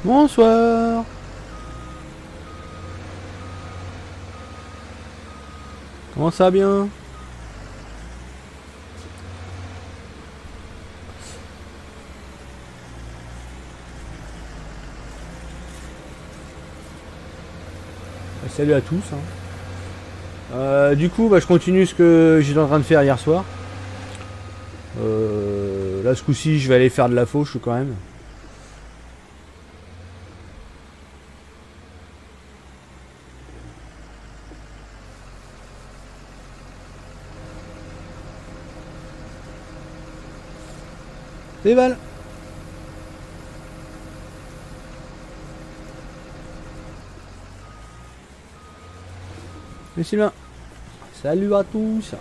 Bonsoir. Comment ça va bien? Salut à tous. Du coup, je continue ce que j'étais en train de faire hier soir. Là, ce coup-ci, je vais aller faire de la fauche quand même. Des balles. Mais Sylvain. Salut à tous.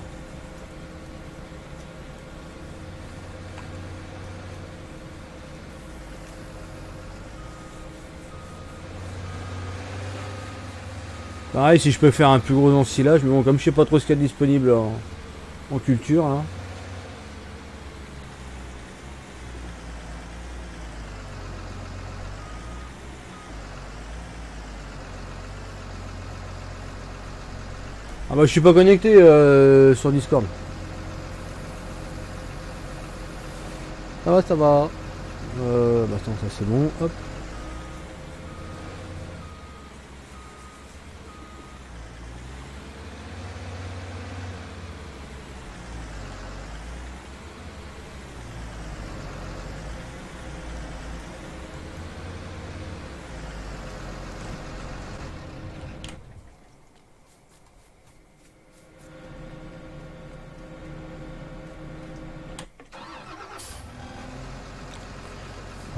Pareil, si je peux faire un plus gros ensilage, mais bon, comme je sais pas trop ce qu'il y a de disponible en culture, là. Ah bah, je suis pas connecté sur Discord. Ça va, ça va. Attends, ça c'est bon. Hop.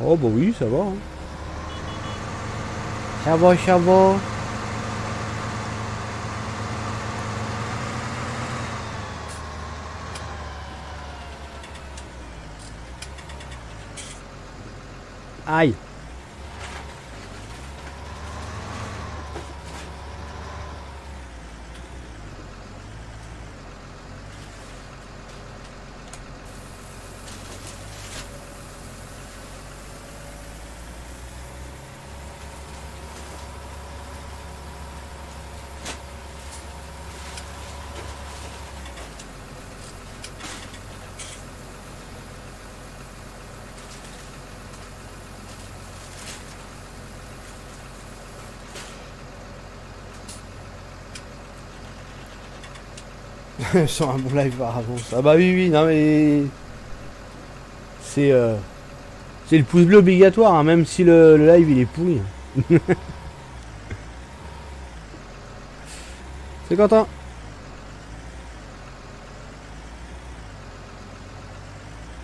Oh bah oui, ça va. Hein. Ça va, ça va. Aïe. Sur un bon live par avance. Ah bah oui, oui, non mais... C'est le pouce bleu obligatoire, hein, même si le live il est pourri. C'est Quentin.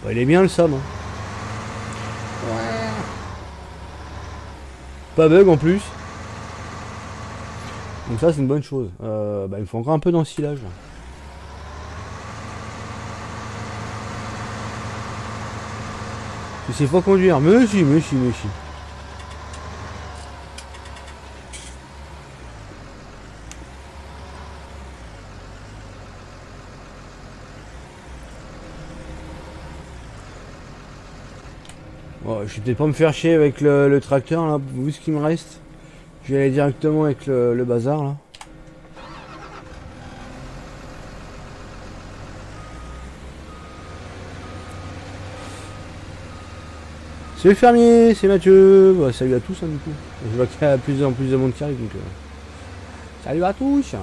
Bah, il est bien le somme. Hein. Pas bug en plus. Donc ça c'est une bonne chose. Il me faut encore un peu d'ensilage. Je sais pas conduire. Mais si. Bon, je vais peut-être pas me faire chier avec le tracteur là, vu ce qu'il me reste. Je vais aller directement avec le bazar là. C'est le fermier, c'est Mathieu. Bah, salut à tous hein, du coup. Je vois qu'il y a plus en plus de monde qui arrive donc. Salut à tous.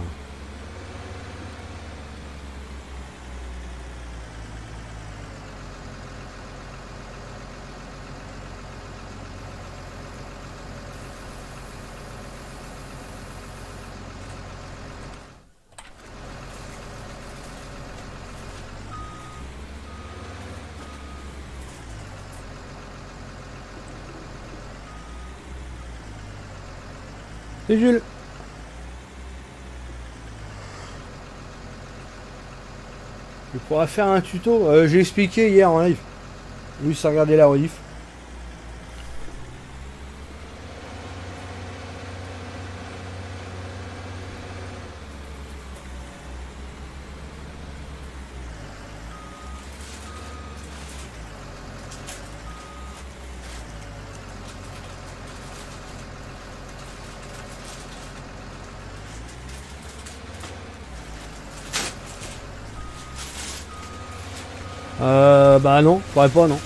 C'est Jules. Je pourrais faire un tuto. J'ai expliqué hier en live. Juste à regarder la rediff. Bah non, je pourrais pas, non.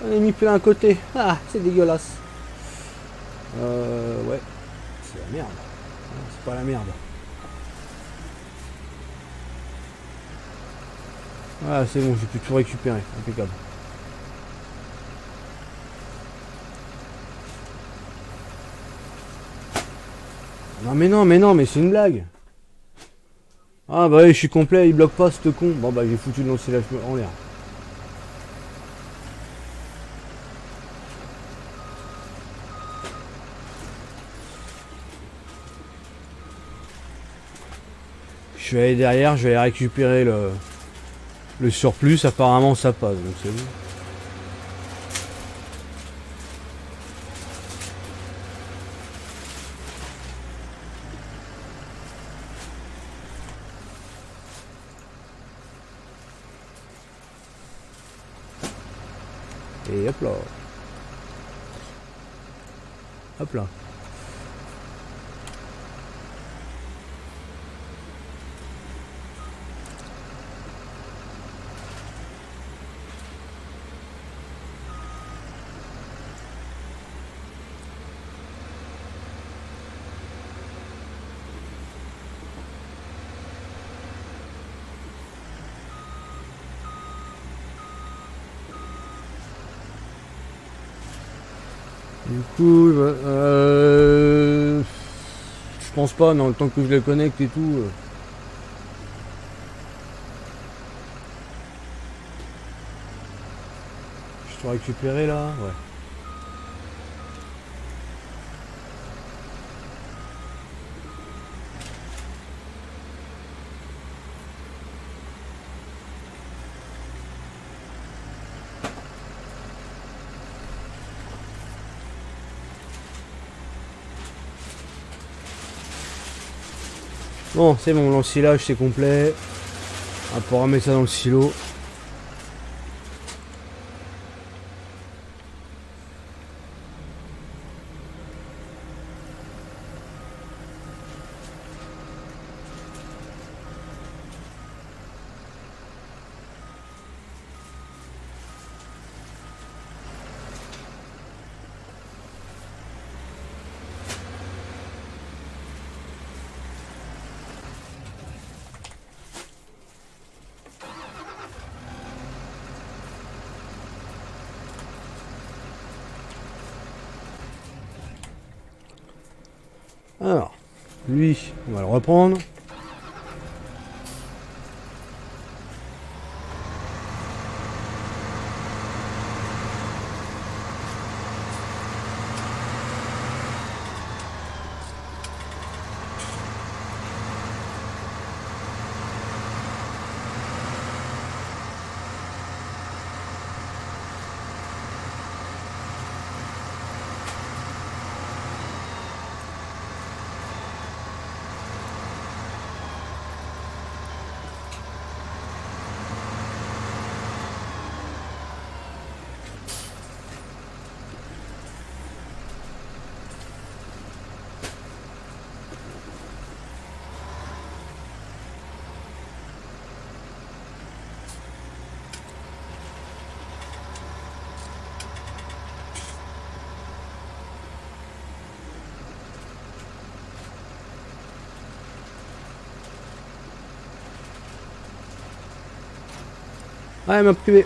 On a mis plein à côté. Ah, c'est dégueulasse. Ouais. C'est la merde. Non, c'est pas la merde. Ah, c'est bon, j'ai pu tout récupérer. Impeccable. Non, mais non, mais non, mais c'est une blague. Ah, bah oui, je suis complet, il bloque pas, ce con. Bon, bah, j'ai foutu le lancer-la en l'air. Je vais aller derrière, je vais aller récupérer le surplus. Apparemment, ça passe, donc c'est bon. Et hop là. Hop là. Du coup, je pense pas, dans le temps que je les connecte et tout. Je dois récupérer là, ouais. Bon, c'est bon, l'ensilage c'est complet. On va pouvoir mettre ça dans le silo. Alors, lui, on va le reprendre. Ouais, m'a privé.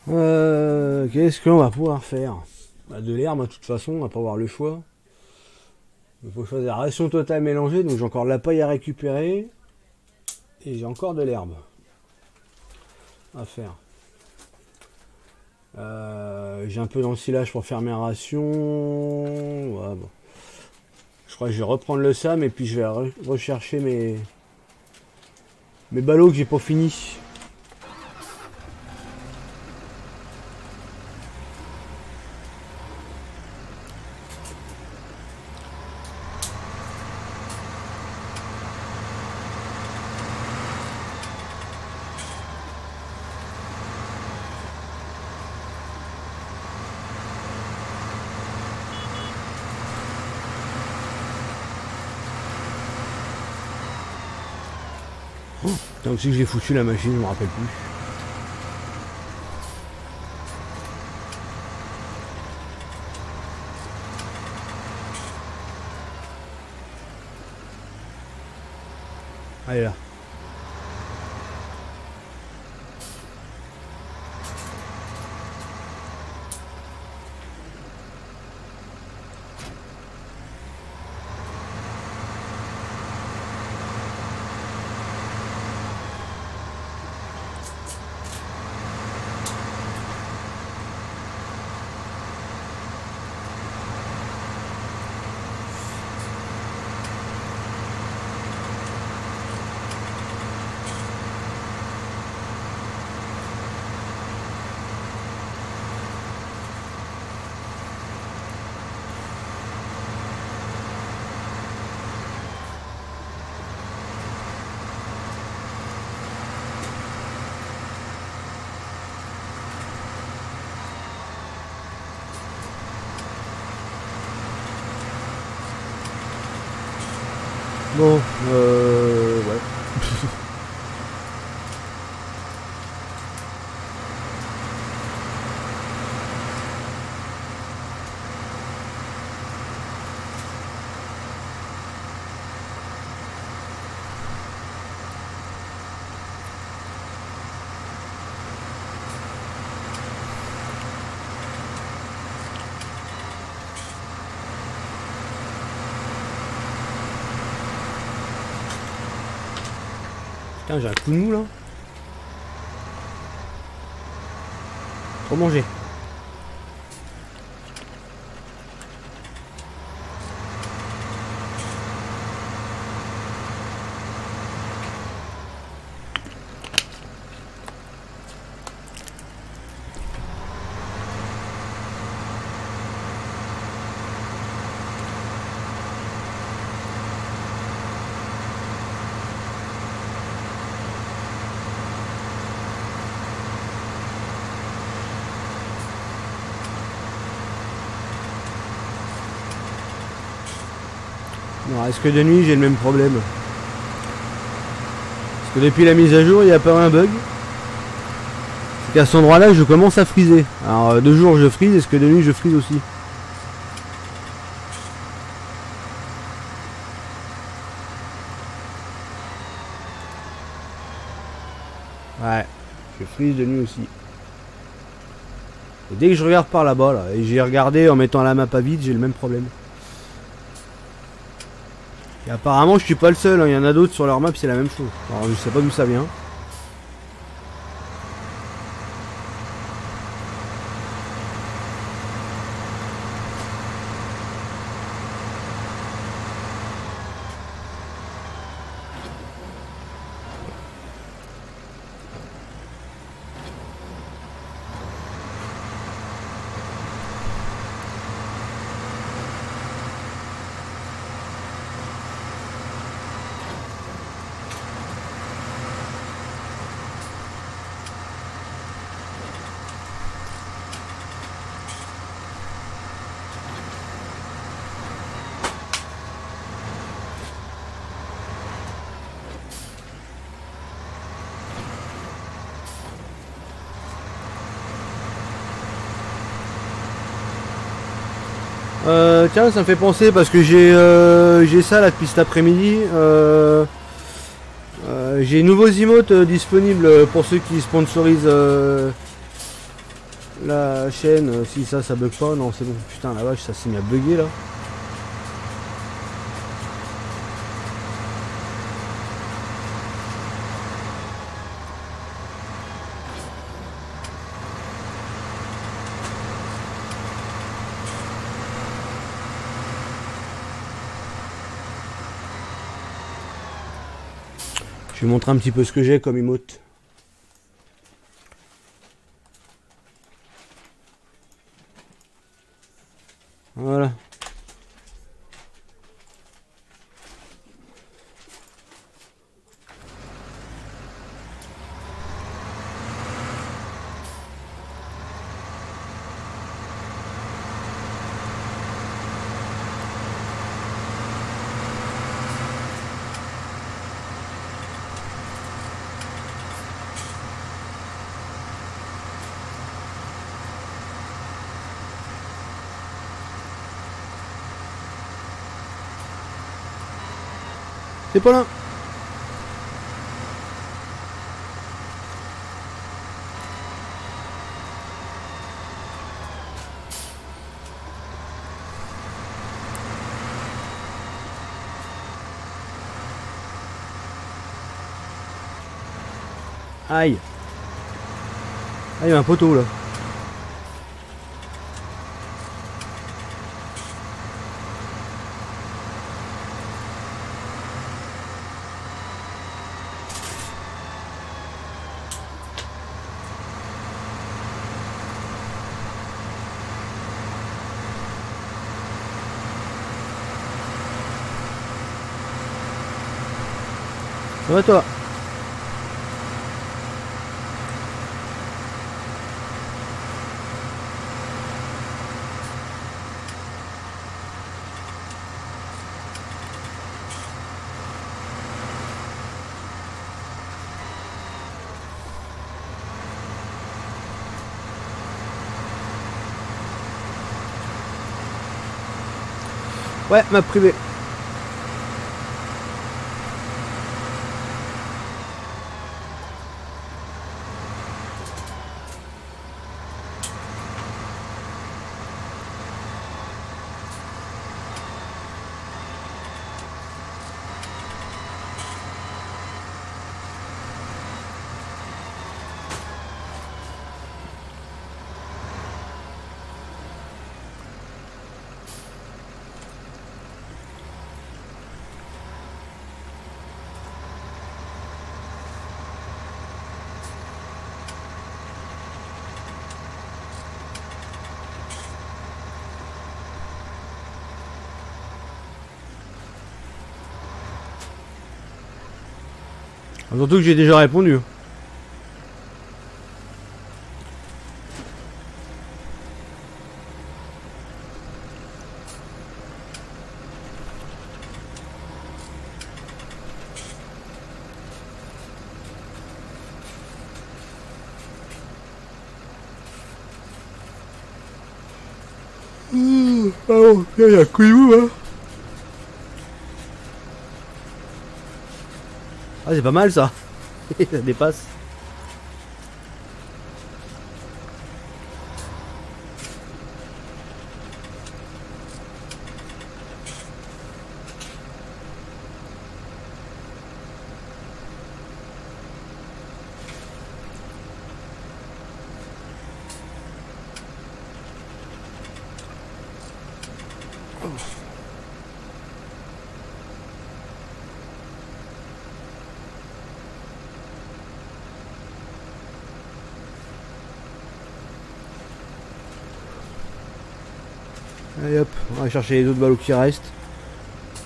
Qu'est-ce qu'on va pouvoir faire? Bah, de l'herbe, de toute façon, on va pas avoir le choix. Il faut choisir ration totale mélangée, donc j'ai encore de la paille à récupérer. Et j'ai encore de l'herbe à faire. J'ai un peu d'ensilage pour faire mes rations. Ouais, bon. Je crois que je vais reprendre le SAM et puis je vais rechercher mes ballots que j'ai pas fini. Tant aussi que j'ai foutu la machine, je me rappelle plus. Allez là. Bon, ouais. Putain, j'ai un coup de mou là. Trop manger. Bon, est-ce que de nuit j'ai le même problème? Parce que depuis la mise à jour, il n'y a pas un bug. C'est qu'à cet endroit-là, je commence à friser. Alors de jour je frise, est-ce que de nuit je frise aussi? Ouais, je frise de nuit aussi. Et dès que je regarde par là-bas, là, et j'ai regardé en mettant la map à vide, j'ai le même problème. Et apparemment je suis pas le seul, hein. Il y en a d'autres sur leur map, c'est la même chose. Alors je sais pas d'où ça vient. Tiens, ça me fait penser parce que j'ai ça là depuis cet après-midi. J'ai nouveaux emotes disponibles pour ceux qui sponsorisent la chaîne, si ça bug pas, non c'est bon. Putain la vache, ça s'est mis à bugger là. Je vais montrer un petit peu ce que j'ai comme emote. Voilà. C'est pas là. Aïe. Ah, il y a un poteau là. Ça va toi? Ouais, m'a privé. Surtout que j'ai déjà répondu. Ah bon, il y a couillou hein. Ah c'est pas mal ça. Ça dépasse. Allez hop, on va chercher les autres ballots qui restent.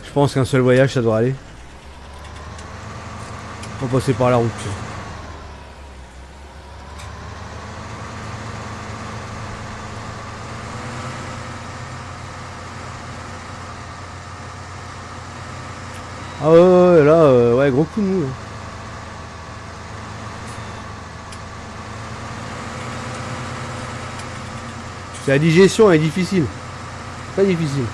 Je pense qu'un seul voyage ça doit aller. On va passer par la route. Ah ouais, là, ouais, gros coup de mou. Là. La digestion est difficile. Pas difficile.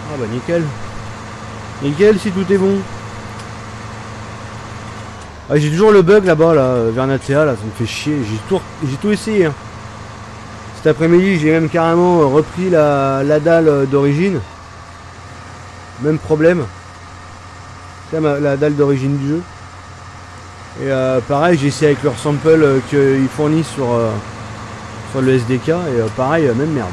Ah bah nickel. Nickel si tout est bon. Ah, j'ai toujours le bug là-bas, là, Vernatea, là, ça me fait chier. J'ai tout essayé. Hein. Cet après-midi, j'ai même carrément repris la dalle d'origine. Même problème. C'est la dalle d'origine du jeu. Et pareil, j'ai essayé avec leur sample qu'ils fournissent sur le SDK. Et pareil, même merde.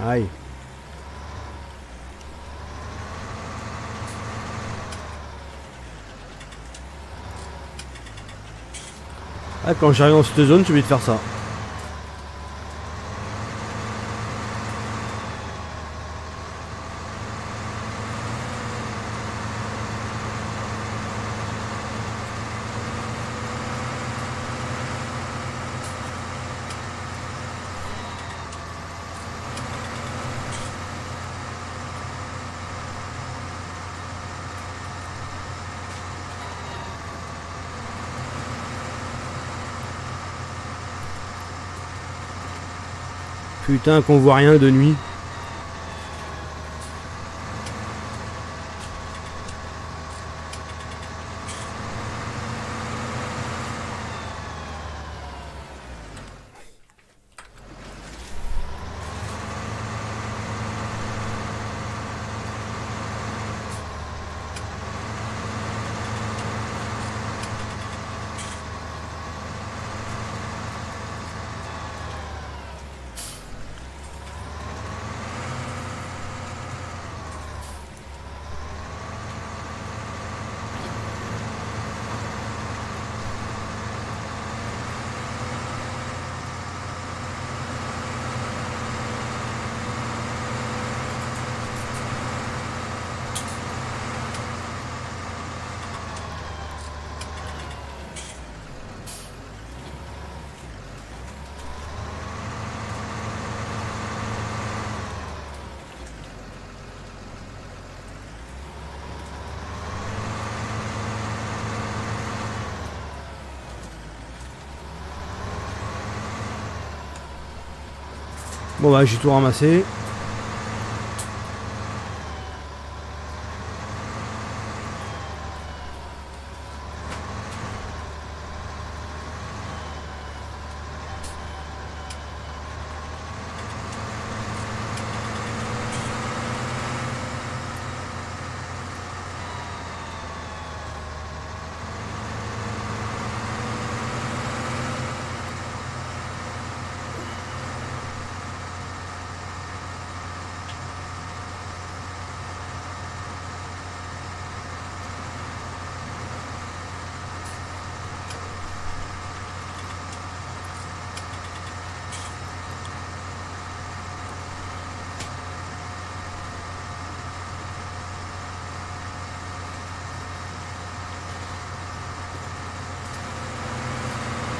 Aïe. Ah, quand j'arrive dans cette zone, j'ai oublié de faire ça. Putain, qu'on voit rien de nuit. Bon bah j'ai tout ramassé.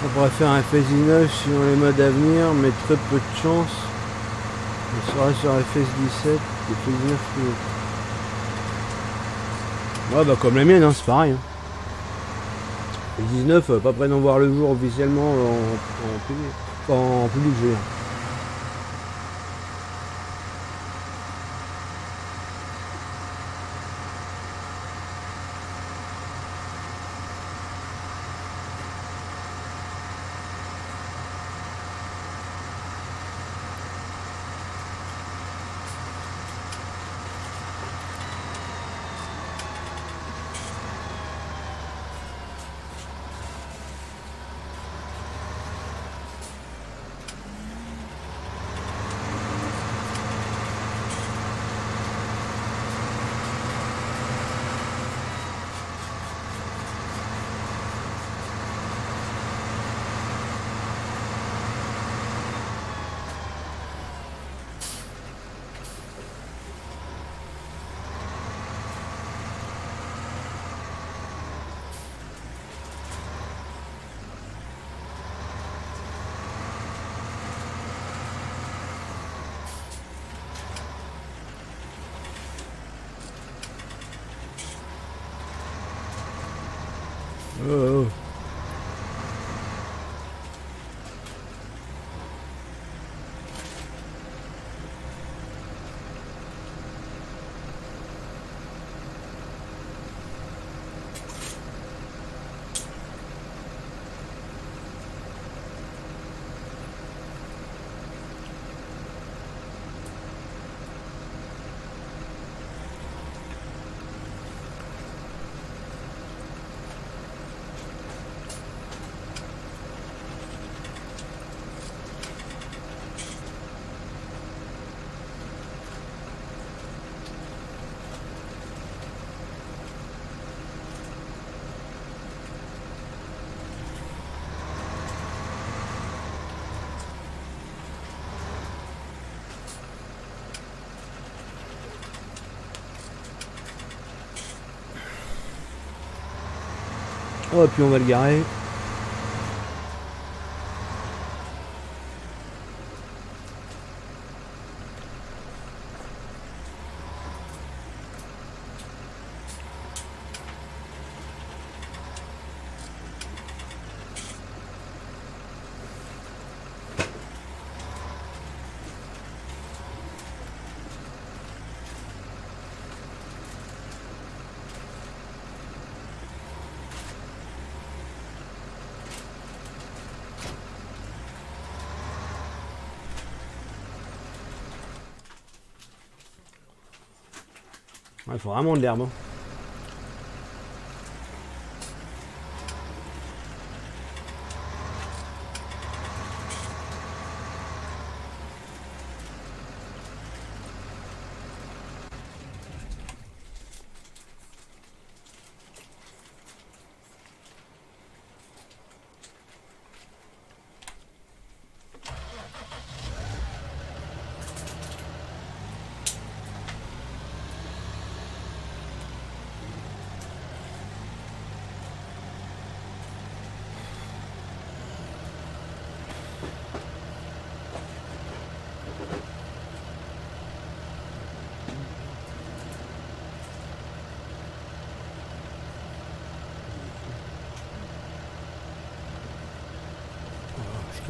On pourrait faire un FS19 sur les modes à venir, mais très peu de chance. On sera sur FS17 et FS19. Ouais bah comme la mienne, hein, c'est pareil. Hein. FS19, pas près d'en voir le jour officiellement en public. En public, je veux dire. Oh. Oh, et puis on va le garer. Il faut vraiment de l'herbe. Hein.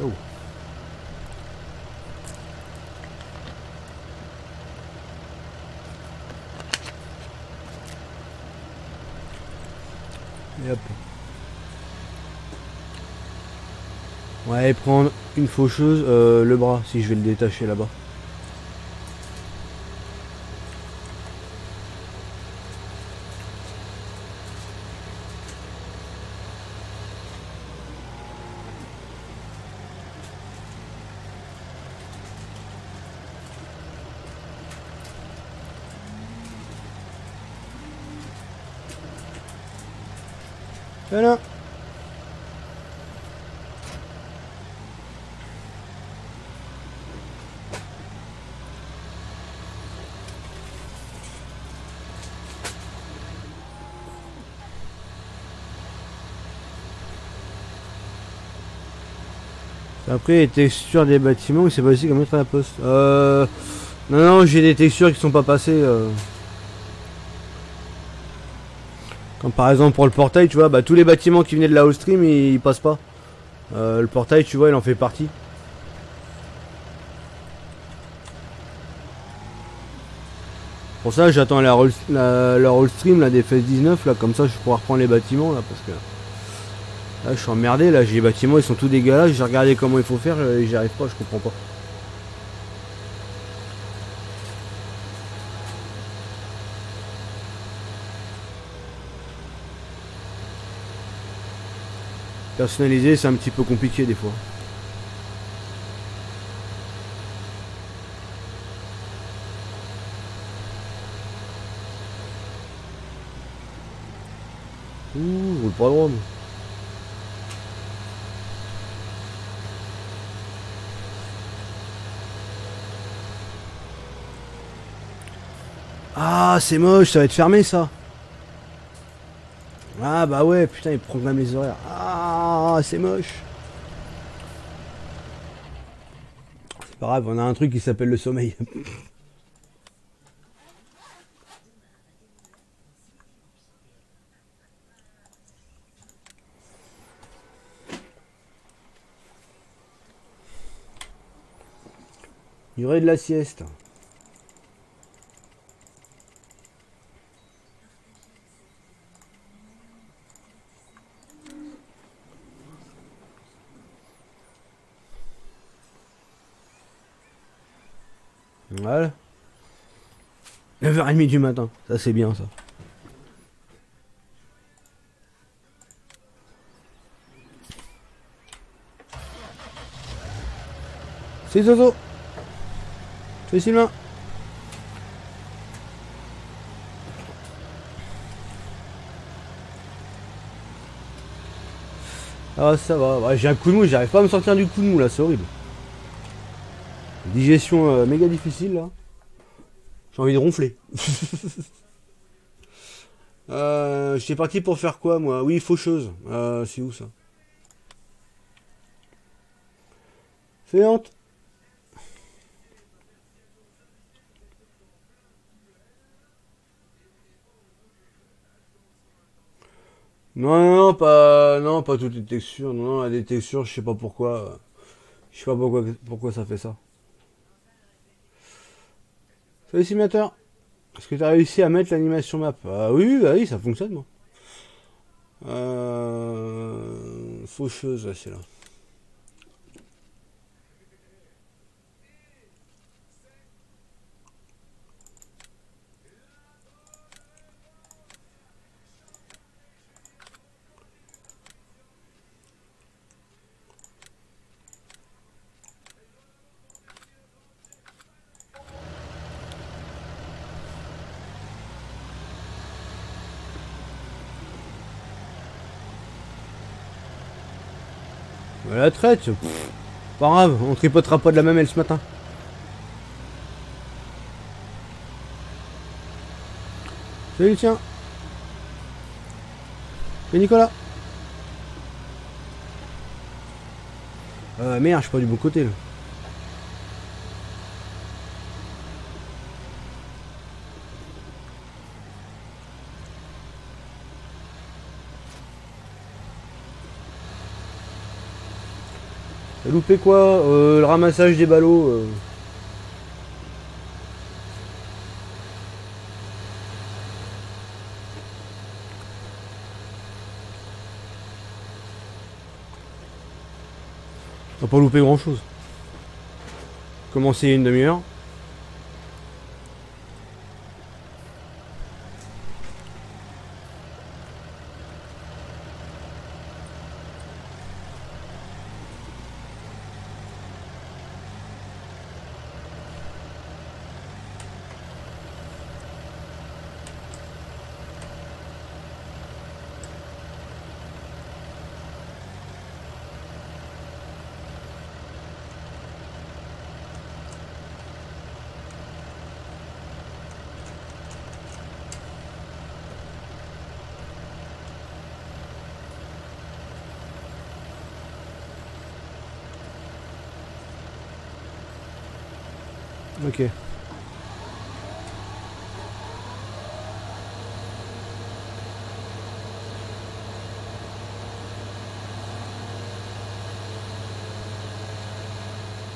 Oh. Et hop. Ouais, prendre une faucheuse, le bras, si je vais le détacher là-bas. Voilà. Après les textures des bâtiments, c'est pas aussi comme mettre à la poste. Non, j'ai des textures qui sont pas passées. Comme par exemple pour le portail, tu vois, bah, tous les bâtiments qui venaient de la Outstream, ils passent pas. Le portail, tu vois, il en fait partie. Pour ça, j'attends leur Allstream là, des FS19, là, comme ça je pourrai reprendre les bâtiments là, parce que là je suis emmerdé, là, j'ai les bâtiments, ils sont tous dégueulasses, j'ai regardé comment il faut faire et j'y arrive pas, je comprends pas. Personnaliser, c'est un petit peu compliqué des fois. Ouh, je roule pas droit. Moi. Ah, c'est moche, ça va être fermé ça. Ah bah ouais, putain, il programme les horaires. Ah, c'est moche. C'est pas grave, on a un truc qui s'appelle le sommeil. Durée de la sieste. Voilà. 9h30 du matin. Ça c'est bien ça. C'est Zozo. C'est Sylvain. Ah ça va, ouais, j'ai un coup de mou, j'arrive pas à me sortir du coup de mou là, c'est horrible. Digestion méga difficile là. J'ai envie de ronfler. J'étais parti pour faire quoi moi? Oui, faucheuse. C'est où ça? Féante. Non, pas toutes les textures. Non, il y a des textures, je sais pas pourquoi. Je sais pas pourquoi ça fait ça. Salut simulateur. Est-ce que tu as réussi à mettre l'animation map? Ah oui, bah oui, ça fonctionne moi. Faucheuse, là, c'est là. La traite, pas grave, on tripotera pas de la mamelle ce matin. Salut Lucien. Salut Nicolas. Merde, je suis pas du bon côté là. T'as loupé quoi? Le ramassage des ballots. T'as pas loupé grand chose. Commencer il y a une demi-heure. Ok.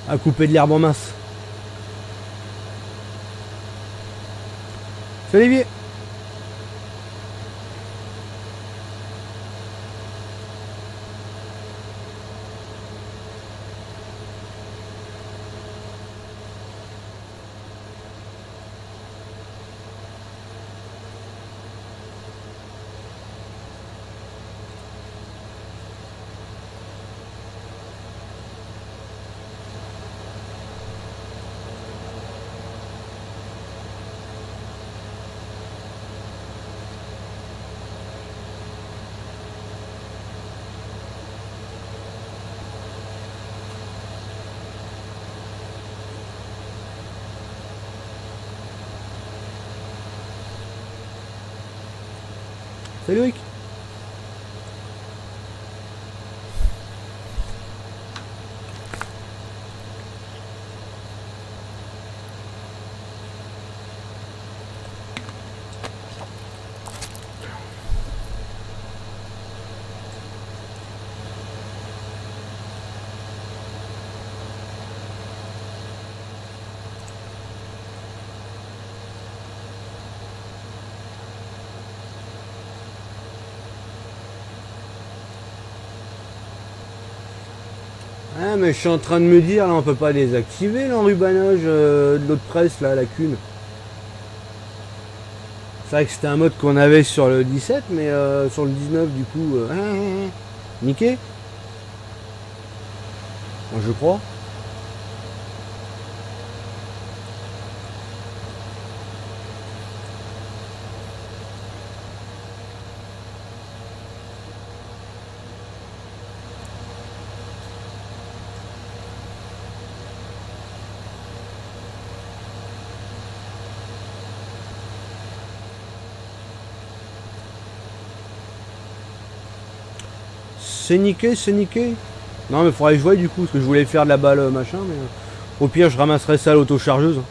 À couper de l'herbe en masse. C'est Olivier. Salut Rick. Ah mais je suis en train de me dire, là on peut pas désactiver l'enrubanage de l'eau de presse, là, la cune. C'est vrai que c'était un mode qu'on avait sur le 17, mais sur le 19 du coup... niqué. Moi je crois. C'est niqué, c'est niqué. Non mais faudrait que je voie du coup, parce que je voulais faire de la balle machin, mais au pire je ramasserai ça à l'autochargeuse.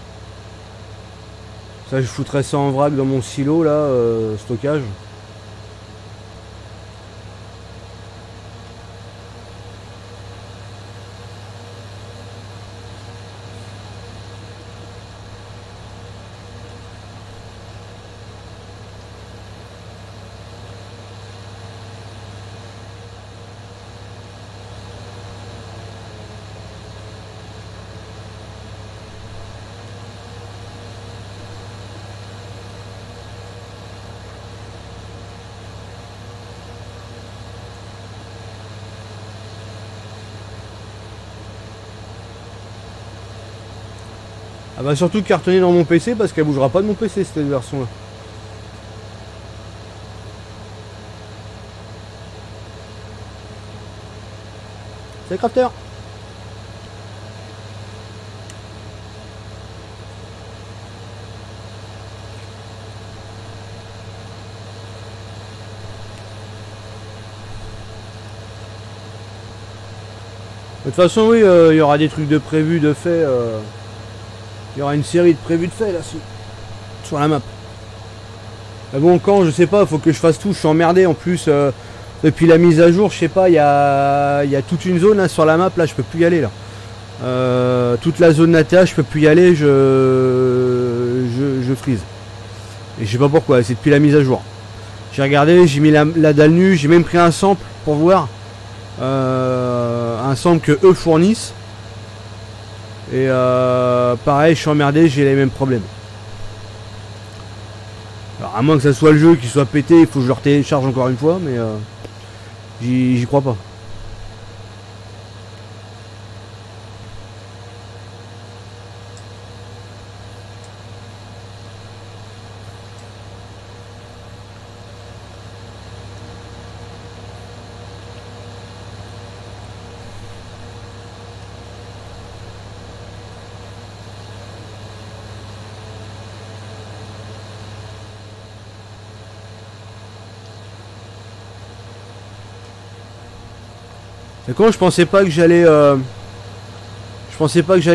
Ça je foutrais ça en vrac dans mon silo là, stockage. Ah bah surtout cartonner dans mon PC parce qu'elle bougera pas de mon PC cette version là. C'est crafter. De toute façon oui, il y aura des trucs de prévus, de fait. Il y aura une série de prévus de fait là sur la map. Mais bon quand je sais pas, faut que je fasse tout, je suis emmerdé en plus depuis la mise à jour, je sais pas, il y a toute une zone là, sur la map, là je peux plus y aller là. Toute la zone d'ATA, je peux plus y aller, je freeze. Et je sais pas pourquoi, c'est depuis la mise à jour. J'ai regardé, j'ai mis la dalle nue, j'ai même pris un sample pour voir. Un sample que eux fournissent. Et pareil, je suis emmerdé, j'ai les mêmes problèmes. Alors à moins que ça soit le jeu qui soit pété, il faut que je le télécharge encore une fois, mais j'y crois pas. C'est con, je pensais pas que j'allais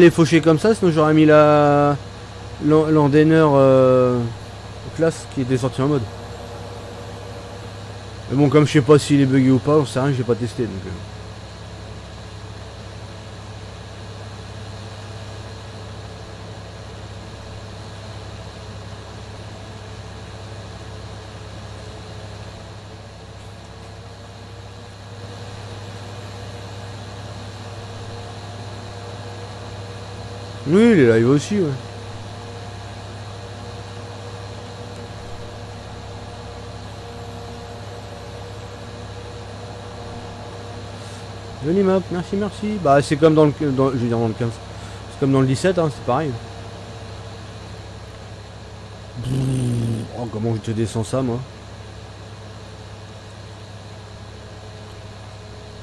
faucher comme ça, sinon j'aurais mis l'endainer classe qui était sorti en mode. Mais bon, comme je sais pas s'il est bugué ou pas, on sait rien, j'ai pas testé donc. Oui, les live aussi, ouais. Joli map, merci, merci. Bah c'est comme dans le, je veux dire dans le 15. C'est comme dans le 17, hein, c'est pareil. Oh, comment je te descends ça, moi.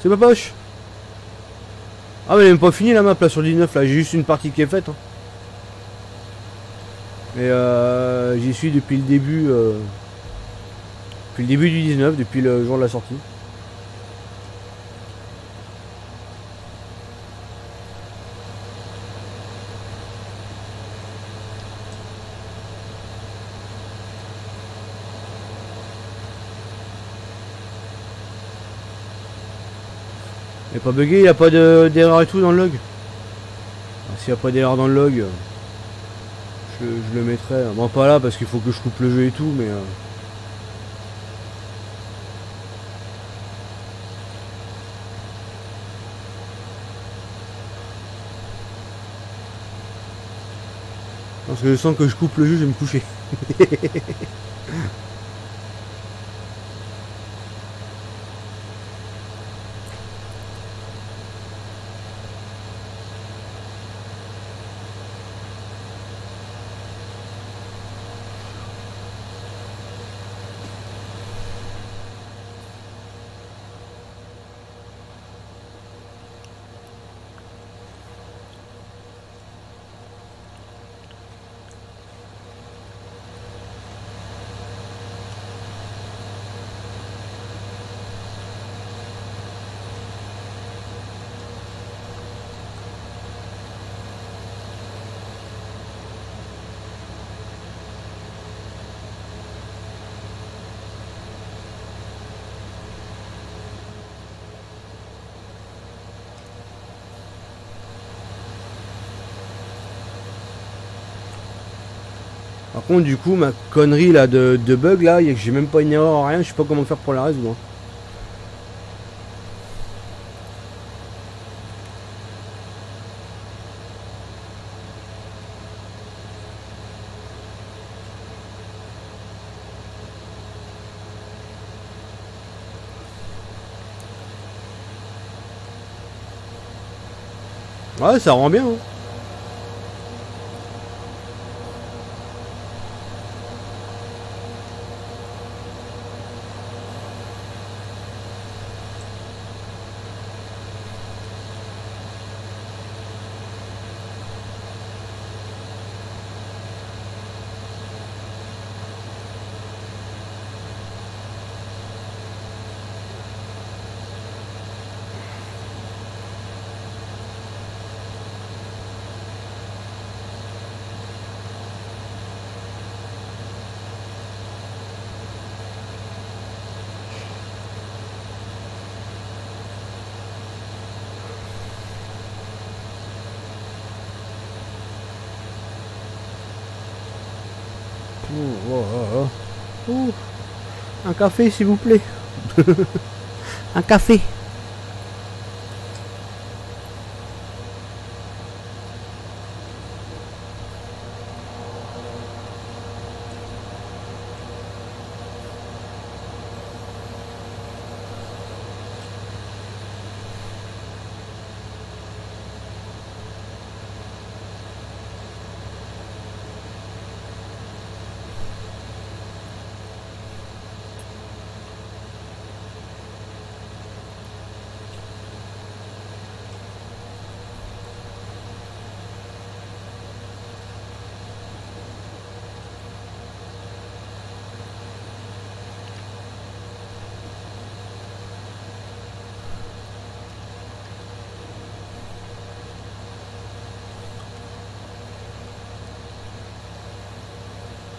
C'est pas poche. Ah mais elle est même pas fini la map là sur le 19 là, j'ai juste une partie qui est faite. Hein. Et j'y suis depuis le début du 19, depuis le jour de la sortie. Il n'est pas bugué, il n'y a pas d'erreur et tout dans le log. S'il n'y a pas d'erreur dans le log, je le mettrai. Bon, pas là parce qu'il faut que je coupe le jeu et tout, mais. Parce que je sens que je coupe le jeu, je vais me coucher. Par contre, du coup, ma connerie là de bug là, j'ai même pas une erreur, rien, je sais pas comment faire pour la résoudre. Ouais, ça rend bien. Hein. Un café s'il vous plaît. Un café.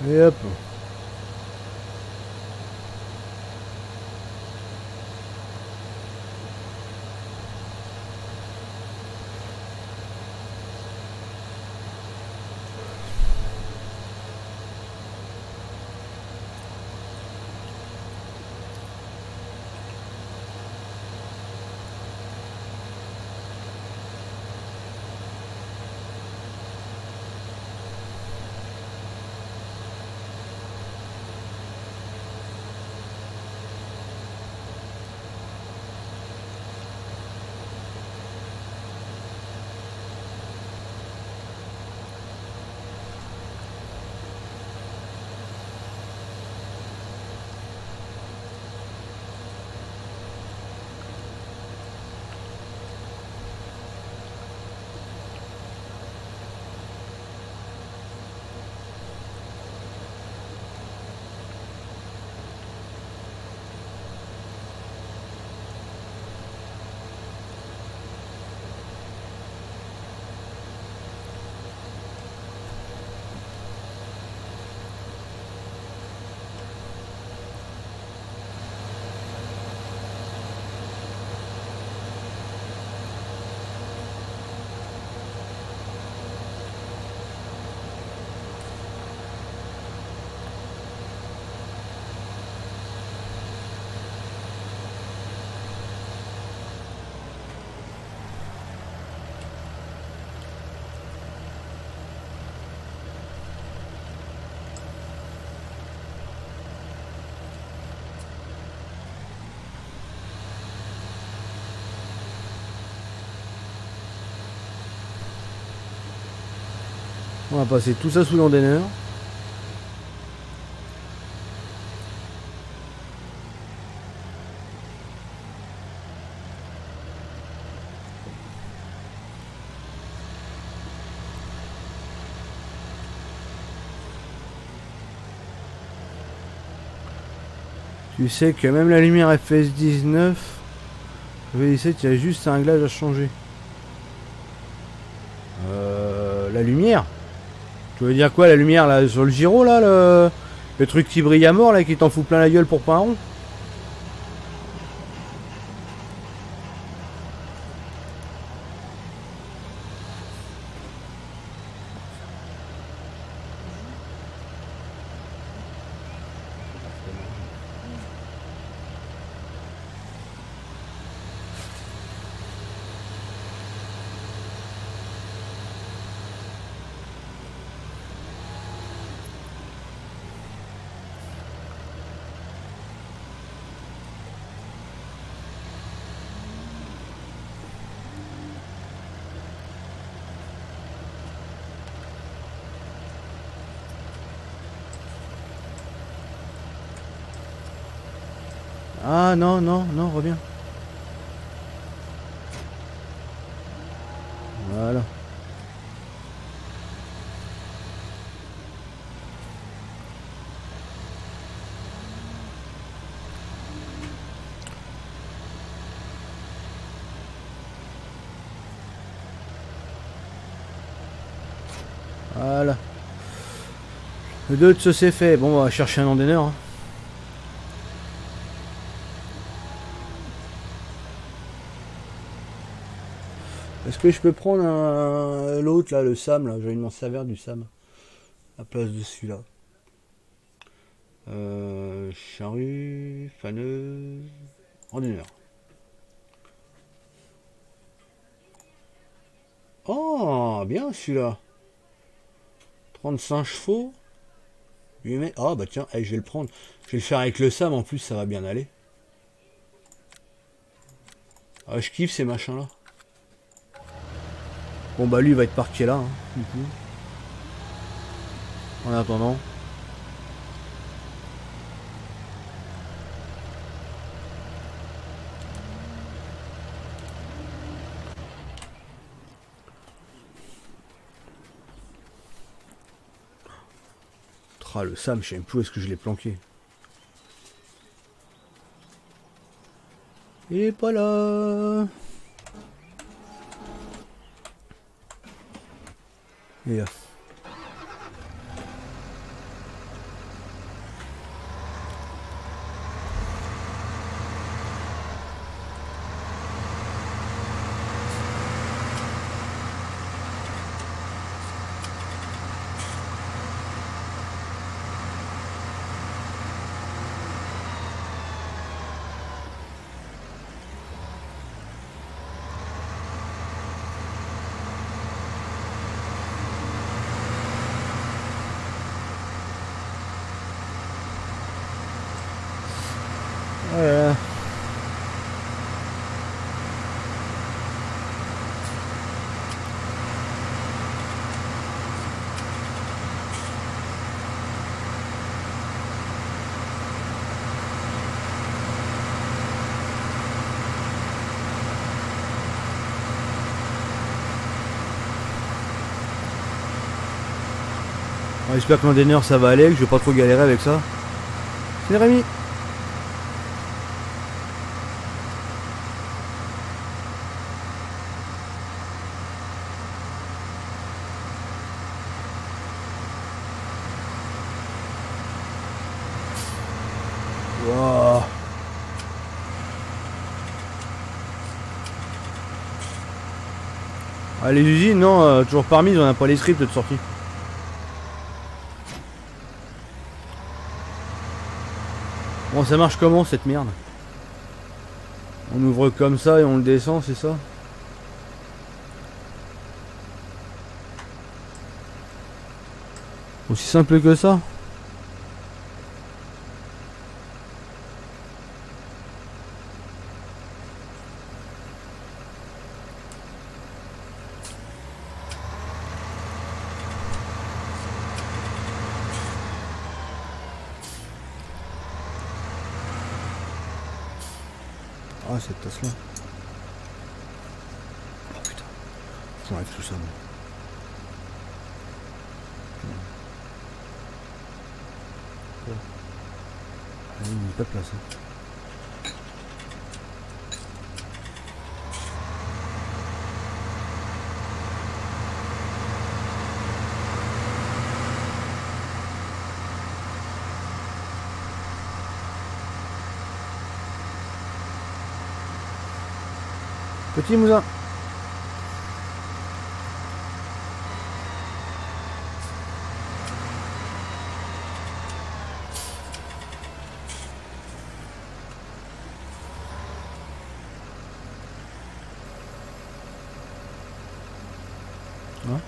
Et hop. On va passer tout ça sous l'anteneur. Tu sais que même la lumière FPS 19, V17, il y a juste un réglage à changer. La lumière? Tu veux dire quoi, la lumière là sur le gyro là, le truc qui brille à mort là, qui t'en fout plein la gueule pour pas un rond? Ah non, non, non, reviens. Voilà. Voilà. Le 2 de ce c'est fait. Bon, on va chercher un anteneur. Hein. Est-ce que je peux prendre l'autre là, le SAM là? J'ai envie de m'en servir du SAM à la place de celui-là. Charrue, faneuse, anteneur. Oh, bien celui-là. 35 chevaux. 8 mètres. Ah bah tiens, allez, je vais le prendre. Je vais le faire avec le SAM en plus, ça va bien aller. Ah, je kiffe ces machins là. Bon bah lui il va être parqué là, hein, du coup. En attendant. Ah, le SAM, je sais même plus où est-ce que je l'ai planqué. Il est pas là. Il est là. Voilà. J'espère que l'anteneur ça va aller, que je vais pas trop galérer avec ça. C'est Rémi. Wow. Ah, les usines, non, toujours parmi, on a pas les scripts de sortie. Bon, ça marche comment cette merde? On ouvre comme ça et on le descend, c'est ça? Aussi simple que ça? Ah, cette tasse-là. Oh putain. J'enlève tout ça, moi. Ah, il n'y a pas de place. Hein. Petit moulin. Hein?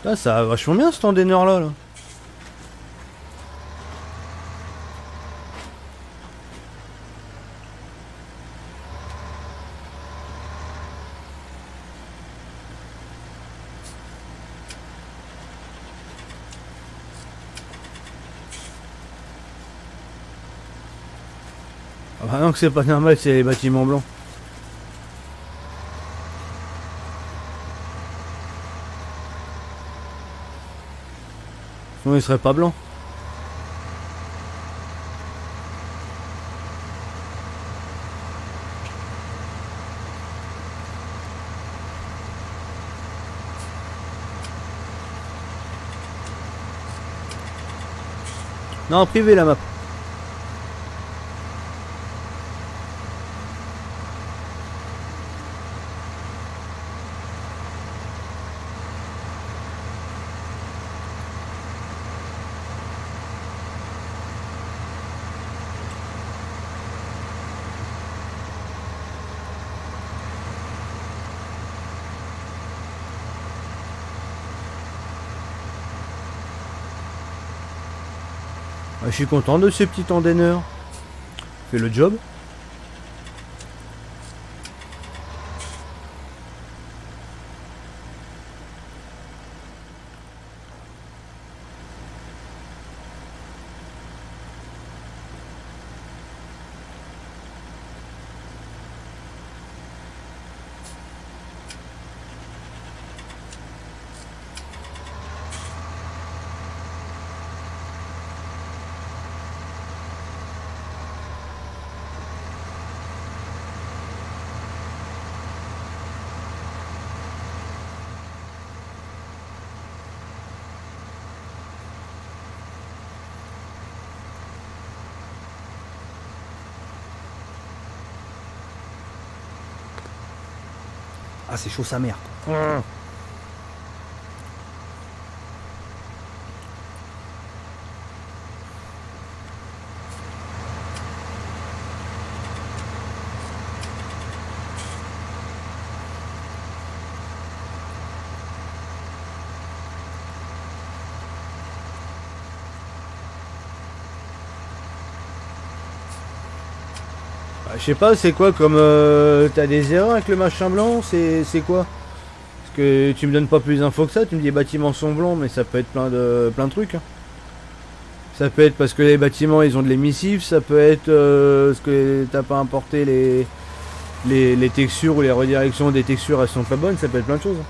Là, ça va vachement bien ce container là. Ah bah non, que c'est pas normal, c'est les bâtiments blancs. Sinon, ils seraient pas blancs. Non, en privé la map. Ah, je suis content de ce petit container. Fait le job. Ah, c'est chaud sa mère. Je sais pas, c'est quoi comme t'as des erreurs avec le machin blanc, c'est quoi? Parce que tu me donnes pas plus d'infos que ça, tu me dis les bâtiments sont blancs, mais ça peut être plein de trucs. Hein. Ça peut être parce que les bâtiments ils ont de l'émissif, ça peut être parce que t'as pas importé les textures ou les redirections des textures elles sont pas bonnes, ça peut être plein de choses. Hein.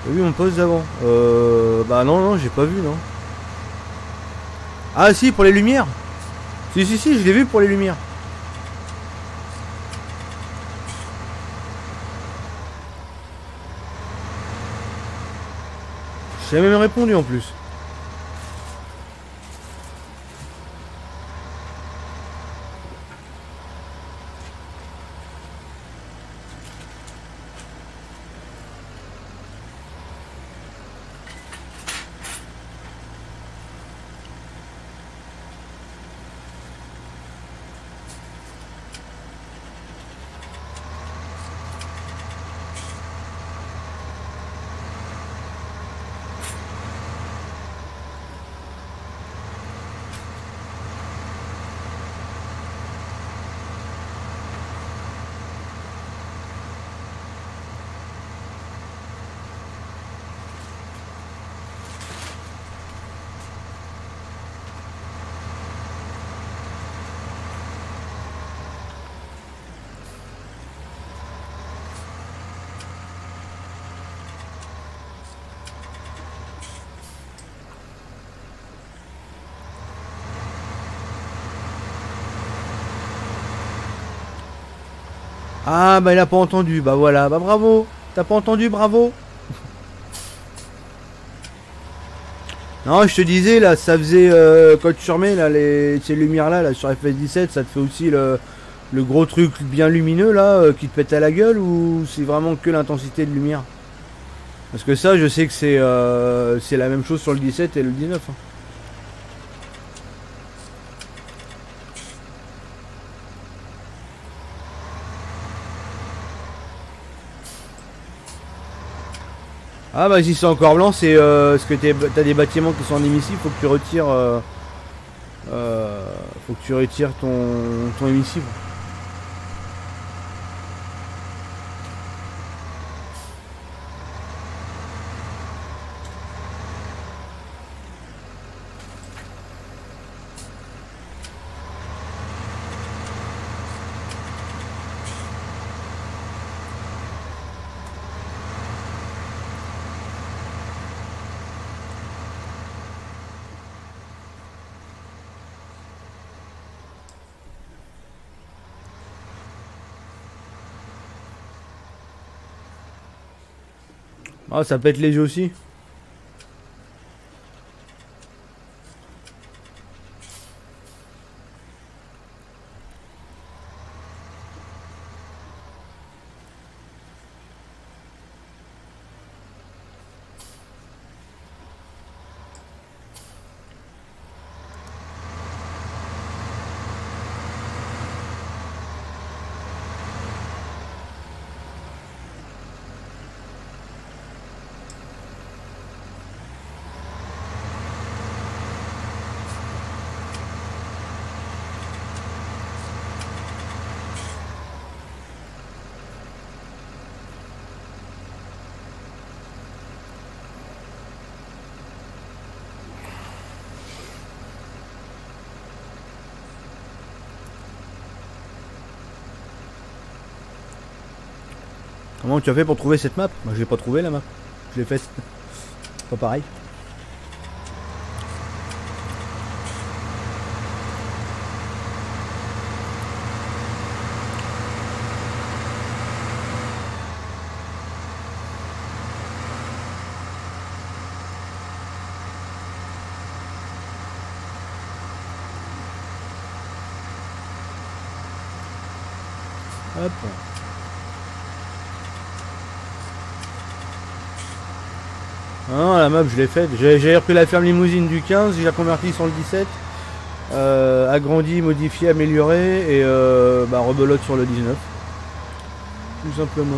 T'as vu mon poste d'avant? Bah non, j'ai pas vu, non. Ah si, pour les lumières. Si, je l'ai vu pour les lumières. J'ai même répondu en plus. Ah bah il a pas entendu, bah voilà, bah bravo. T'as pas entendu, bravo. Non, je te disais là, ça faisait quand tu remets là ces lumières là, sur FS17, ça te fait aussi le gros truc bien lumineux là qui te pète à la gueule, ou c'est vraiment que l'intensité de lumière? Parce que ça, je sais que c'est la même chose sur le 17 et le 19. Hein. Ah bah si c'est encore blanc, c'est parce que t'as des bâtiments qui sont en émissif, faut que tu retires, faut que tu retires ton émissif. Ah, ça peut être léger aussi. Comment tu as fait pour trouver cette map? Moi je l'ai pas trouvé la map. Je l'ai faite. Pas pareil. Hop. Ah non, la map je l'ai faite. J'ai repris la ferme limousine du 15, j'ai converti sur le 17. Agrandi, modifié, amélioré et bah, rebelote sur le 19. Tout simplement.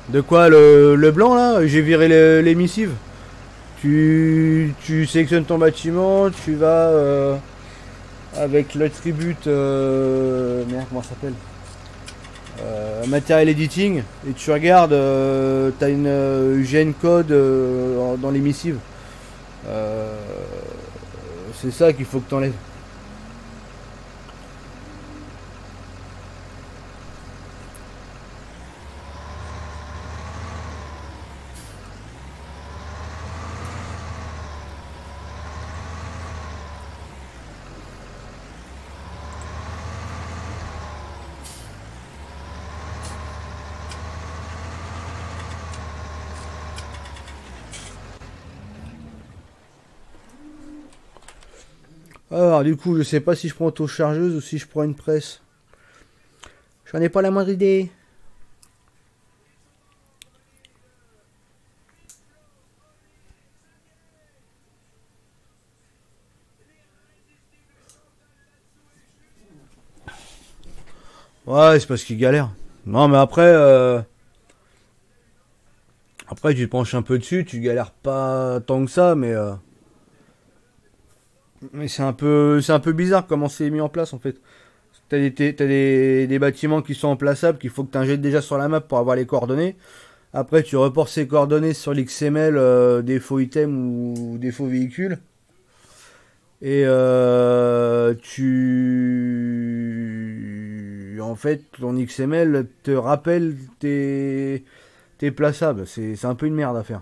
De quoi le blanc là? J'ai viré l'émissive. Tu sélectionnes ton bâtiment, tu vas avec l'attribut merde comment ça s'appelle, matériel editing, et tu regardes, t'as une GN code dans l'émissive. C'est ça qu'il faut que t'enlèves. Alors du coup je sais pas si je prends auto-chargeuse ou si je prends une presse. J'en ai pas la moindre idée. Ouais, c'est parce qu'il galère. Non mais après tu te penches un peu dessus, tu galères pas tant que ça, mais c'est un peu bizarre comment c'est mis en place en fait. T'as des bâtiments qui sont emplaçables, qu'il faut que tu injectes déjà sur la map pour avoir les coordonnées. Après, tu reportes ces coordonnées sur l'XML des faux items ou des faux véhicules. Et en fait, ton XML te rappelle tes plaçables. C'est un peu une merde à faire.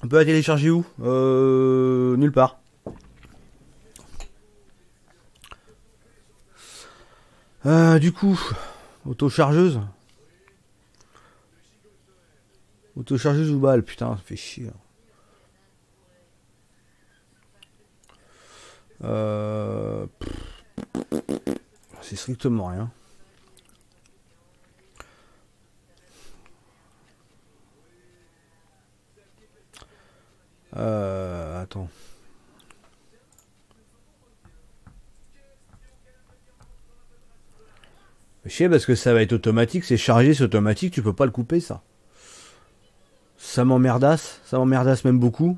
On peut la télécharger où? Nulle part. Du coup, autochargeuse. Autochargeuse ou balle, putain, ça fait chier. C'est strictement rien. Attends. Je sais parce que ça va être automatique, c'est chargé, c'est automatique, tu peux pas le couper ça. Ça m'emmerdasse même beaucoup.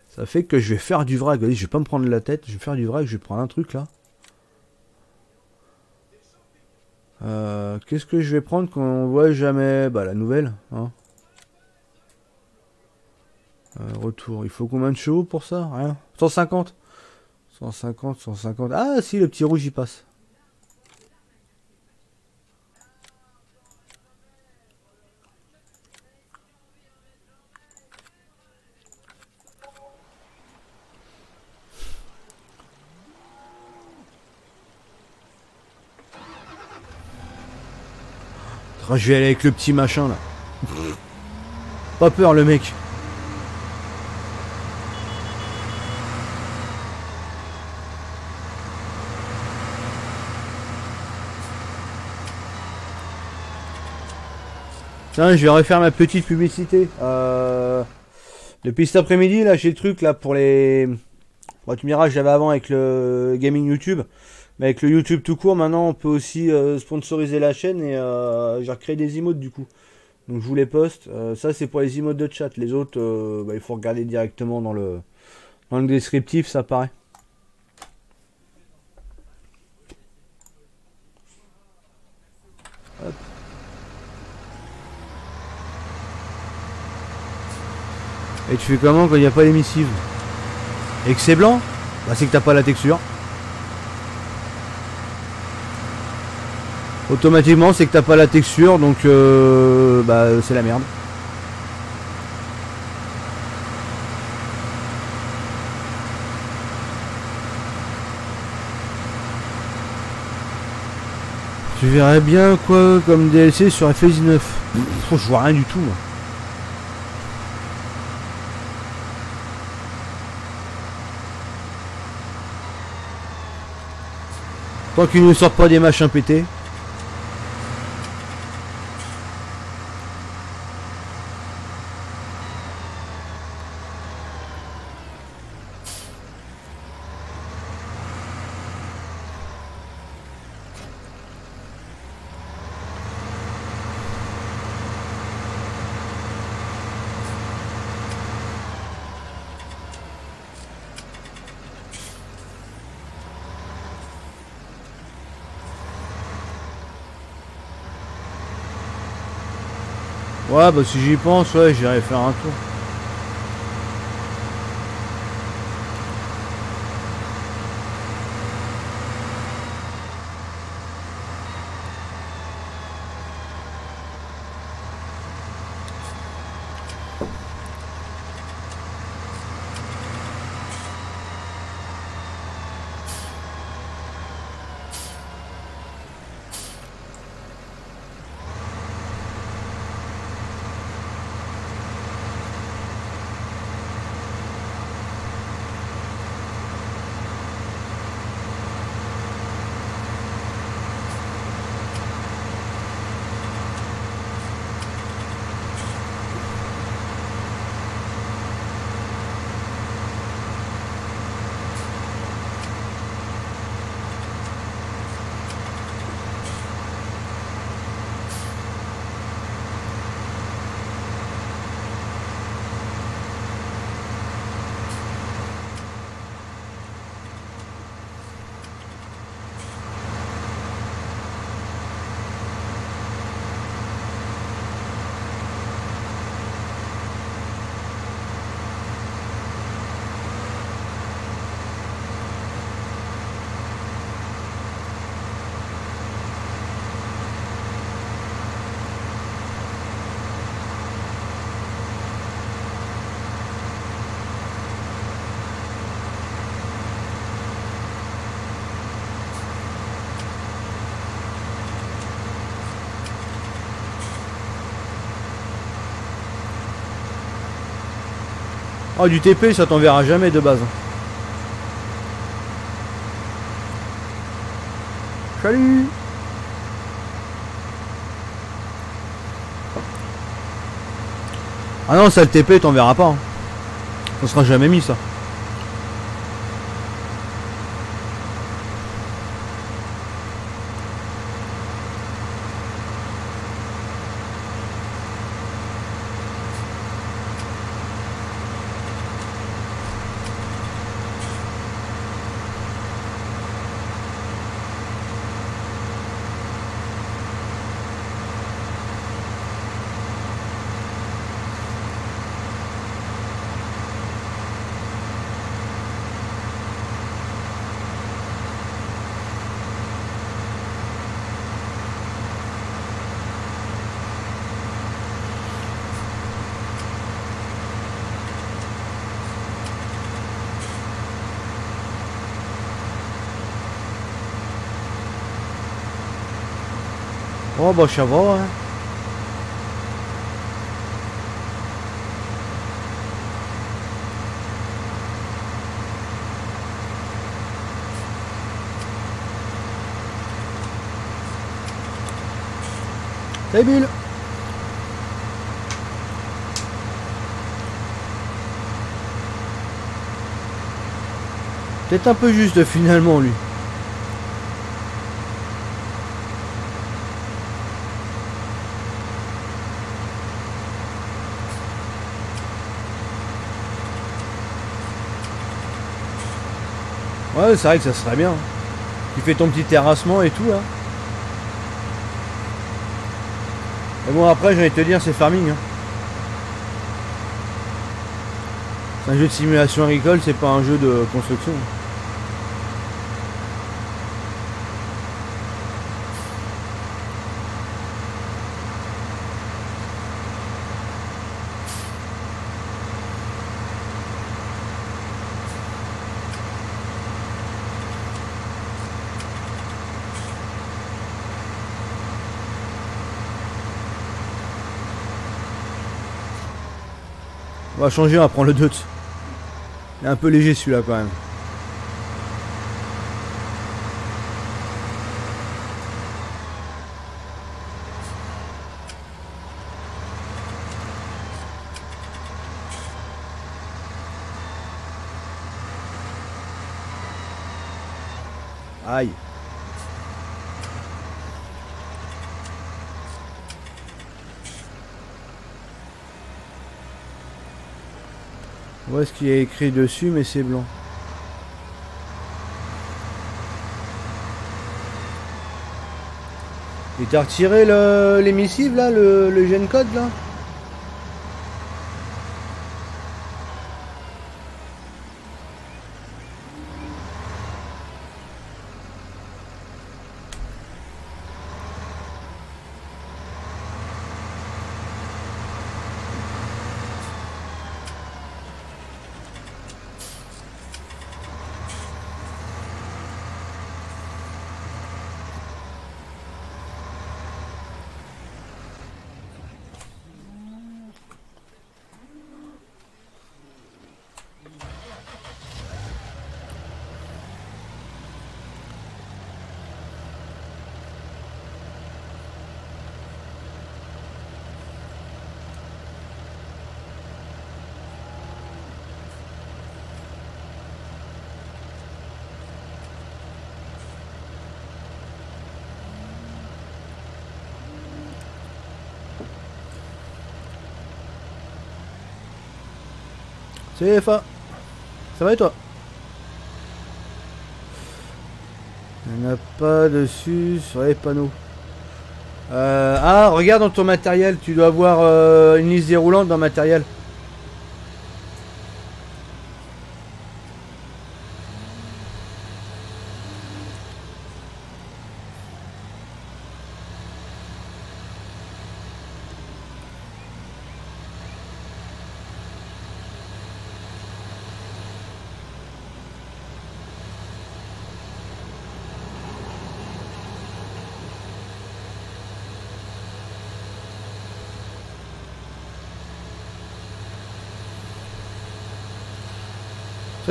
Ça fait que je vais faire du vrac. Je vais pas me prendre la tête, je vais faire du vrac, je vais prendre un truc là. Qu'est-ce que je vais prendre qu'on voit jamais? Bah la nouvelle. Hein. Retour. Il faut combien de chevaux pour ça? Rien. 150. 150, 150. Ah si, le petit rouge y passe. Je vais aller avec le petit machin là. Pas peur le mec. Tiens, je vais refaire ma petite publicité. Depuis cet après-midi, là, j'ai le truc là pour les. Bon, tu me diras, j'avais avant avec le gaming YouTube. Mais avec le YouTube tout court, maintenant, on peut aussi sponsoriser la chaîne et j'ai recréé des emotes du coup. Donc je vous les poste. Ça, c'est pour les emotes de chat. Les autres, il faut regarder directement dans le descriptif, ça paraît. Hop. Et tu fais comment quand il n'y a pas l'émissive? Et que c'est blanc? Bah c'est que t'as pas la texture. Automatiquement c'est que t'as pas la texture, donc bah c'est la merde. Tu verrais bien quoi comme DLC sur FF19. Je vois rien du tout moi. Tant qu'ils ne sortent pas des machins pétés. Ouais, bah si j'y pense, ouais, j'irai faire un tour. Oh, du TP, ça t'enverra jamais de base. Salut. Ah non, ça le TP, t'enverra pas. Hein. Ça sera jamais mis, ça. Oh bah ça va hein. Salut Bill. Peut-être un peu juste finalement lui. Ouais, c'est vrai que ça serait bien. Tu fais ton petit terrassement et tout là. Mais bon, après, j'ai envie de te dire, c'est farming. Hein. C'est un jeu de simulation agricole, c'est pas un jeu de construction. On va changer, on va prendre le Deutz. Il est un peu léger celui-là quand même. Aïe. On voit ce qu'il y a écrit dessus, mais c'est blanc. Et t'as retiré l'émissive là, le gen code là? C'est FA. Ça va et toi? Il n'y en a pas dessus sur les panneaux. Ah, regarde dans ton matériel. Tu dois avoir une liste déroulante dans le matériel.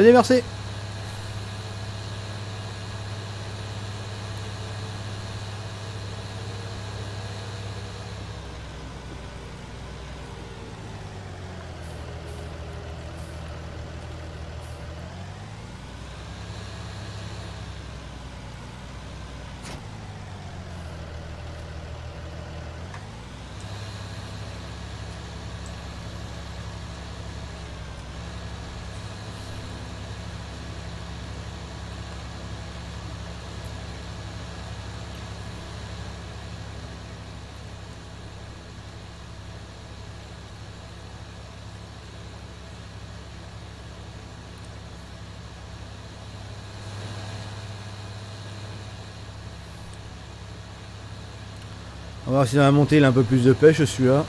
Vas-y, merci. On va voir si dans la montée il a un peu plus de pêche celui-là.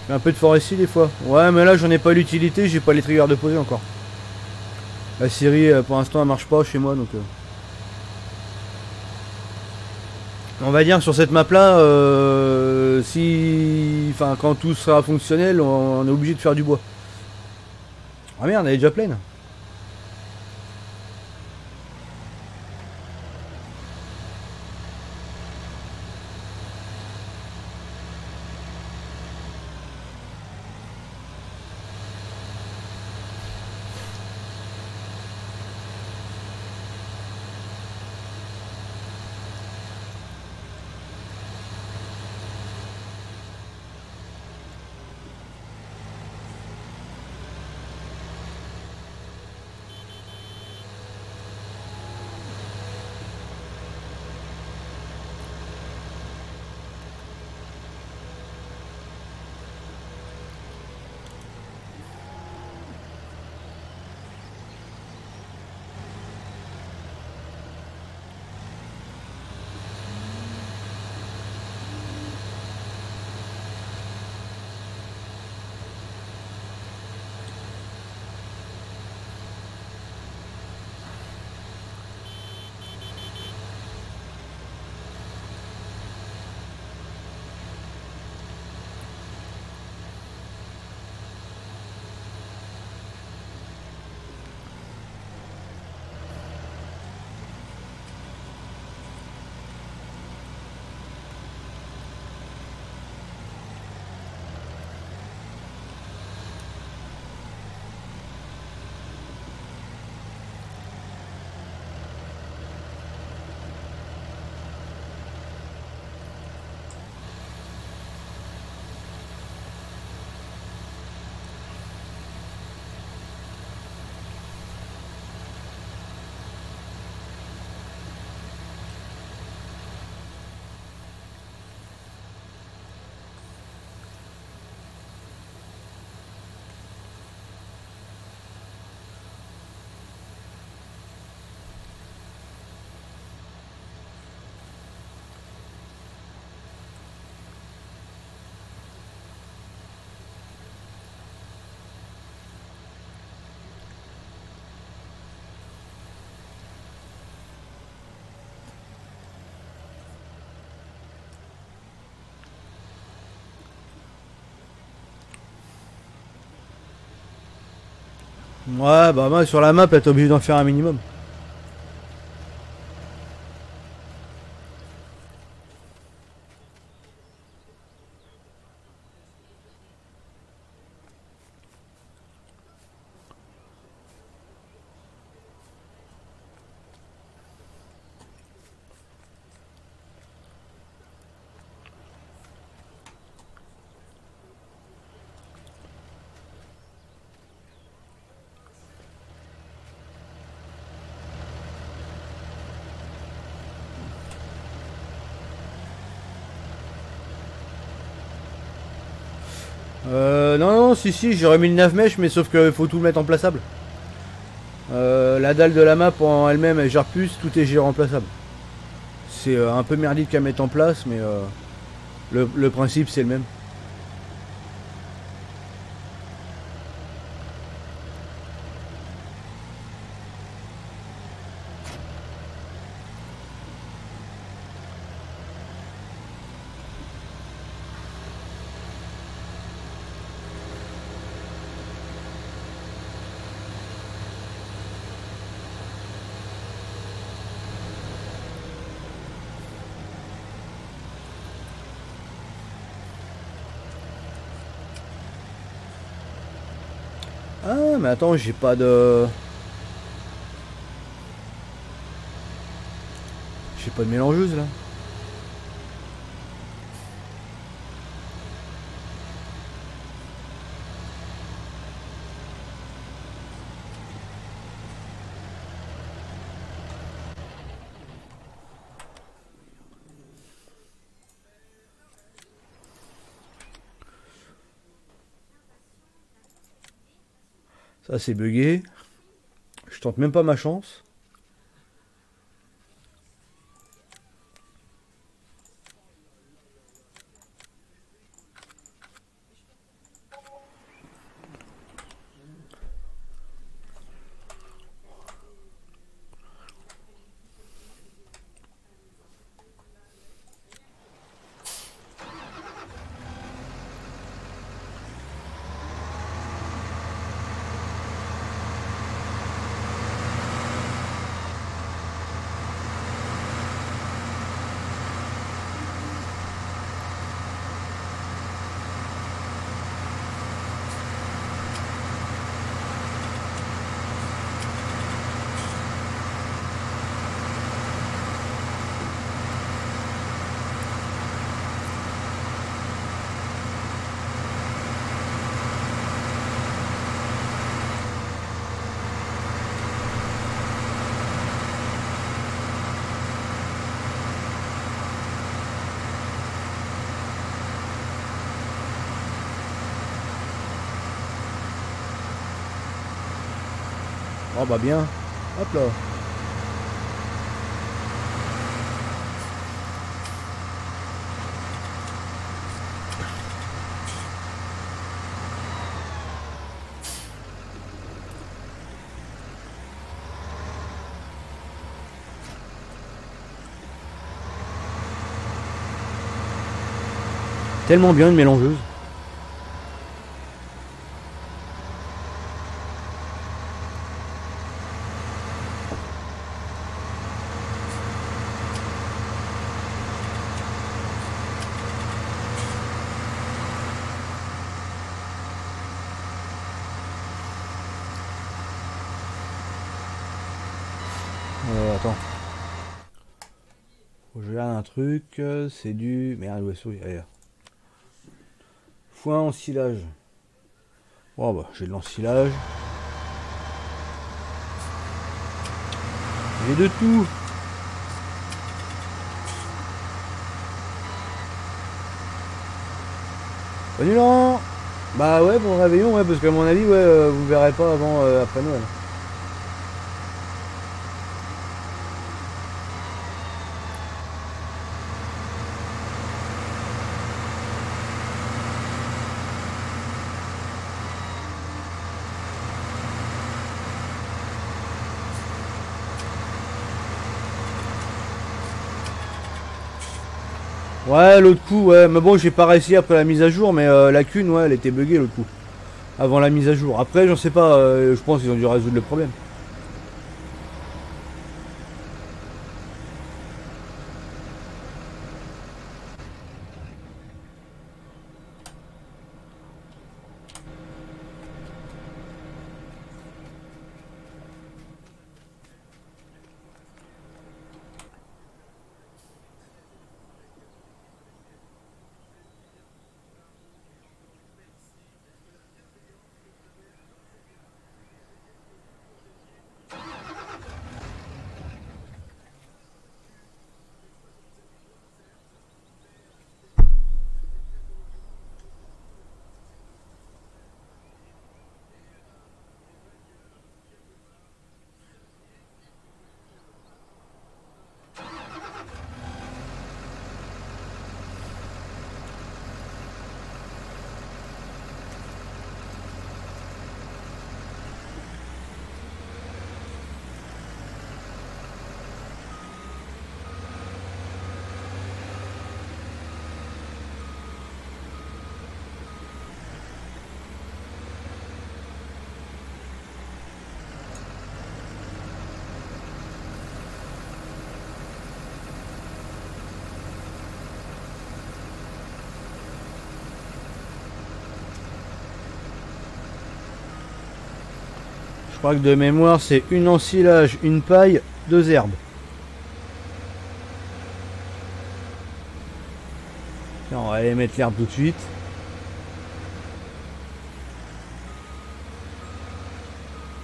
Je fais un peu de forestier des fois. Ouais mais là j'en ai pas l'utilité, j'ai pas les triggers de poser encore. La série pour l'instant elle marche pas chez moi donc on va dire sur cette map là si enfin quand tout sera fonctionnel on est obligé de faire du bois. Ah merde elle est déjà pleine. Ouais, bah moi sur la map, là t'es obligé d'en faire un minimum. Non, si, j'ai remis le 9 mèches, mais sauf qu'il faut tout mettre en plaçable. La dalle de la map en elle-même, elle gère plus, tout est géré remplaçable. C'est un peu merdique à mettre en place, mais Le principe c'est le même. Ah mais attends, j'ai pas de... J'ai pas de mélangeuse là. Ça c'est bugué. Je tente même pas ma chance. Oh bah bien. Hop là. Tellement bien une mélangeuse. Attends. Faut que je regarde un truc. C'est du... Merde, où est souris? Allez là. Foin ensilage. Oh bah j'ai de l'ensilage. J'ai de tout. Salut Laurent. Bah ouais, pour le réveillon, ouais, parce qu'à mon avis, ouais, vous verrez pas avant après Noël. Ouais, l'autre coup, ouais, mais bon, j'ai pas réussi après la mise à jour, mais la cune, ouais, elle était buggée l'autre coup. Avant la mise à jour. Après, j'en sais pas, je pense qu'ils ont dû résoudre le problème. crois que de mémoire, c'est une ensilage, une paille, 2 herbes. Tiens, on va aller mettre l'herbe tout de suite.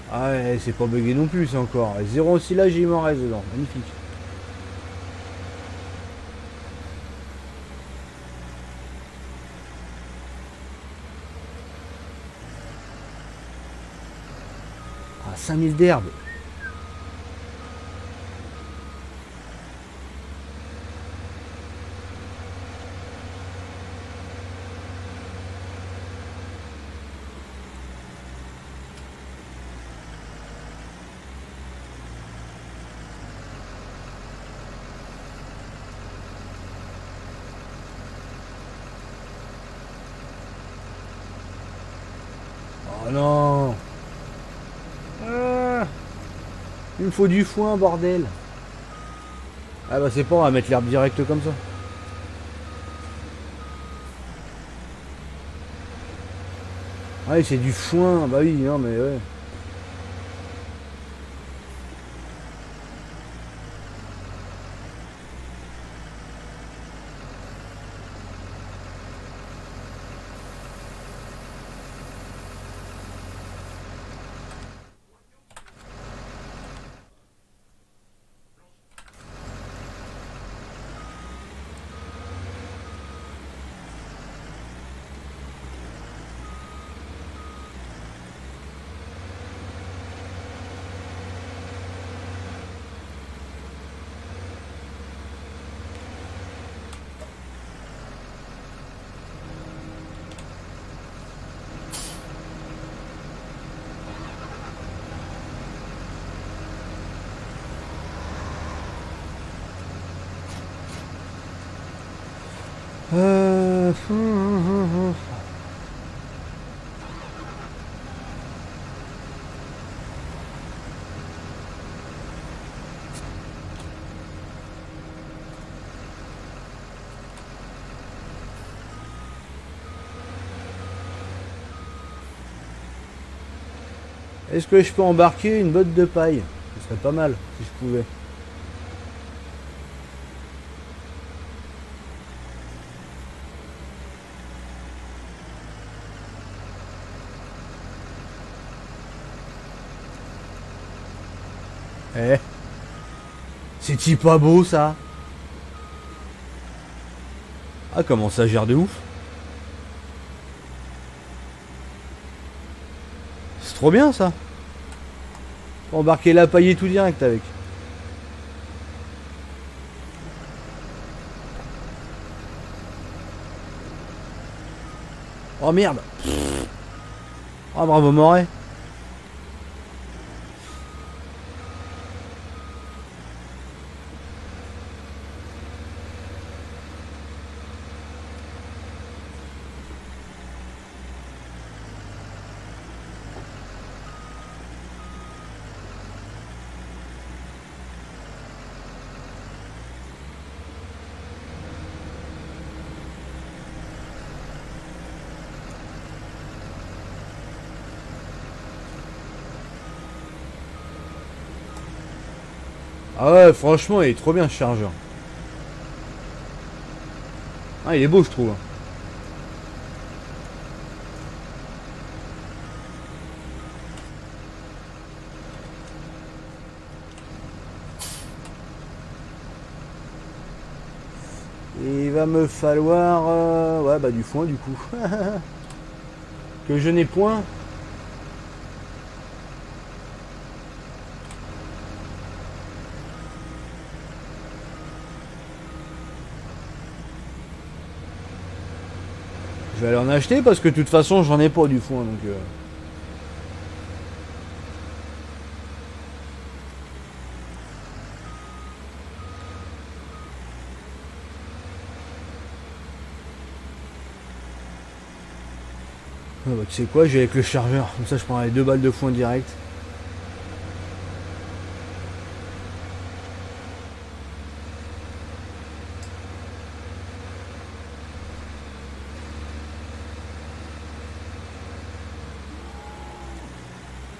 Ah ouais, c'est pas bugué non plus, c'est encore. 0 ensilage, il m'en reste dedans. Magnifique. Ah, 5000 d'herbe. Oh non. Ah, il me faut du foin, bordel. Ah bah c'est pas, on va mettre l'herbe directe comme ça. Ouais, c'est du foin, bah oui, non mais ouais. Euh... Est-ce que je peux embarquer une botte de paille? Ce serait pas mal si je pouvais. Eh, c'est-il pas beau ça? Ah, comment ça gère de ouf? C'est trop bien ça. Embarquer la paille et tout direct avec. Oh merde. Oh bravo Moret. Ah ouais, franchement, il est trop bien ce chargeur. Ah, il est beau, je trouve. Et il va me falloir... ouais, bah du foin, du coup. Que je n'ai point. Je vais aller en acheter parce que de toute façon j'en ai pas du foin donc Ah bah, tu sais quoi, je vais avec le chargeur, comme ça je prends les 2 balles de foin direct.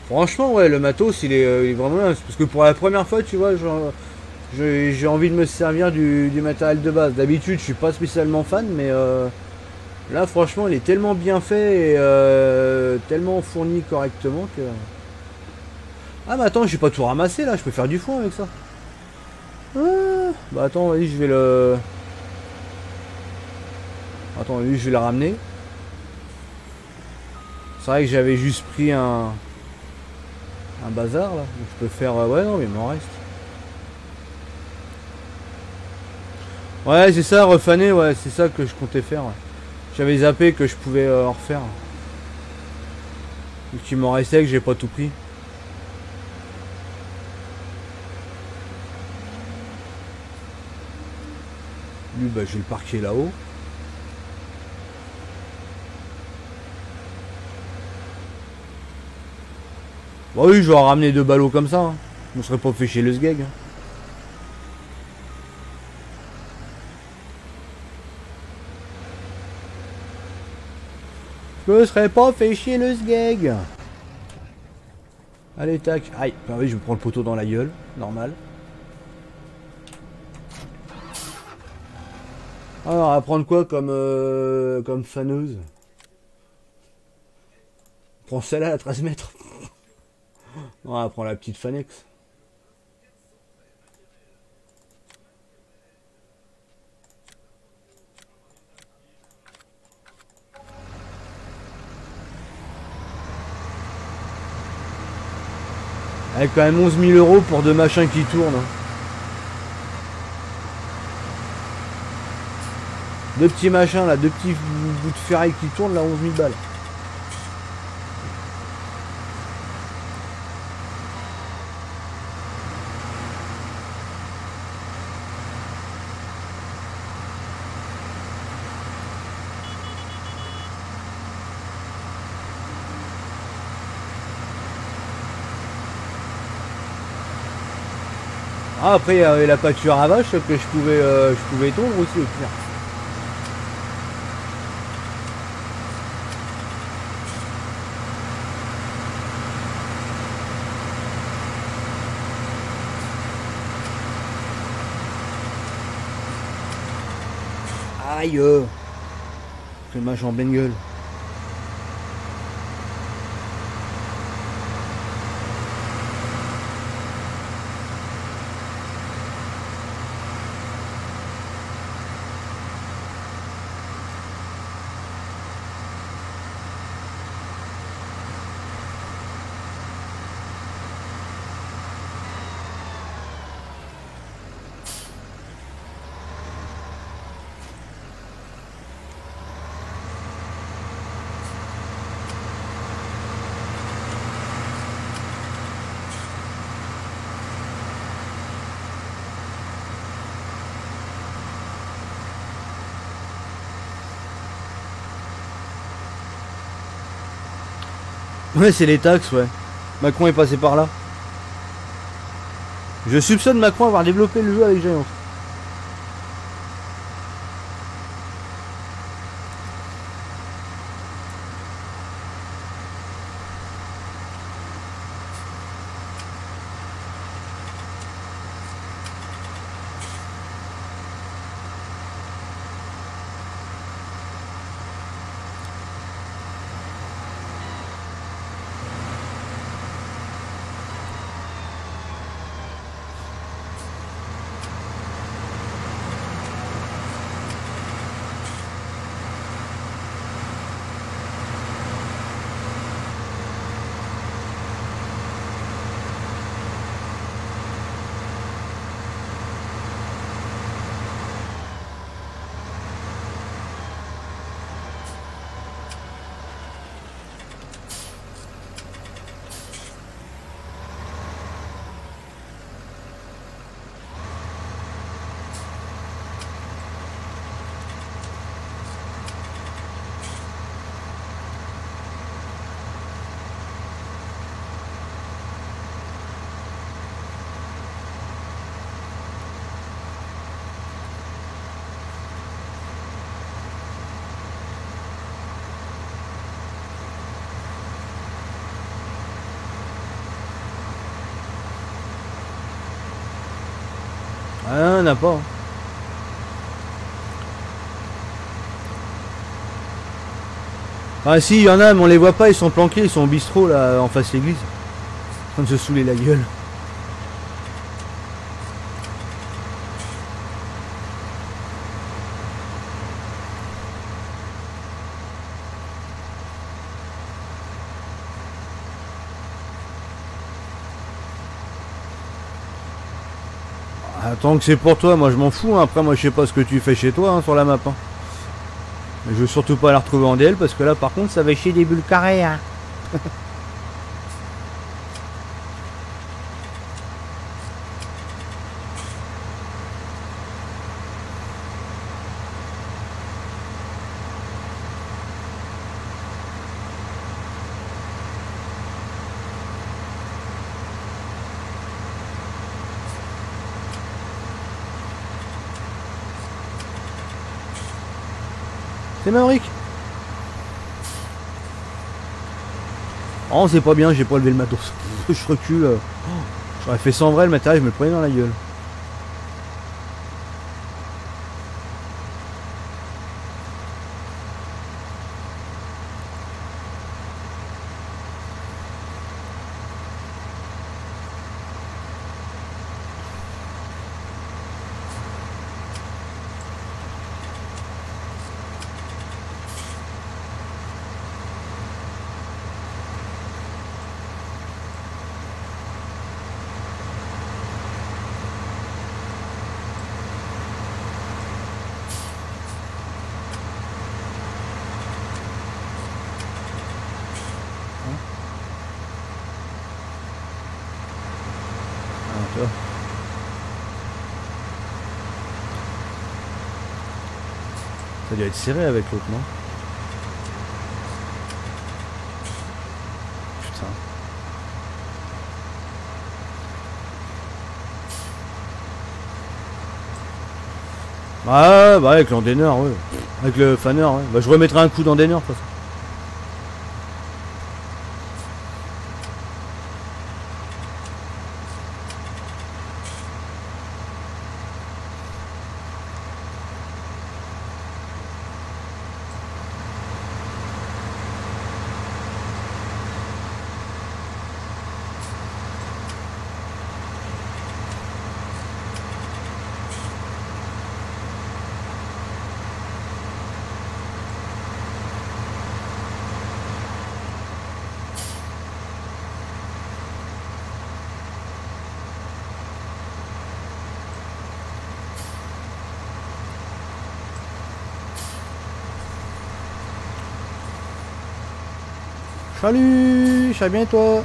Franchement, ouais, le matos, il est vraiment bien. Parce que pour la première fois, tu vois, j'ai envie de me servir du matériel de base. D'habitude, je suis pas spécialement fan, mais là, franchement, il est tellement bien fait et tellement fourni correctement que... Ah, mais attends, j'ai pas tout ramassé, là. Je peux faire du foin avec ça. Ah, bah attends, vas-y, je vais le... Attends, vas-y, je vais le ramener. C'est vrai que j'avais juste pris un bazar, là. Donc je peux faire... ouais, non, mais il m'en reste. Ouais, c'est ça, refaner, ouais, c'est ça que je comptais faire. Ouais. J'avais zappé que je pouvais en refaire. Et qu'il m'en restait, que j'ai pas tout pris. Lui, bah, je vais le parquer là-haut. Bah oui, je vais en ramener 2 ballots comme ça. Hein. On serait pas fait chier le sgeg. Hein. Je serais pas fait chier le sgeg. Allez, tac. Aïe, bah oui, je me prends le poteau dans la gueule. Normal. Alors, on va prendre quoi comme faneuse? On prend celle-là à 13 mètres. On va prendre la petite Fanex. Avec quand même 11 000 € pour 2 machins qui tournent. Hein. 2 petits machins là, 2 petits bouts de ferraille qui tournent là, 11 000 balles. Ah, après il y avait la pâture à vache que je pouvais tondre aussi au pire. Aïe, quel match en pleine gueule. Ouais, c'est les taxes, ouais. Macron est passé par là. Je soupçonne Macron avoir développé le jeu avec Géant. Ah, on n'a pas. Ah si, il y en a, mais on les voit pas, ils sont planqués, ils sont au bistrot là, en face l'église. En train de se saouler la gueule. Tant que c'est pour toi, moi je m'en fous. Hein. Après, moi je sais pas ce que tu fais chez toi hein, sur la map. Hein. Mais je veux surtout pas la retrouver en DL parce que là, par contre, ça va chier des bulles carrées. Hein. C'est Maverick. Oh, c'est pas bien, j'ai pas levé le matos. Je recule. J'aurais fait sans vrai le matériel, je me le prenais dans la gueule. Ça doit être serré avec l'autre, non? Putain. Ah bah avec l'endaineur, ouais. Avec le fanner, ouais. Bah je remettrai un coup d'endaineur de toute façon. Salut, ça va bien toi?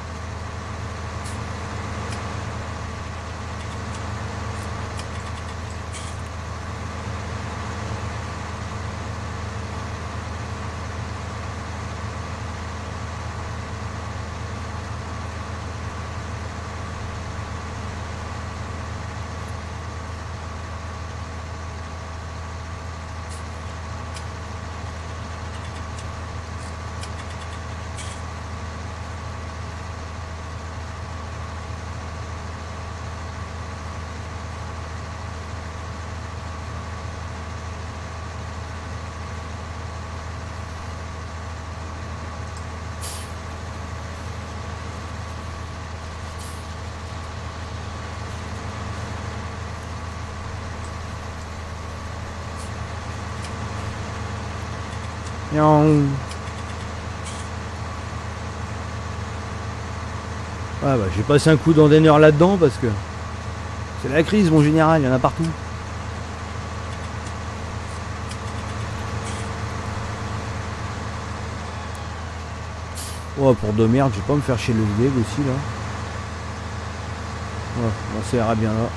Ah bah j'ai passé un coup d'endaineur là-dedans parce que c'est la crise mon général, il y en a partout. Oh pour de merde, je vais pas me faire chez le leg aussi là. Ouais, bon, ça ira bien là.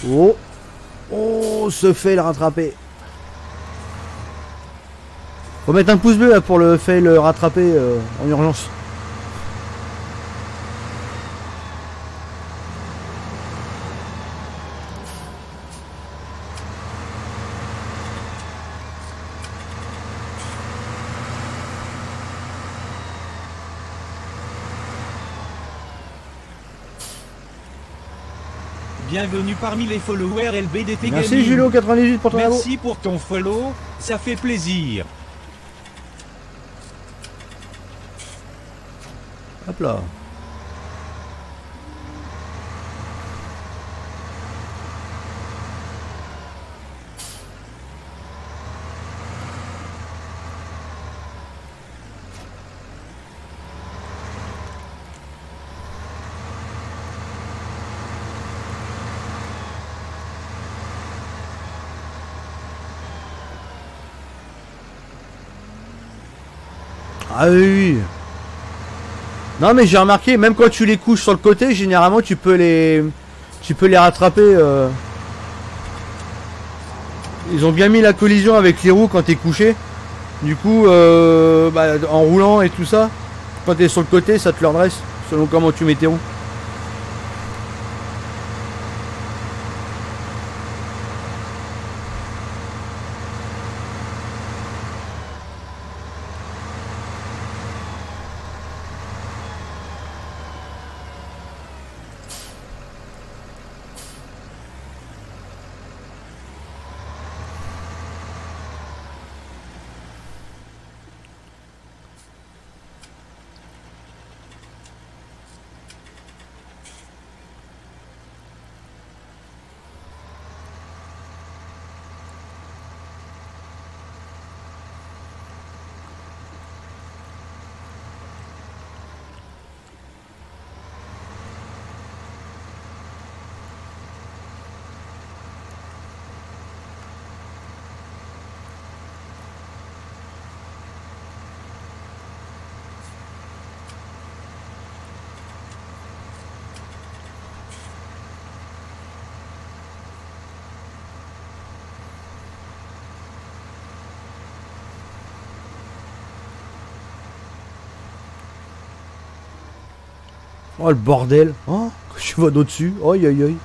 Oh, oh, se fait le rattraper. Faut mettre un pouce bleu là pour le fait le rattraper en urgence. Bienvenue parmi les followers LBDT Merci Gaming. Julo 98 pour ton abo. Merci pour ton follow, ça fait plaisir. Hop là. Ah oui, oui. Non mais j'ai remarqué, même quand tu les couches sur le côté, généralement tu peux les rattraper. Ils ont bien mis la collision avec les roues quand t'es couché. Du coup, en roulant et tout ça, quand t'es sur le côté, ça te le redresse selon comment tu mets tes roues. Oh le bordel. Oh, je vois d'au-dessus. Aïe aïe aïe.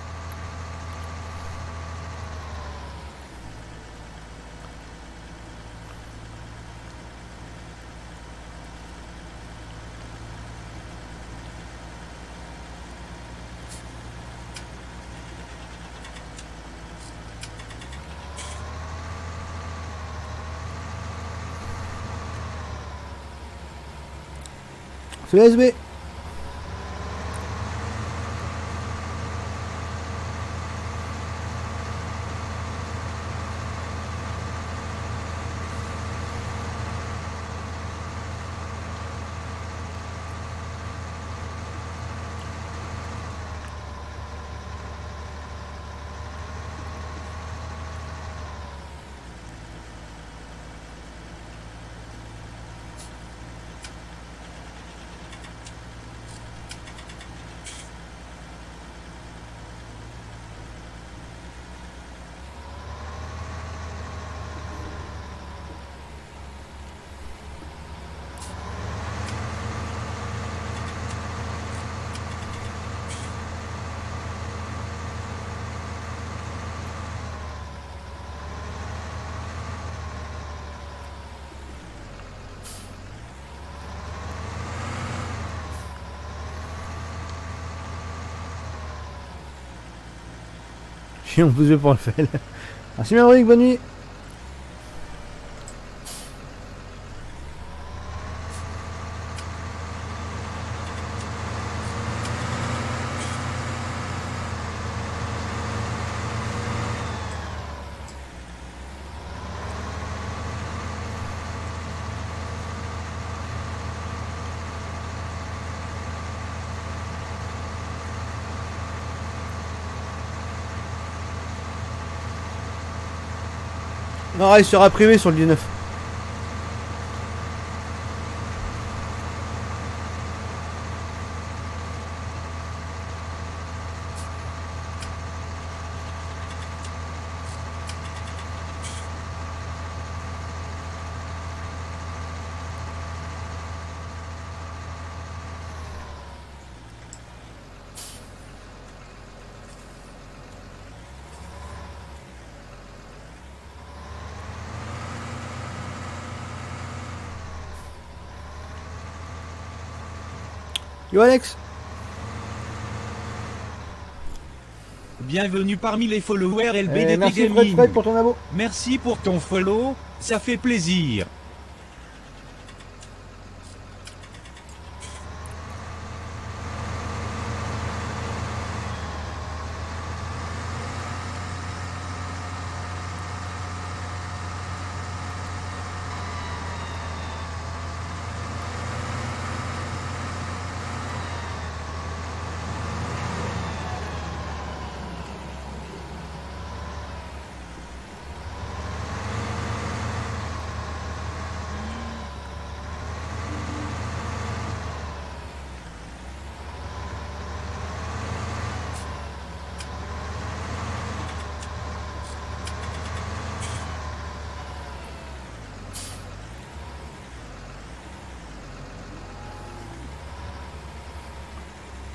C'est SB. Si on posait pour le faire. Merci Maverick, bonne nuit. Non, il sera privé sur le 19. Yo Alex. Bienvenue parmi les followers Eh, LBDT merci Fred Gaming. Fred pour ton abo. Merci pour ton follow, ça fait plaisir.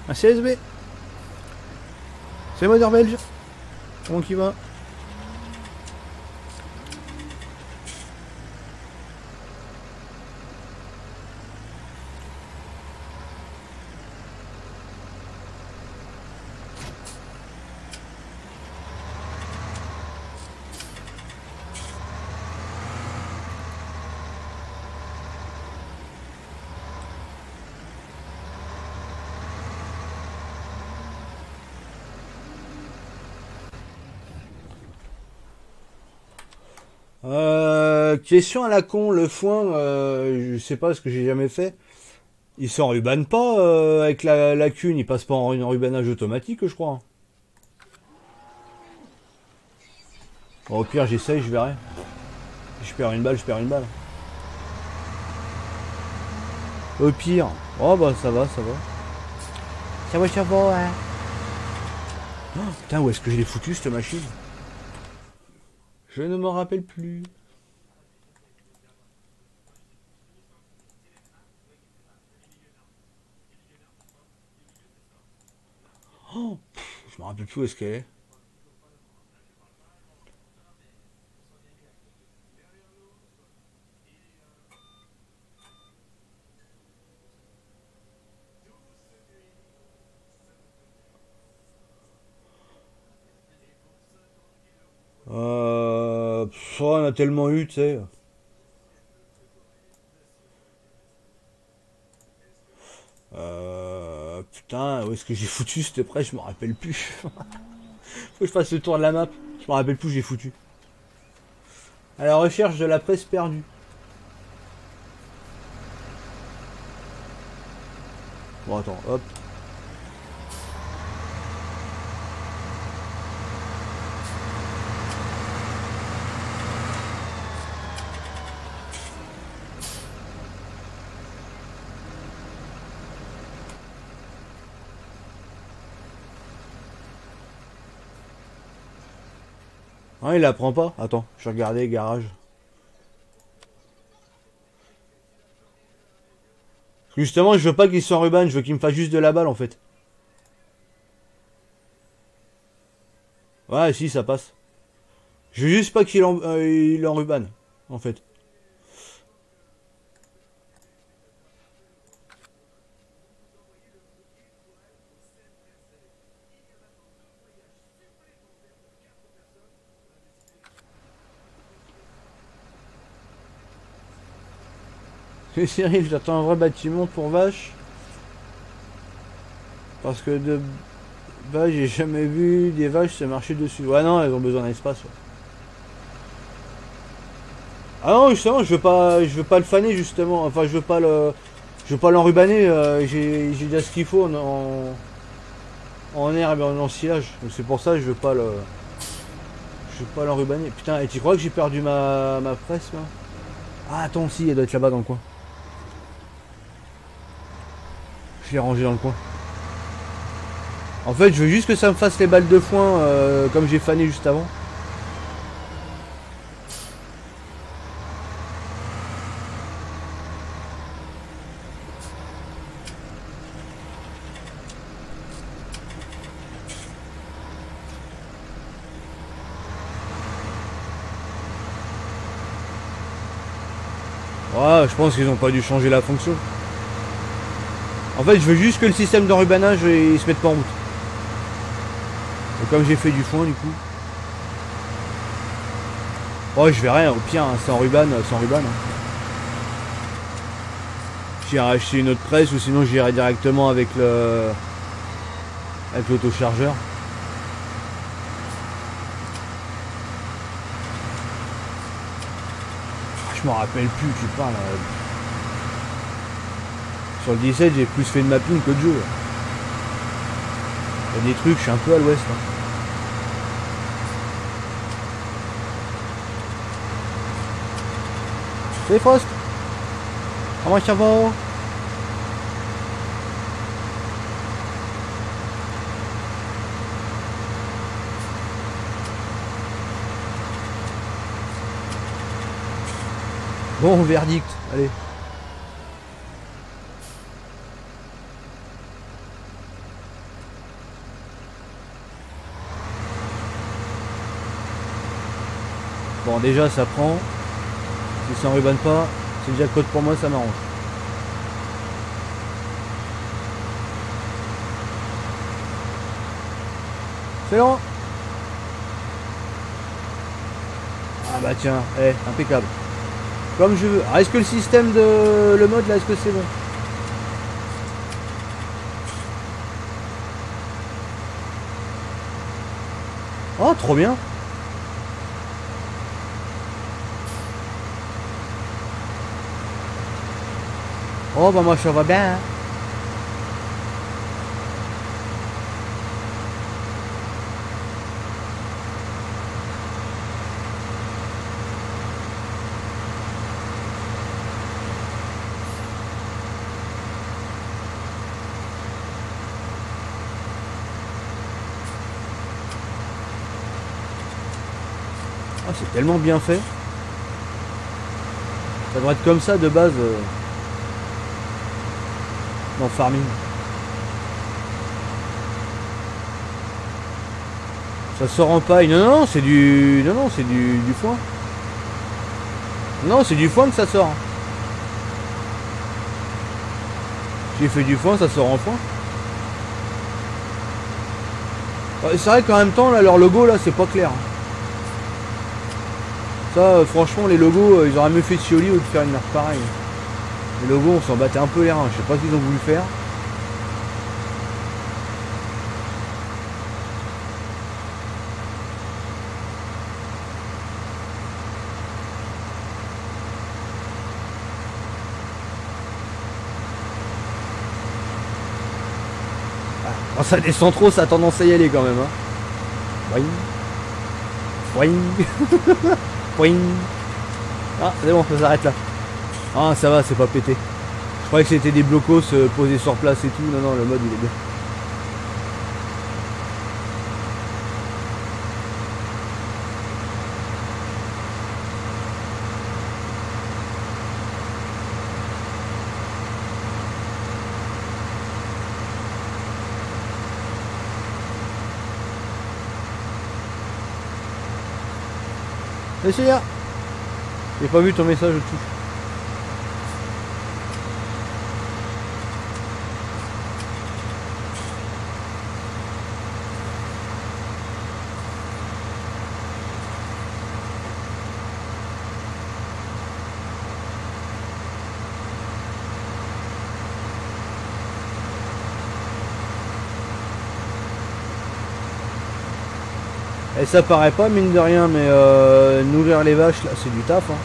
Un CSB. C'est moteur belge. Comment qui va? Question à la con, le foin, je sais pas ce que j'ai jamais fait. Il s'enrubane pas avec la cune, il passe pas en enrubanage automatique, je crois. Bon, au pire, j'essaye, je verrai. Je perds une balle, je perds une balle. Au pire, oh bah ça va, ça va. Ça va, hein. Oh, putain, où est-ce que je l'ai foutu cette machine? Je ne m'en rappelle plus. Oh, je me rappelle plus où est-ce qu'elle est. On a tellement eu, tu sais. Putain, où est-ce que j'ai foutu cette presse? Je me rappelle plus. Faut que je fasse le tour de la map. Je me rappelle plus où j'ai foutu. À la recherche de la presse perdue. Bon, attends, hop. Ah, il la prend pas. Attends, je vais regarder garage. Justement, je veux pas qu'il s'enrubane, je veux qu'il me fasse juste de la balle en fait. Ouais, si, ça passe. Je veux juste pas qu'il il enrubane, en fait. Cyril, j'attends un vrai bâtiment pour vache. Parce que de vache, j'ai jamais vu des vaches se marcher dessus. Ouais, non, elles ont besoin d'espace. Ouais. Ah non, justement, je veux pas le faner justement. Enfin, je veux pas l'enrubaner. J'ai déjà ce qu'il faut en herbe et en ensilage. Donc c'est pour ça que je veux pas l'enrubaner. Putain, et tu crois que j'ai perdu ma presse là? Ah attends, si, elle doit être là-bas dans le coin. Je l'ai rangée dans le coin. En fait, je veux juste que ça me fasse les balles de foin comme j'ai fané juste avant. Ouais, je pense qu'ils ont pas dû changer la fonction. En fait, je veux juste que le système d'enrubanage il se mette pas en route. Et comme j'ai fait du foin du coup. Oh je verrai, au pire, hein, sans ruban, sans ruban. Hein. J'irai acheter une autre presse ou sinon j'irai directement avec le. Avec l'autochargeur. Je m'en rappelle plus, tu parles. Sur le 17, j'ai plus fait de mapping que de jeu. Il y a des trucs, je suis un peu à l'ouest. Hein. Salut Frost. Comment ça va? Bon, verdict, allez. Bon, déjà, ça prend. Si ça en rubanne pas, c'est déjà code pour moi, ça m'arrange. C'est long. Ah bah tiens, impeccable. Comme je veux. Ah, est-ce que le système de le mode là, est-ce que c'est bon? Oh, trop bien. Oh bah moi ça va bien. Oh, c'est tellement bien fait. Ça devrait être comme ça de base dans Farming. Ça sort en paille. Non, non, c'est du. Non, non, c'est du foin. Non, c'est du foin que ça sort. J'ai fait du foin, ça sort en foin. C'est vrai qu'en même temps, là, leur logo, là, c'est pas clair. Ça, franchement, les logos, ils auraient mieux fait de Chioli ou de faire une marque pareille. Les logos, on s'en battait un peu les reins. Je sais pas ce qu'ils ont voulu faire. Quand ça descend trop, ça a tendance à y aller quand même. Hein. Boing. Boing. Boing. Ah, c'est bon, ça s'arrête là. Ah, ça va, c'est pas pété. Je croyais que c'était des blocos posés sur place et tout. Non, non, le mode il est bien. Essayez. J'ai pas vu ton message au-dessus. Et ça paraît pas mine de rien, mais nourrir les vaches là c'est du taf. Hein.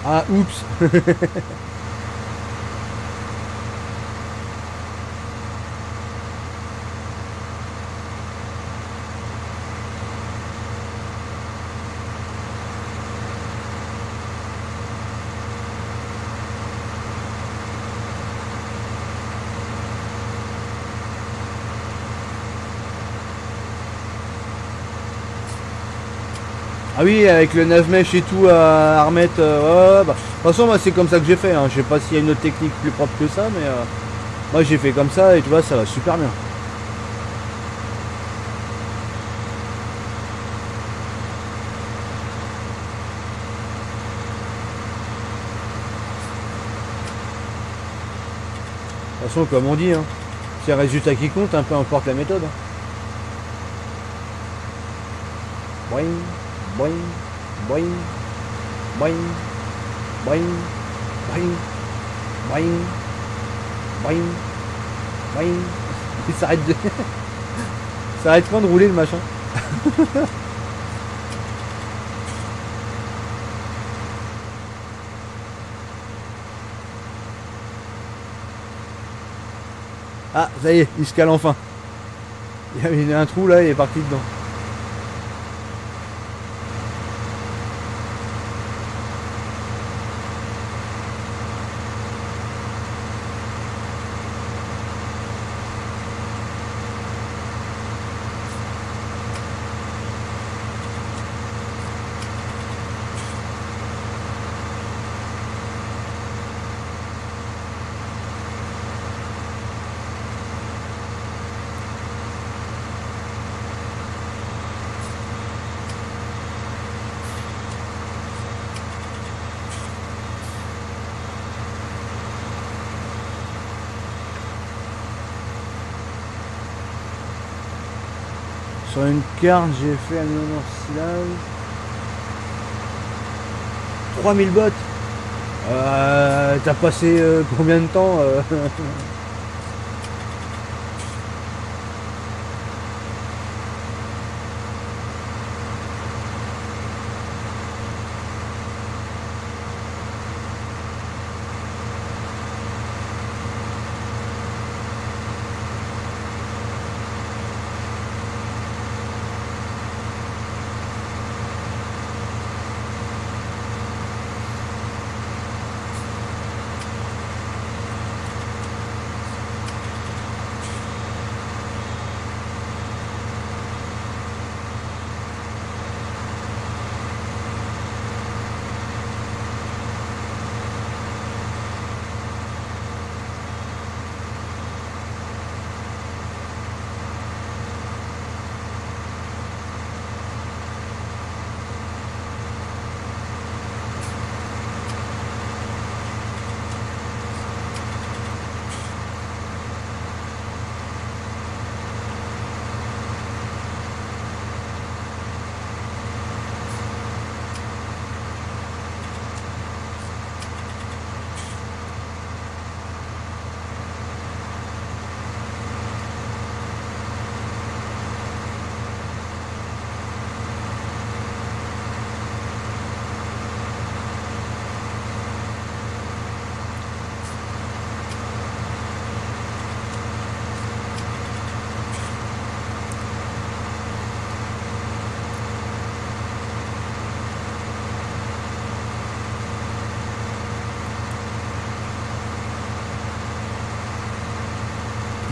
Ah oups. Ah oui, avec le 9 mèches et tout à remettre. Ouais, bah. De toute façon, moi, c'est comme ça que j'ai fait. Hein. Je sais pas s'il y a une autre technique plus propre que ça, mais moi, j'ai fait comme ça et tu vois, ça va super bien. toute façon, comme on dit, hein, c'est le résultat qui compte, peu importe la méthode. Hein. Boing, boing, boing, boing, boing, boing, boing, boing, boing. Il s'arrête de... Ça arrête quand de rouler le machin. Ah, ça y est, il se cale enfin. Il y avait un trou là, il est parti dedans. Sur une carte, j'ai fait un ensilage. 3000 bottes. T'as passé combien de temps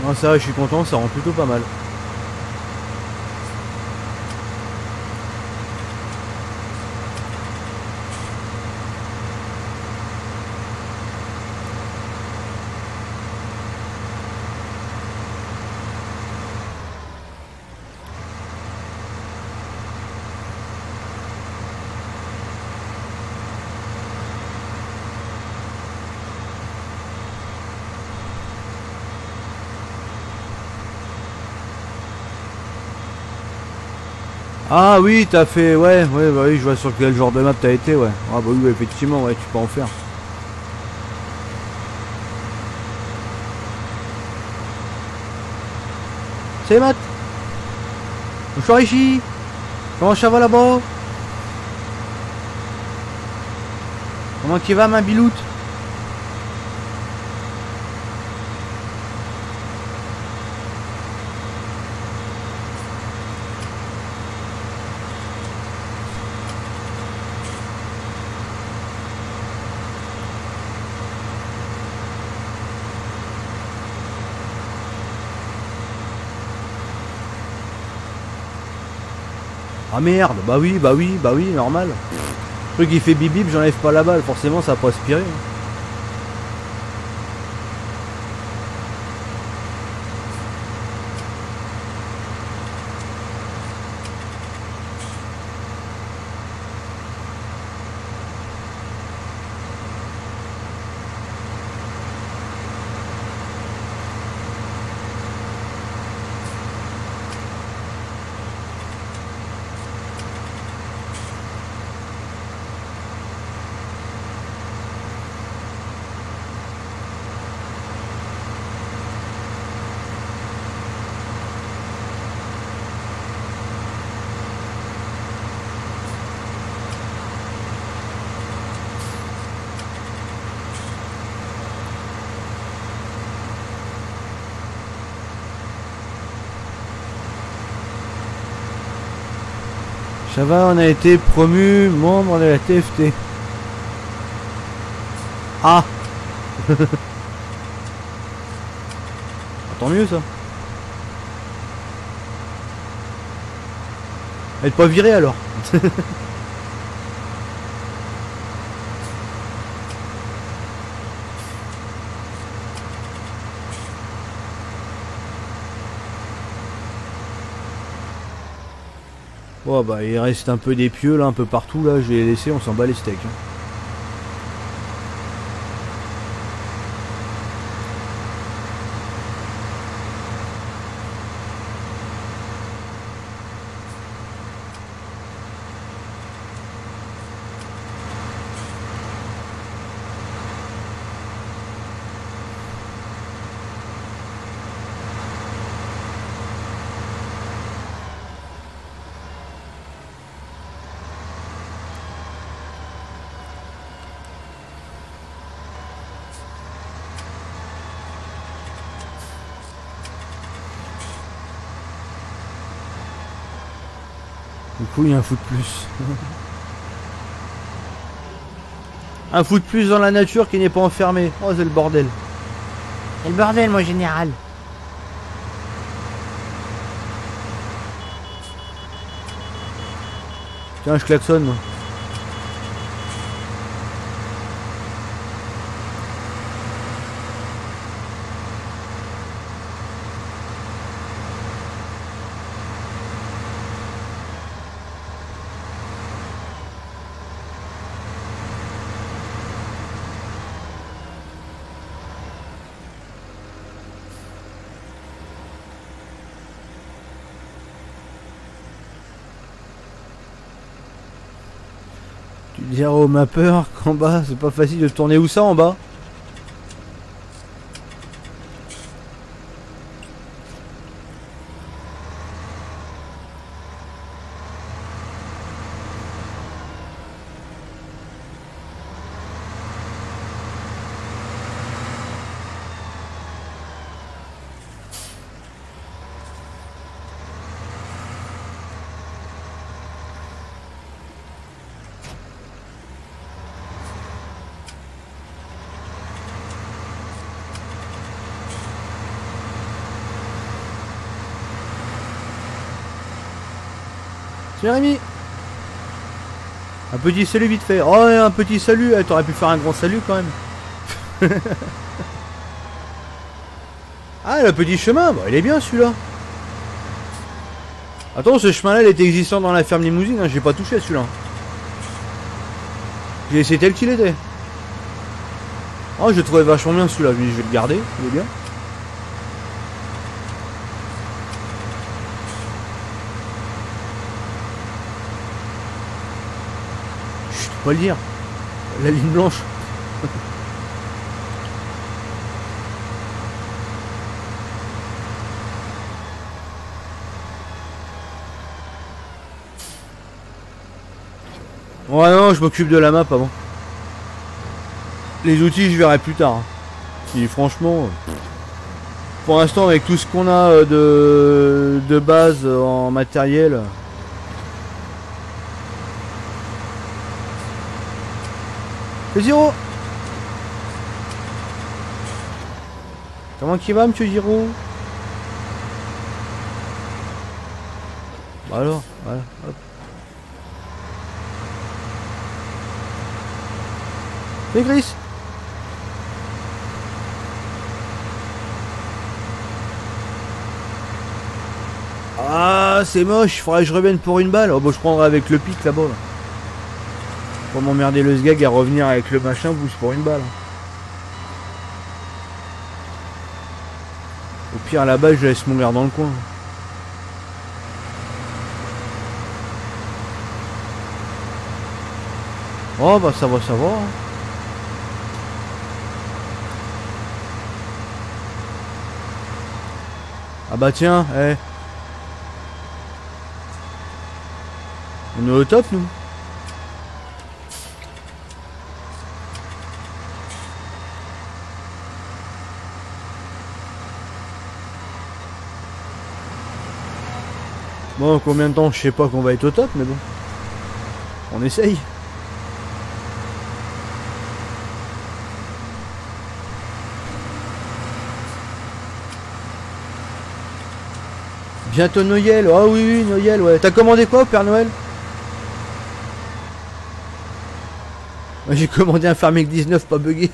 Non, ça va, je suis content, ça rend plutôt pas mal. Ah oui, t'as fait, ouais, bah oui, je vois sur quel genre de map t'as été, ouais. Ah bah oui, effectivement, ouais, tu peux en faire. C'est Matt. Bonsoir ici. Comment ça va là-bas? Comment tu vas, ma biloute? Ah merde, bah oui, normal. Le truc il fait bip bip, j'enlève pas la balle, forcément ça va pas aspirer. Ça va, on a été promu membre de la TFT. Ah. Tant mieux ça. Elle est pas virée alors. Oh bah il reste un peu des pieux là, un peu partout là, je vais les laisser, on s'en bat les steaks. Hein. Du coup, il y a un foot plus. Un foot plus dans la nature qui n'est pas enfermé. Oh, c'est le bordel. C'est le bordel, moi, général. Tiens, je klaxonne, moi. Tu diras au mapper qu'en bas, c'est pas facile de tourner. Où ça en bas? Jérémy, un petit salut vite fait. Oh, un petit salut. T'aurais pu faire un grand salut quand même. Ah, le petit chemin, bah, il est bien celui-là. Attends, ce chemin-là, il était existant dans la ferme limousine. Hein. J'ai pas touché celui-là. J'ai essayé tel qu'il était. Oh, je le trouvais vachement bien celui-là. Je vais le garder. Il est bien. Pas le dire. La ligne blanche. Ouais non, je m'occupe de la map avant. Les outils je verrai plus tard. Et franchement, pour l'instant avec tout ce qu'on a de base en matériel. Le Ziro. Comment qu'il va, monsieur Ziro? Bah alors, voilà, hop. C'est Gris. Ah, c'est moche, faudrait que je revienne pour une balle. Oh, bah, je prendrai avec le pic là-bas. Là. Pour m'emmerder le sgag à revenir avec le machin, bouge pour une balle. Au pire, là-bas, je laisse mourir dans le coin. Oh, bah ça va, ça va. Ah bah tiens, eh. On est au top, nous. Bon, combien de temps, je sais pas qu'on va être au top, mais bon. On essaye. Bientôt Noël. Oh oui, oui, Noël, ouais. T'as commandé quoi au Père Noël? Moi, j'ai commandé un Farming 19 pas bugué.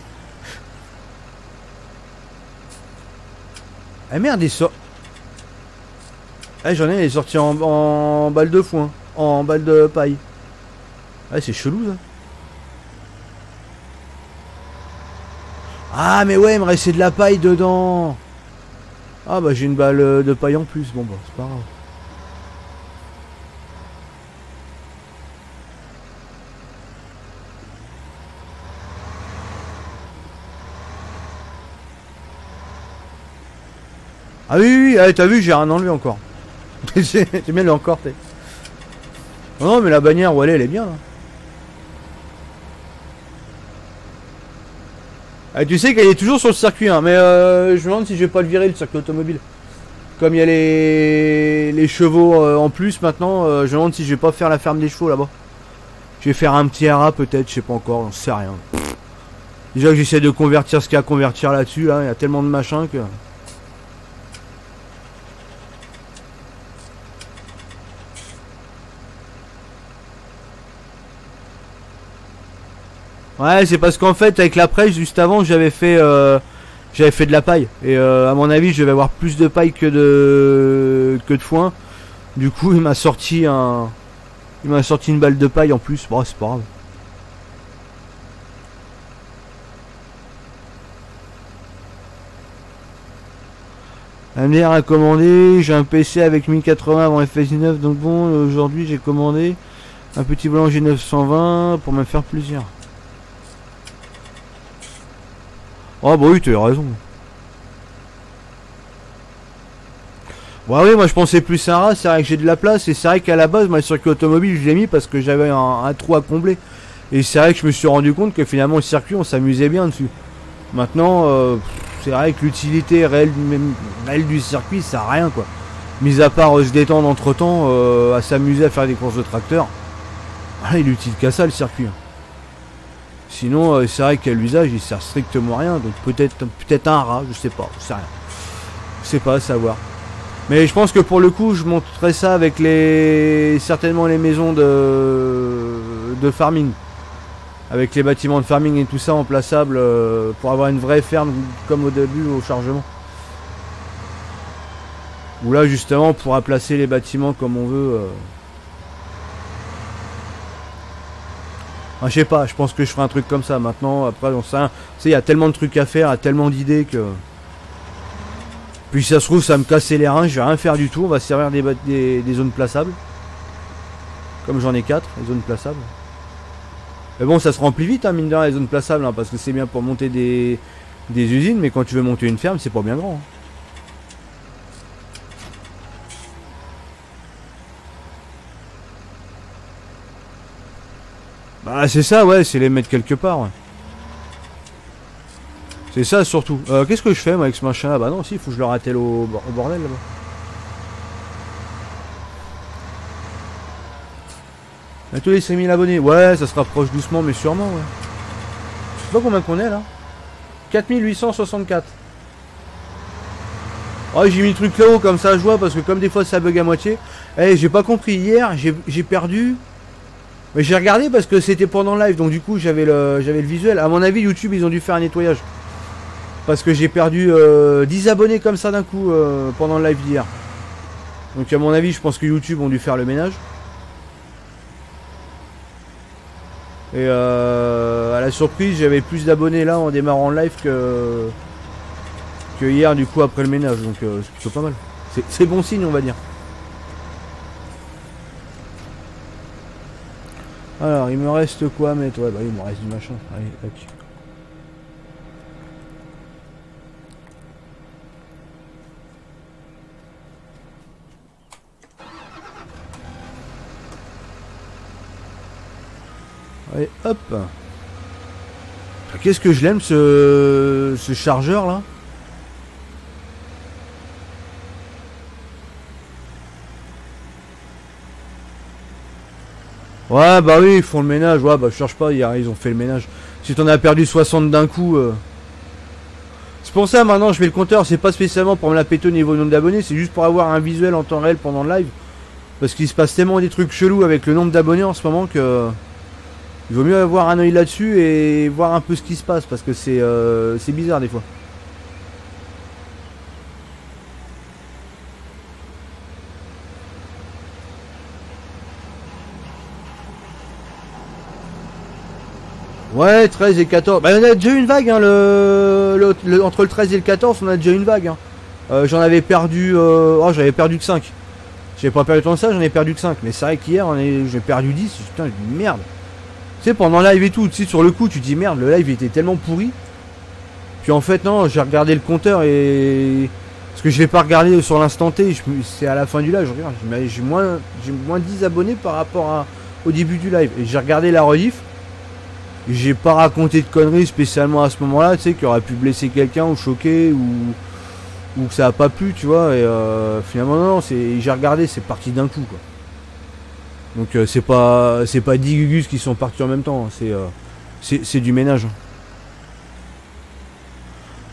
Ah merde, il sort. Ah, j'en ai, il est sorti en balle de foin. En balle de paille. Ah, c'est chelou ça. Ah, mais ouais, il me restait de la paille dedans. Ah, bah j'ai une balle de paille en plus. Bon, bah, c'est pas grave. Ah oui, oui, oui, t'as vu, j'ai rien enlevé encore. J'ai bien le encore, t'es. Non, mais la bannière où elle est bien là. Ah, tu sais qu'elle est toujours sur le circuit, hein, mais je me demande si je vais pas le virer le circuit automobile. Comme il y a les chevaux en plus maintenant, je me demande si je vais pas faire la ferme des chevaux là-bas. Je vais faire un petit RA peut-être, je sais pas encore, j'en sais rien. Déjà que j'essaie de convertir ce qu'il y a à convertir là-dessus, là, il y a tellement de machins que... Ouais, c'est parce qu'en fait, avec la presse, juste avant, j'avais fait de la paille. Et à mon avis, je vais avoir plus de paille que de foin. Du coup, il m'a sorti une balle de paille en plus. Bon, c'est pas grave. MDR a commandé, j'ai un PC avec 1080 avant FS19, donc bon, aujourd'hui j'ai commandé un petit volant G920 pour me faire plaisir. Oh bah oui, tu as raison. Bon, oui, moi je pensais plus à un rat, c'est vrai que j'ai de la place, et c'est vrai qu'à la base, moi le circuit automobile, je l'ai mis parce que j'avais un trou à combler. Et c'est vrai que je me suis rendu compte que finalement le circuit, on s'amusait bien dessus. Maintenant, c'est vrai que l'utilité réelle du circuit, ça n'a rien quoi. Mis à part se détendre entre temps, à s'amuser à faire des courses de tracteur. Ah, il est utile qu'à ça le circuit. Sinon, c'est vrai qu'à l'usage, il sert strictement à rien. Donc peut-être un rat, je sais pas, je sais rien. Je sais pas, à savoir. Mais je pense que pour le coup, je monterai ça avec certainement les maisons de farming. Avec les bâtiments de farming et tout ça emplaçables pour avoir une vraie ferme comme au début au chargement. Où là justement on pourra placer les bâtiments comme on veut. Enfin, je sais pas, je pense que je ferai un truc comme ça. Maintenant, après, on sait, il y a tellement de trucs à faire, il y a tellement d'idées que... Puis si ça se trouve, ça va me casser les reins, je vais rien faire du tout. On va se servir des zones plaçables. Comme j'en ai 4, les zones plaçables. Mais bon, ça se remplit vite, hein, mine de rien, les zones plaçables, hein, parce que c'est bien pour monter des usines, mais quand tu veux monter une ferme, c'est pas bien grand. Hein. Bah c'est ça, ouais, c'est les mettre quelque part. Ouais. C'est ça surtout. Qu'est-ce que je fais moi avec ce machin là? Bah non, si, il faut que je le ratelle au bordel là-bas. Bientôt les 5000 abonnés. Ouais, ça se rapproche doucement mais sûrement, ouais. Je sais pas combien qu'on est là. 4864. Oh, j'ai mis le truc là-haut comme ça je vois parce que comme des fois ça bug à moitié. Eh, j'ai pas compris hier, j'ai perdu. Mais j'ai regardé parce que c'était pendant le live, donc du coup j'avais le visuel. À mon avis, YouTube ils ont dû faire un nettoyage. Parce que j'ai perdu 10 abonnés comme ça d'un coup pendant le live d'hier. Donc à mon avis, je pense que YouTube ont dû faire le ménage. Et à la surprise, j'avais plus d'abonnés là en démarrant le live que hier du coup après le ménage. Donc c'est plutôt pas mal. C'est bon signe on va dire. Alors, il me reste quoi à mettre? Ouais, bah il me reste du machin. Allez, tac. Allez, hop. Qu'est-ce que je l'aime ce chargeur là? Ouais, bah oui, ils font le ménage. Ouais, bah je cherche pas, hier, ils ont fait le ménage. Si t'en as perdu 60 d'un coup... C'est pour ça, maintenant, je fais le compteur. C'est pas spécialement pour me la péter au niveau nombre d'abonnés. C'est juste pour avoir un visuel en temps réel pendant le live. Parce qu'il se passe tellement des trucs chelous avec le nombre d'abonnés en ce moment que... Il vaut mieux avoir un œil là-dessus et voir un peu ce qui se passe. Parce que c'est bizarre des fois. Ouais, 13 et 14. Bah, on a déjà eu une vague, hein, entre le 13 et le 14, on a déjà eu une vague. Hein. J'en avais perdu... Oh, j'avais perdu que 5. J'avais pas perdu tant que ça, j'en ai perdu que 5. Mais c'est vrai qu'hier, j'ai perdu 10. Putain, je dis merde. Tu sais, pendant le live et tout, tu sais, sur le coup, tu dis merde, le live était tellement pourri. Puis en fait, non, j'ai regardé le compteur et... Parce que je l'ai pas regardé sur l'instant T, c'est à la fin du live, je regarde, j'ai moins 10 abonnés par rapport au début du live. Et j'ai regardé la rediff. J'ai pas raconté de conneries spécialement à ce moment-là, tu sais, qui aurait pu blesser quelqu'un ou choquer ou que ça a pas plu, tu vois. Et finalement, non, j'ai regardé, c'est parti d'un coup, quoi. Donc c'est pas 10 gugus qui sont partis en même temps, hein, c'est du ménage.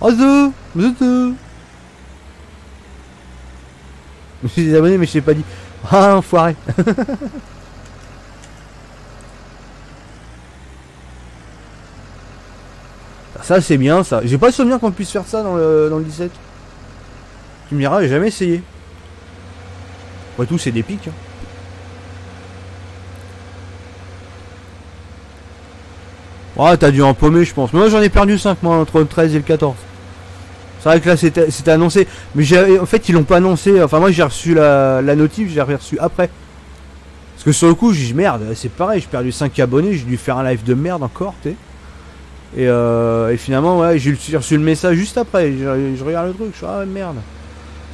Oh, je me suis désabonné, mais je t'ai pas dit. Ah, enfoiré. Ça c'est bien ça. J'ai pas le souvenir qu'on puisse faire ça dans le 17. Tu me diras, j'ai jamais essayé. Après tout, c'est des pics. Hein. Ouais, t'as dû empaumer, je pense. Mais moi j'en ai perdu 5 moi entre le 13 et le 14. C'est vrai que là c'était annoncé. Mais en fait ils l'ont pas annoncé. Enfin moi j'ai reçu la notif, j'ai reçu après. Parce que sur le coup j'ai dit merde, c'est pareil, j'ai perdu 5 abonnés, j'ai dû faire un live de merde encore, tu sais. Et finalement, ouais, j'ai reçu le message juste après. Je regarde le truc, je suis ah merde.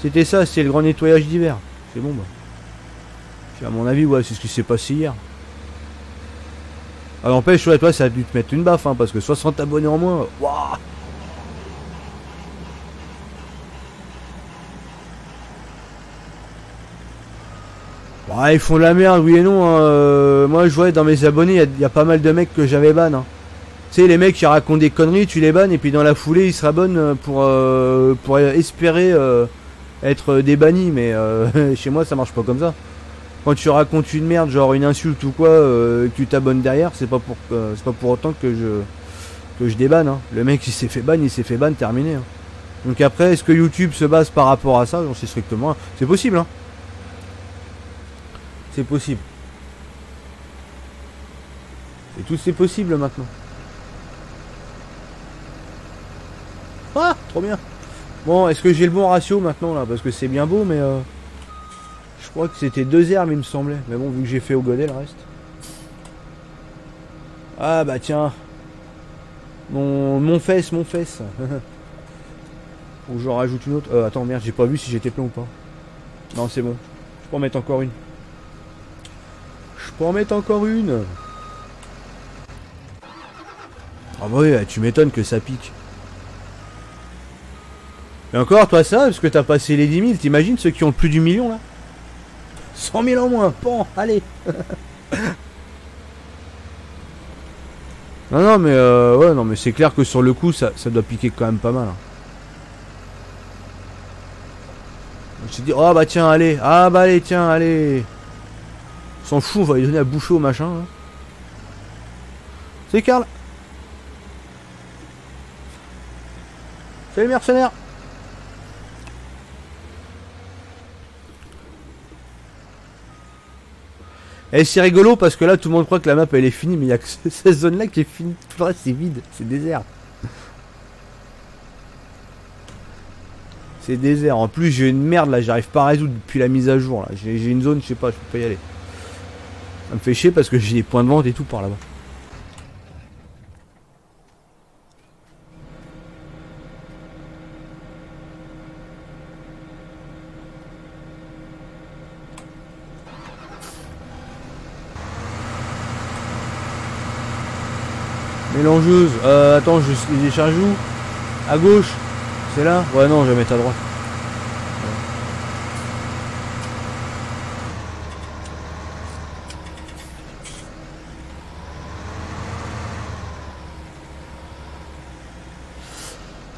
C'était ça, c'est le grand nettoyage d'hiver. C'est bon, bah. À mon avis, ouais, c'est ce qui s'est passé hier. Ah, n'empêche, ouais, toi, ça a dû te mettre une baffe, hein, parce que 60 abonnés en moins, waouh. Ouais, ils font de la merde, oui et non. Hein. Moi, je vois dans mes abonnés, il y a pas mal de mecs que j'avais ban. Hein. Tu sais, les mecs qui racontent des conneries, tu les bannes et puis dans la foulée ils se rabonnent pour espérer être débannis. Mais chez moi ça marche pas comme ça. Quand tu racontes une merde, genre une insulte ou quoi, que tu t'abonnes derrière, c'est pas pour autant que je débanne. Hein. Le mec il s'est fait ban, terminé. Hein. Donc après, est-ce que YouTube se base par rapport à ça? J'en sais strictement rien. C'est possible, hein. C'est possible. Et tout c'est possible maintenant. Ah, trop bien. Bon, est-ce que j'ai le bon ratio maintenant là? Parce que c'est bien beau, mais je crois que c'était 2 herbes, il me semblait. Mais bon, vu que j'ai fait au godet le reste. Ah bah tiens. Mon fesse. Ou j'en rajoute une autre. Attends, merde, j'ai pas vu si j'étais plein ou pas. Non, c'est bon. Je peux en mettre encore une. Ah bah oui, tu m'étonnes que ça pique. Et encore, toi, ça, parce que t'as passé les 10 000, t'imagines ceux qui ont plus du million, là? 100 000 en moins, pan, allez. Non, mais, ouais, non, mais c'est clair que sur le coup, ça doit piquer quand même pas mal. Hein. Je me suis dit, oh, bah, tiens, allez. Ah, bah, allez, tiens, allez. On s'en fout, on va lui donner à bouffer au machin. Hein. C'est Karl. C'est les mercenaires. Et c'est rigolo parce que là tout le monde croit que la map elle est finie, mais il y a que cette zone là qui est finie. Tout le reste c'est vide, c'est désert. C'est désert. En plus j'ai une merde là, j'arrive pas à résoudre depuis la mise à jour là. J'ai une zone, je sais pas, je peux pas y aller. Ça me fait chier parce que j'ai des points de vente et tout par là-bas. Mélangeuse, attends, je les décharge où? À gauche? C'est là? Ouais, non, je vais mettre à droite.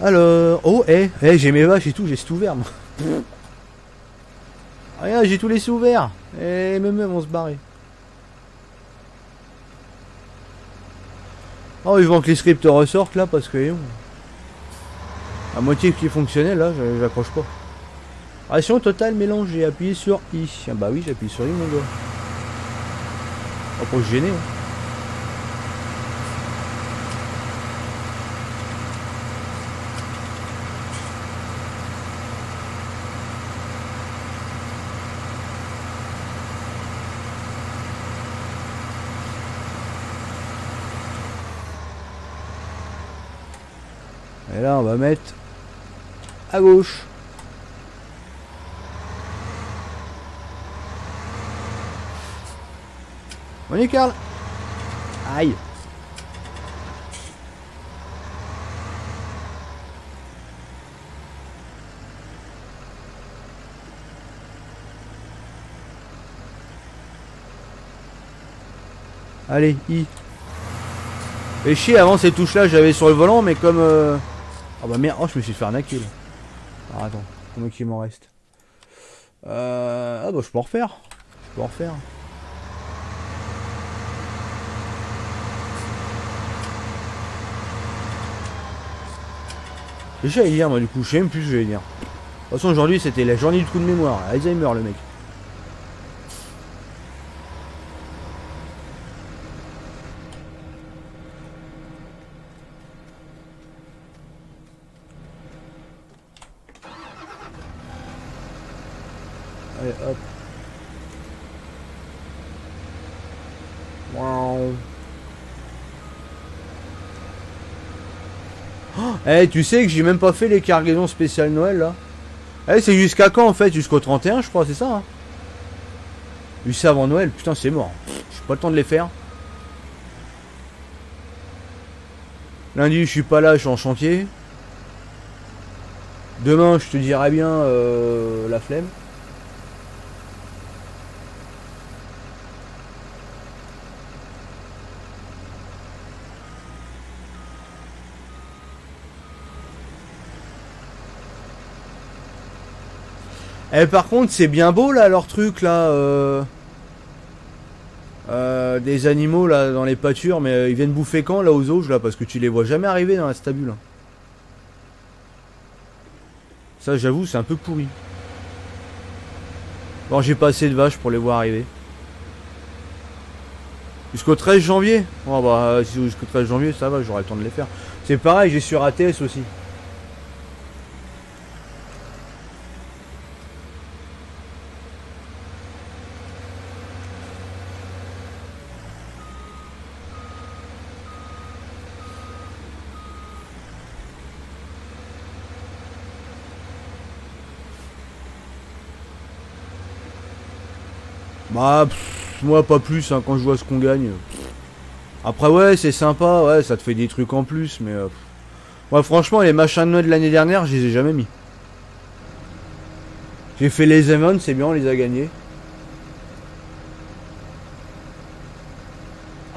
Alors... Oh, j'ai mes vaches et tout, j'ai tout ouvert, moi. Regarde, j'ai tous les sous ouverts. Et mes meufs vont se barrer. Oh, ils vont que les scripts ressortent, là, parce que... À moitié qui est fonctionnel, là, j'accroche pas. Ration totale mélange, j'ai appuyé sur I. Ah bah oui, j'ai appuyé sur I, mon gars. Oh, pour se gêner, hein. Et là, on va mettre à gauche. On y est, Karl. Aïe. Allez, I. Et chier, avant ces touches là j'avais sur le volant, mais comme ah bah merde, oh je me suis fait arnaquer là. Alors attends, combien qu'il m'en reste? Ah bah je peux en refaire. Je peux en refaire. J'allais dire moi du coup, je sais même plus ce que j'allais dire. De toute façon aujourd'hui c'était la journée du coup de mémoire. Alzheimer le mec. Allez hop. Wow. Oh, tu sais que j'ai même pas fait les cargaisons spéciales Noël là. C'est jusqu'à quand en fait? Jusqu'au 31 je crois, c'est ça hein. Juste avant Noël, putain c'est mort. J'ai pas le temps de les faire. Lundi je suis pas là, je suis en chantier. Demain je te dirai bien la flemme. Par contre c'est bien beau là leur truc là des animaux là dans les pâtures, mais ils viennent bouffer quand là aux auges là, parce que tu les vois jamais arriver dans la stabule. Ça j'avoue c'est un peu pourri. Bon j'ai pas assez de vaches pour les voir arriver. Jusqu'au 13 janvier. Oh bah si jusqu'au 13 janvier ça va, j'aurai le temps de les faire. C'est pareil, j'ai sur ATS aussi. Bah moi pas plus hein, quand je vois ce qu'on gagne. Après ouais c'est sympa, ouais ça te fait des trucs en plus, mais moi franchement les machins de Noël de l'année dernière je les ai jamais mis. J'ai fait les events, c'est bien, on les a gagnés.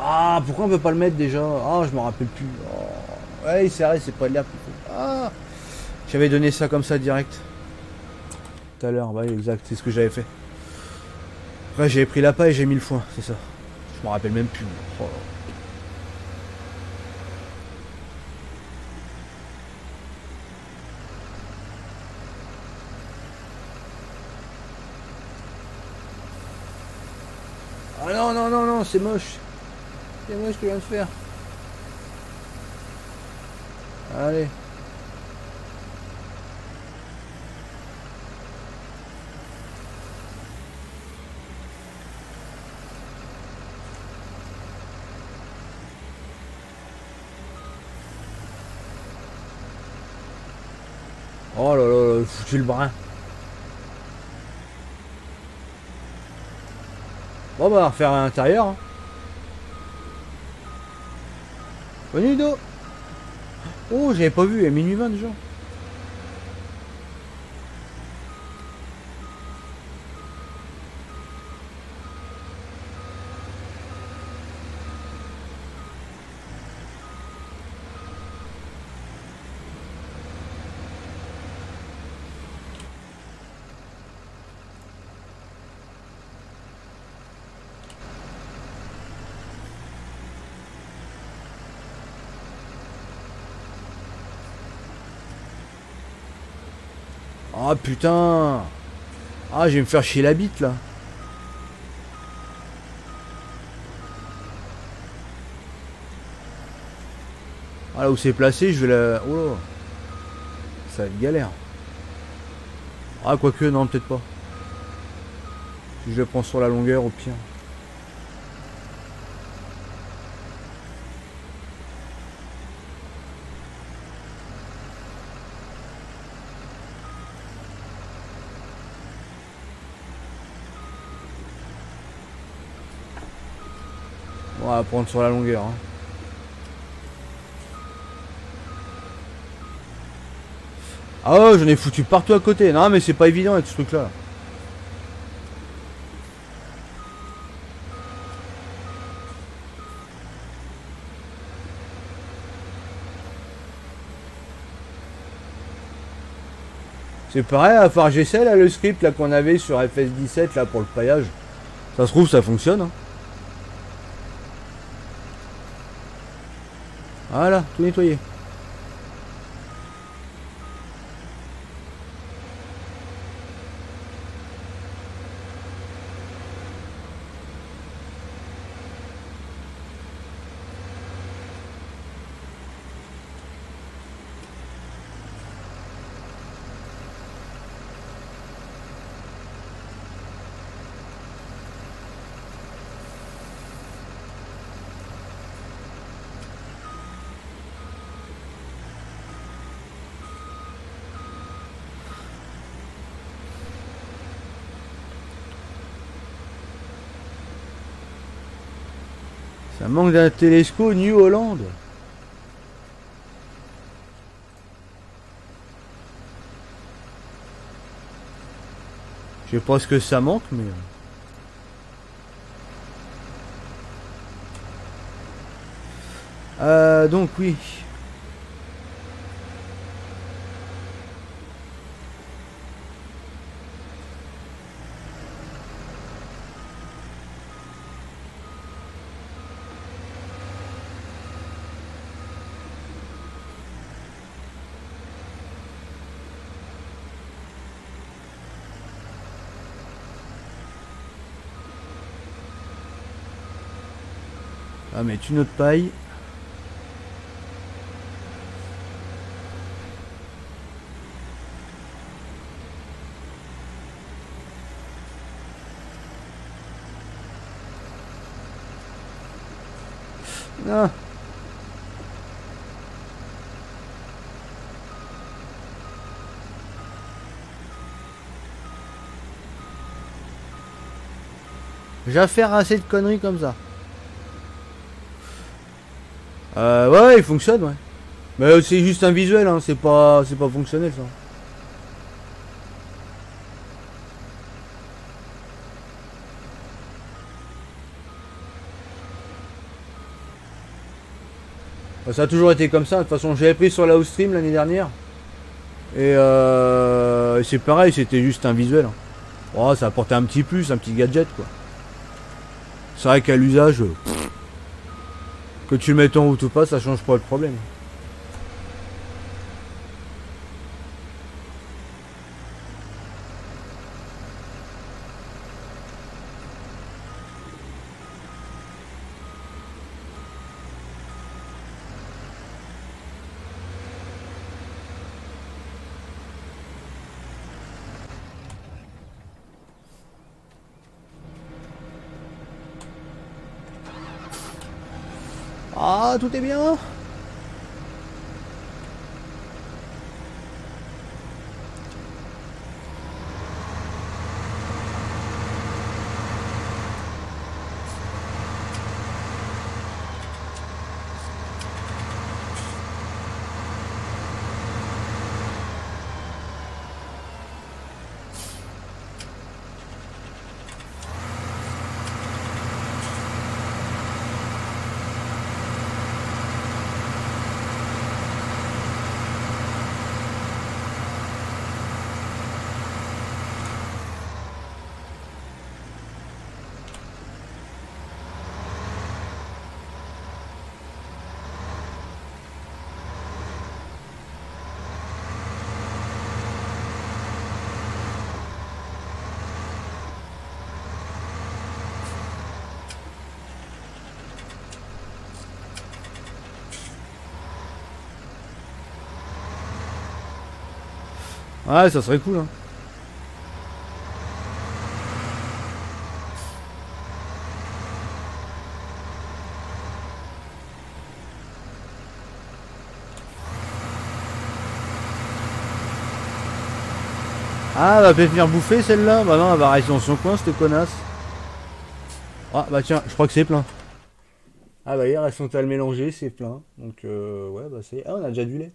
Ah pourquoi on peut pas le mettre déjà? Ah je me rappelle plus. Oh. Ouais c'est vrai, c'est pas de l'air. Ah j'avais donné ça comme ça direct. Tout à l'heure, ouais exact, c'est ce que j'avais fait. Après j'avais pris l'appât et j'ai mis le foin, c'est ça. Je me rappelle même plus. Oh. Ah non, non, non, non, c'est moche. C'est moche ce que je viens de faire. Allez. Oh là là, là foutu le brin. Bon bah on va refaire à l'intérieur. Hein. Bonne nuit d'eau. Oh j'avais pas vu, il est minuit 20 déjà. Ah putain. Ah, je vais me faire chier la bite là. Ah, là où c'est placé, je vais la... Oh là. Ça va être galère. Ah, quoique, non, peut-être pas. Je le prends sur la longueur au pire. On va prendre sur la longueur. Hein. Ah ouais, j'en ai foutu partout à côté. Non, mais c'est pas évident avec ce truc-là. C'est pareil, à part j'essaie là le script là qu'on avait sur FS17 là pour le paillage. Ça se trouve ça fonctionne. Hein. Voilà, tout nettoyé. Ça manque d'un télescope New Holland. Je sais pas ce que ça manque, mais... donc oui. Ah mais une autre paille. Non. J'ai faire assez de conneries comme ça. Ouais, il fonctionne, ouais. Mais c'est juste un visuel, hein, c'est pas fonctionnel ça. Ça a toujours été comme ça. De toute façon, j'avais pris sur la Outstream l'année dernière. Et c'est pareil, c'était juste un visuel. Hein. Oh, ça apportait un petit plus, un petit gadget quoi. C'est vrai qu'à l'usage, que tu le mettes en route ou pas, ça change pas le problème. Ah, tout est bien. Ouais, ça serait cool, hein. Ah, elle va peut-être venir bouffer celle-là. Bah non, elle va rester dans son coin, cette connasse. Ah, bah tiens, je crois que c'est plein. Ah bah hier, elles sont à le mélanger, c'est plein. Donc, ouais, bah c'est... Ah, on a déjà du lait.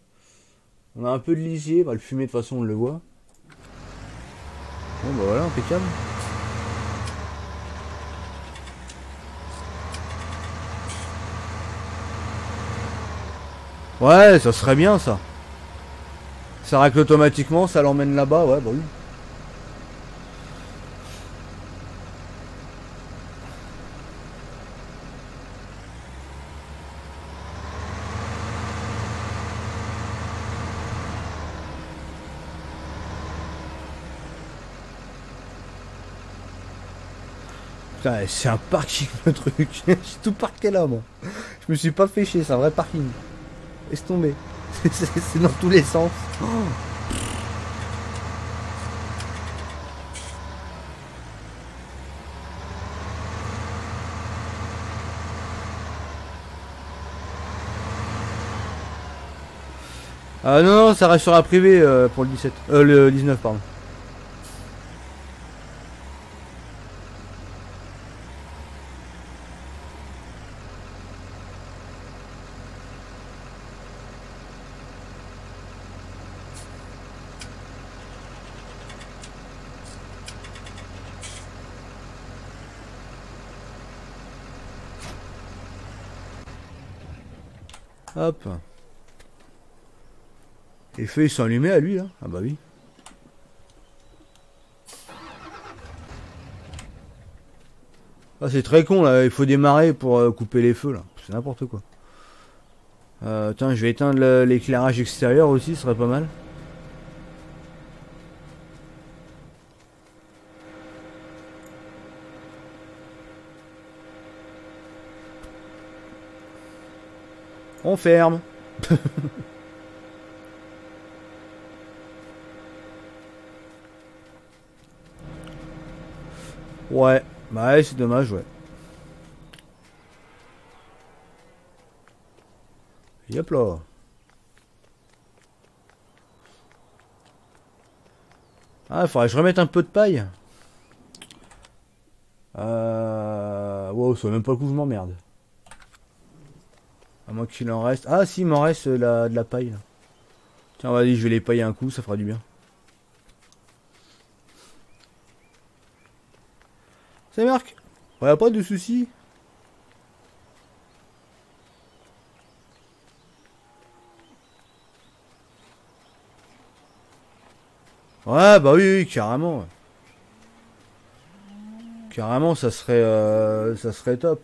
On a un peu de lisier. Bah, le fumet, de toute façon, on le voit. Bon, bah voilà, impeccable. Ouais, ça serait bien, ça. Ça racle automatiquement, ça l'emmène là-bas, ouais, bah oui. Putain, c'est un parking le truc. J'ai tout parqué là, moi. Je me suis pas fait chier, c'est un vrai parking. Laisse tomber. C'est dans tous les sens. Oh. Ah non, non, ça restera privé pour le 17. Le 19, pardon. Hop. Les feux ils sont allumés à lui là. Ah bah oui. Ah c'est très con là, il faut démarrer pour couper les feux là. C'est n'importe quoi. Tiens, je vais éteindre l'éclairage extérieur aussi, ce serait pas mal. On ferme. Ouais, bah ouais, c'est dommage, ouais. Yop là. Ah, il faudrait que je remette un peu de paille. Wow, ça vaut même pas le coup que je m'emmerde. À moins qu'il en reste. Ah, si, il m'en reste de la paille. Là. Tiens, vas-y, je vais les pailler un coup, ça fera du bien. C'est Marc. Ouais, pas de soucis. Ouais, bah oui, oui, carrément. Ouais. Carrément, ça serait top.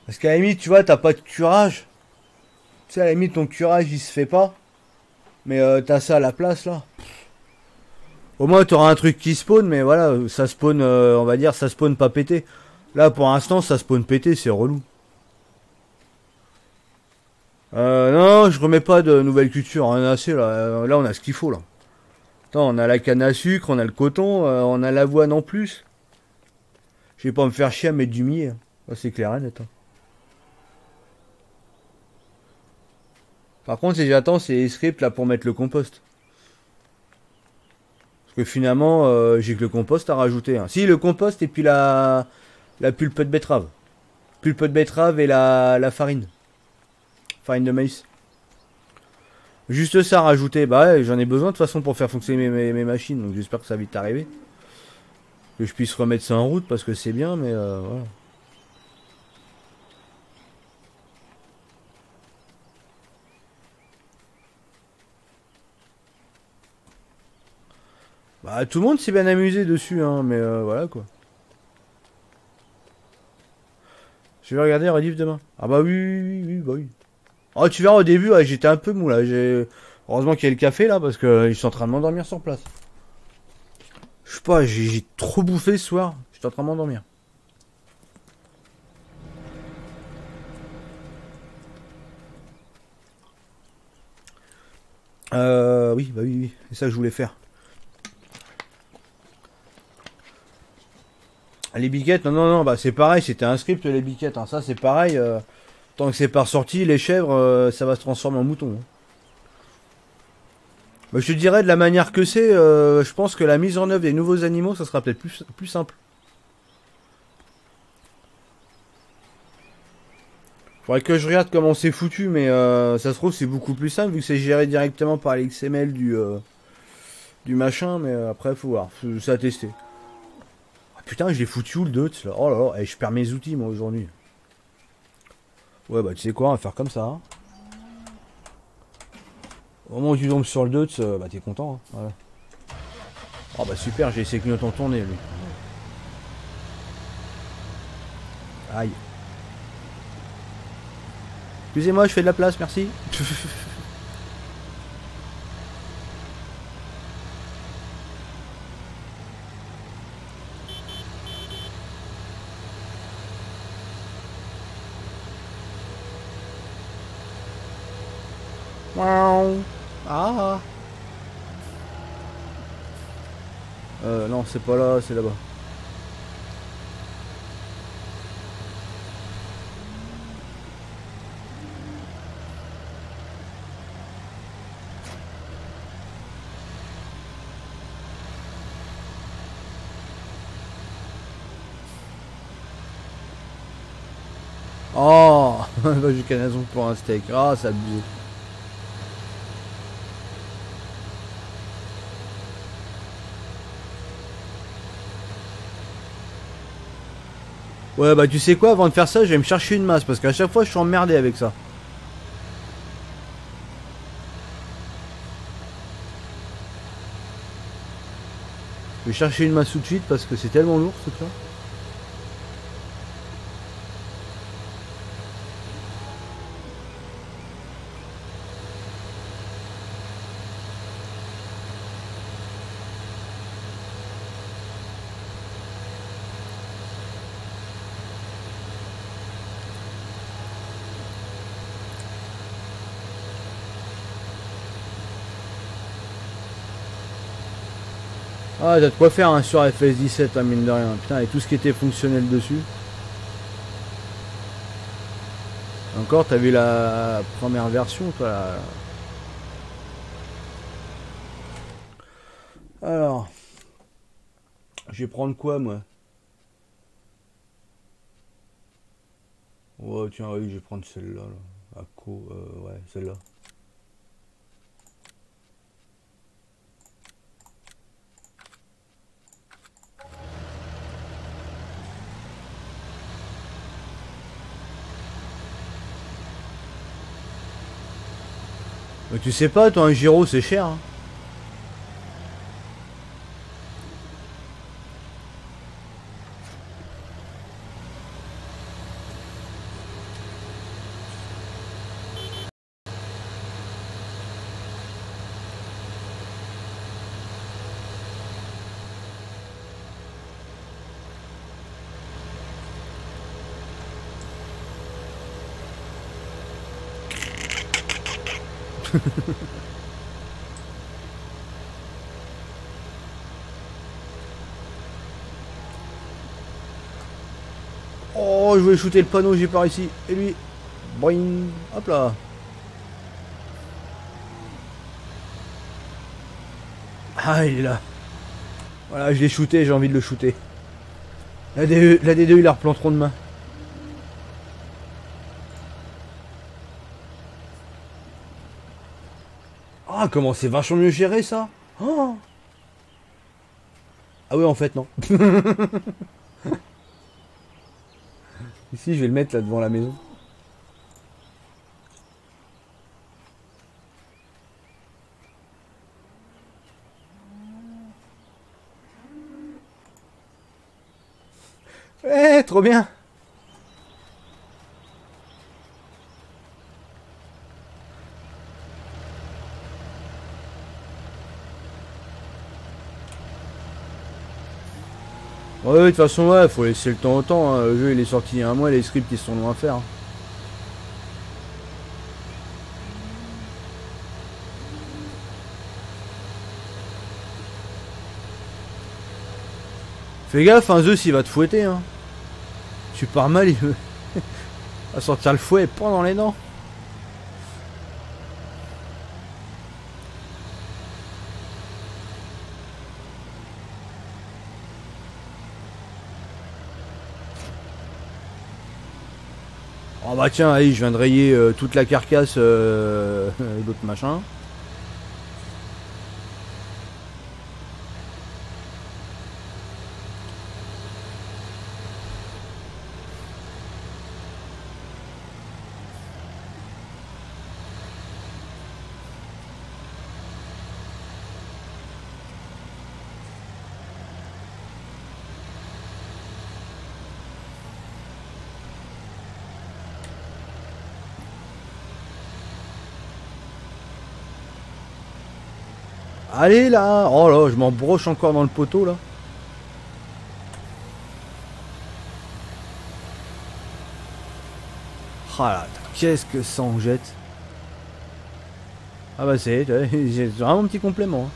Parce qu'à la limite, tu vois, t'as pas de curage. Tu sais, à la limite, ton curage, il se fait pas. Mais t'as ça à la place, là. Au moins, t'auras un truc qui spawn, mais voilà, ça spawn, on va dire, ça spawn pas pété. Là, pour l'instant, ça spawn pété, c'est relou. Non, je remets pas de nouvelles cultures, on a assez, là. Là, on a ce qu'il faut, là. Attends, on a la canne à sucre, on a le coton, on a l'avoine en plus. Je vais pas me faire chier à mettre du millet. Ah, c'est clair et net. Hein. Par contre, si j'attends, c'est les scripts là pour mettre le compost. Parce que finalement, j'ai que le compost à rajouter. Hein. Si, le compost et puis la pulpe de betterave. Pulpe de betterave et la farine. Farine de maïs. Juste ça à rajouter. Bah ouais, j'en ai besoin de toute façon pour faire fonctionner mes machines. Donc j'espère que ça va vite arriver. Que je puisse remettre ça en route parce que c'est bien, mais voilà. Bah tout le monde s'est bien amusé dessus, hein, mais voilà quoi. Je vais regarder Rediff demain. Ah bah oui, oui, oui, bah oui. Oh tu verras au début, ouais, j'étais un peu mou là. Heureusement qu'il y a le café là parce que je suis en train de m'endormir sur place. Je sais pas, j'ai trop bouffé ce soir. J'étais en train de m'endormir. Oui, bah oui, oui, c'est ça que je voulais faire. Les biquettes, non, non, non, bah c'est pareil, c'était un script les biquettes, hein. Ça c'est pareil, tant que c'est pas ressorti, les chèvres, ça va se transformer en mouton, hein. Bah, je te dirais de la manière que c'est, je pense que la mise en œuvre des nouveaux animaux, ça sera peut-être plus simple. Faudrait que je regarde comment c'est foutu, mais ça se trouve c'est beaucoup plus simple vu que c'est géré directement par les XML du machin, mais après faut voir, c'est à tester. Ah, putain, je l'ai foutu où le Deutz là? Oh là là, et je perds mes outils moi aujourd'hui. Ouais bah tu sais quoi, on va faire comme ça, hein. Au moment où tu tombes sur le Deutz, bah t'es content, hein. Voilà. Oh bah super, j'ai essayé clignotant tourner lui. Aïe. Excusez-moi, je fais de la place, merci. Ah. Non, c'est pas là, c'est là-bas. Oh. J'ai canaison pour un steak. Ah, ça abusé. Ouais, bah tu sais quoi, avant de faire ça, je vais me chercher une masse parce qu'à chaque fois, je suis emmerdé avec ça. Je vais chercher une masse tout de suite parce que c'est tellement lourd ce truc-là. Ah, t'as de quoi faire hein, sur FS17, hein, mine de rien. Putain, et tout ce qui était fonctionnel dessus. Encore, t'as vu la première version, toi là. Alors, je vais prendre quoi, moi? Ouais, tiens, oui, je vais prendre celle-là. Là. Ouais, celle-là. Mais tu sais pas, toi, un gyro, c'est cher, hein. Oh, je voulais shooter le panneau, j'ai pas réussi. Et lui, boing, hop là. Ah, il est là. Voilà, je l'ai shooté, j'ai envie de le shooter. La D2, il la replanteront demain. Ah, comment c'est vachement mieux géré ça. Oh. Ah oui, en fait, non. Ici, je vais le mettre là devant la maison. Eh, trop bien. Ouais, de toute façon, ouais, faut laisser le temps au temps, hein. Le jeu, il est sorti il y a un mois, les scripts, ils sont longs à faire, hein. Fais gaffe, un Zeus il va te fouetter hein. Tu pars mal, il va sortir le fouet pendant les dents. Oh bah tiens, allez, je viens de rayer toute la carcasse d'autres machins. Allez là. Oh là, je m'embroche encore dans le poteau là. Ah là, qu'est-ce que ça en jette. Ah bah c'est vraiment un petit complément hein.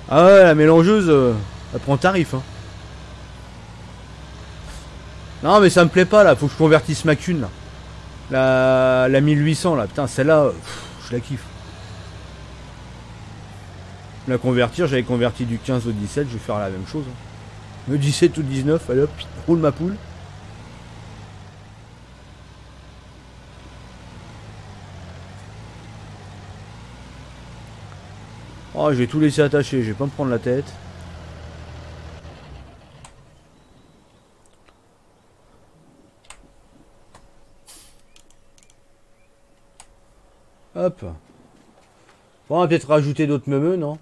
Ah ouais, la mélangeuse elle prend tarif hein. Non mais ça me plaît pas là, faut que je convertisse ma cune là. La 1800 là, putain celle-là, je la kiffe. La convertir, j'avais converti du 15 au 17, je vais faire la même chose. Le 17 ou 19, allez hop, roule ma poule. Oh, je vais tout laisser attacher, je vais pas me prendre la tête. Hop. Bon, on va peut-être rajouter d'autres meumeux, non?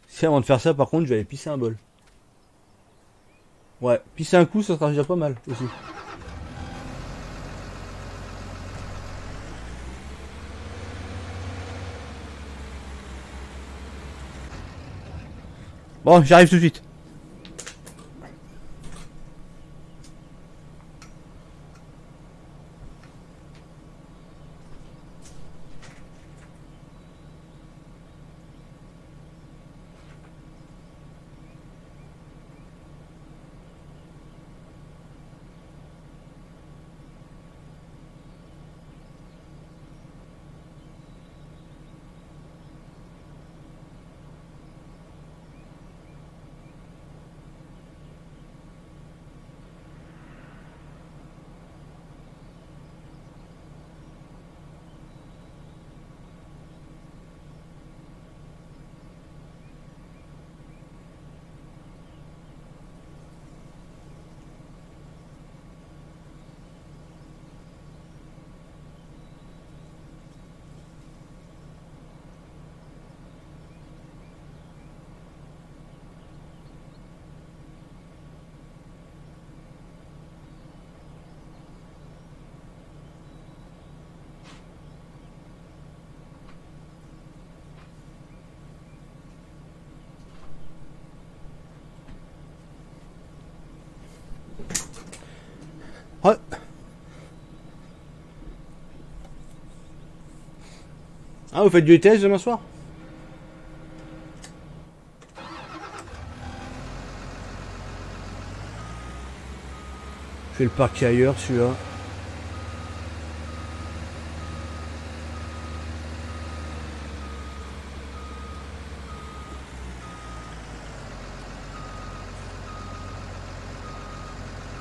Si avant de faire ça, par contre, je vais aller pisser un bol. Ouais, pisser un coup, ça sera déjà pas mal aussi. Bon, j'arrive tout de suite. Ouais. Ah, vous faites du ETS demain soir? Je fais le parquet ailleurs, celui-là.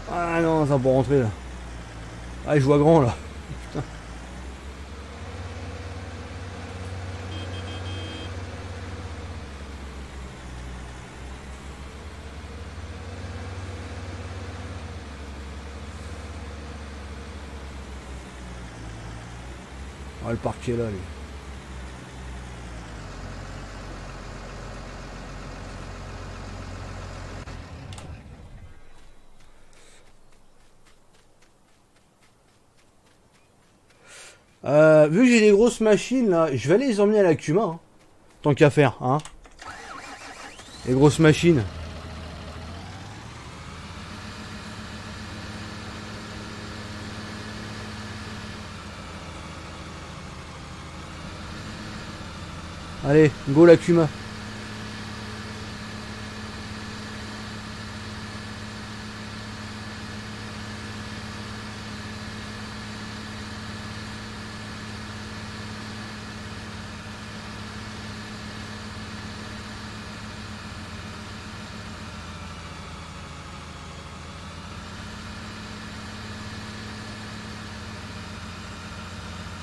Ah non, ça va pas rentrer là. Ah, je vois grand là. Putain. Ah, le parquet là, lui. Vu que j'ai des grosses machines là, je vais aller les emmener à la Cuma, hein, tant qu'à faire, hein. Les grosses machines. Allez, go la Kuma.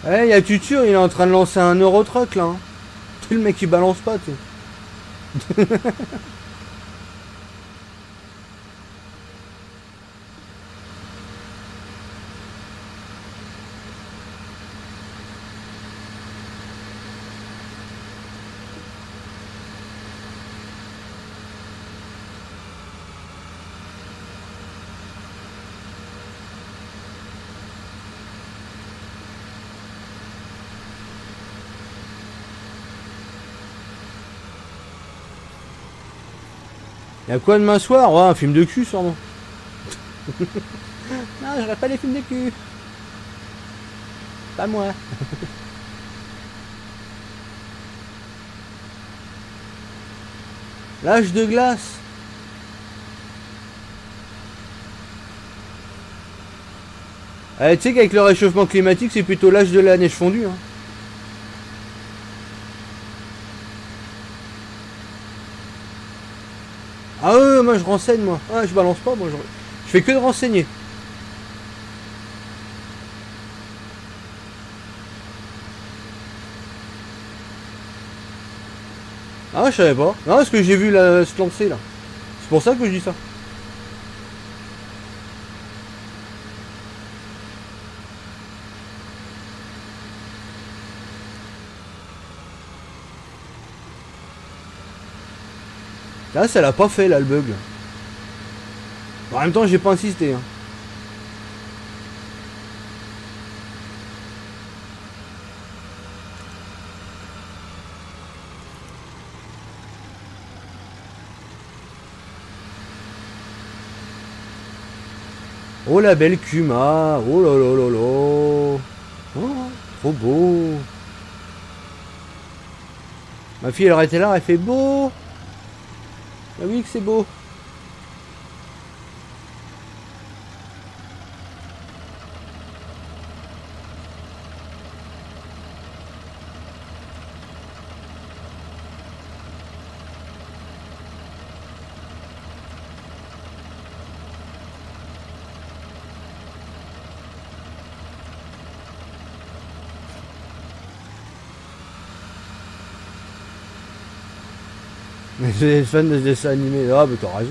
Eh, y'a Tutur, il est en train de lancer un Eurotruck là. Hein. Le mec qui balance pas, tu sais. Y'a quoi demain soir? Ouais, un film de cul sûrement. Non, je regarde pas les films de cul. Pas moi. L'âge de glace. Tu sais qu'avec le réchauffement climatique, c'est plutôt l'âge de la neige fondue. Hein. Ah ouais, moi je renseigne moi. Ah, je balance pas, moi je fais que de renseigner. Ah, je savais pas. Non, parce que j'ai vu se lancer là. C'est pour ça que je dis ça. Là, ça l'a pas fait là le bug. En même temps, j'ai pas insisté. Hein. Oh la belle Kuma. Oh là là là là. Oh, trop beau. Ma fille elle aurait été là, elle fait beau. Ah oui que c'est beau. J'ai des fans de dessins animés. Ah, bah t'as raison.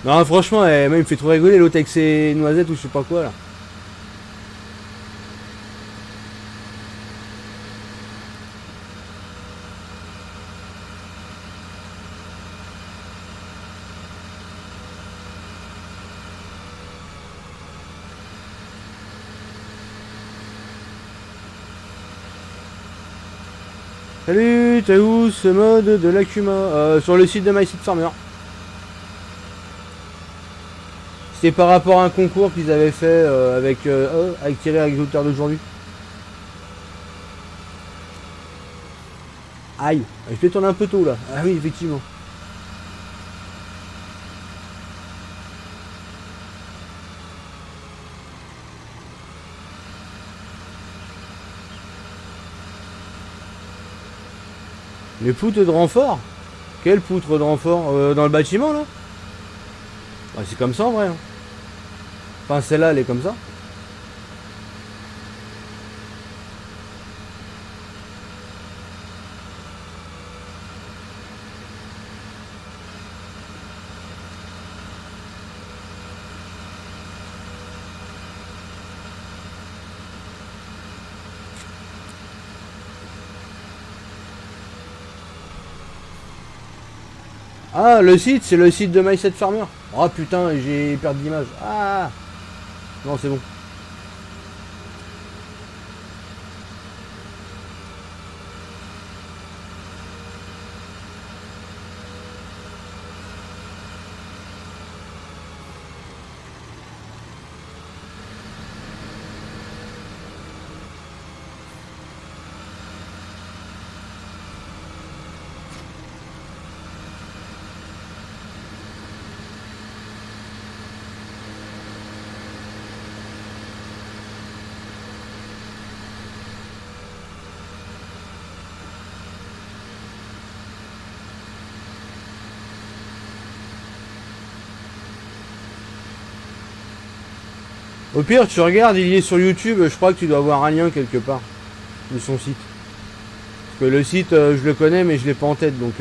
Non, franchement, moi, il me fait trop rigoler l'autre avec ses noisettes ou je sais pas quoi là. Salut, t'as où ce mode de l'Akuma sur le site de MySeatFarmer. C'était par rapport à un concours qu'ils avaient fait avec Thierry, agriculteur d'aujourd'hui. Aïe, je vais tourner un peu tôt là. Ah oui, effectivement. Les poutres de renfort? Quelle poutre de renfort dans le bâtiment là? Ah, c'est comme ça en vrai. Hein. Enfin celle-là elle est comme ça. Ah, le site, c'est le site de MySeatFarmer. Oh putain, j'ai perdu l'image. Ah non, c'est bon. Au pire, tu regardes, il y est sur YouTube, je crois que tu dois avoir un lien quelque part de son site. Parce que le site, je le connais, mais je l'ai pas en tête, donc...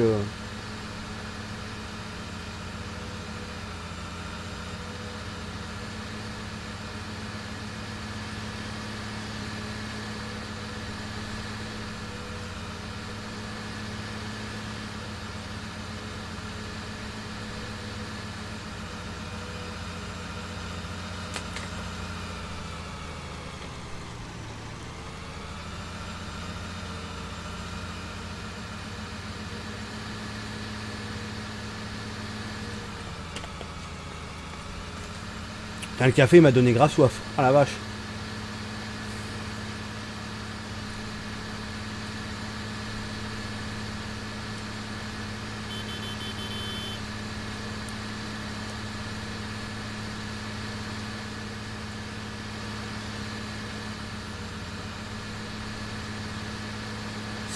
Putain, le café m'a donné grave soif. Ah la vache.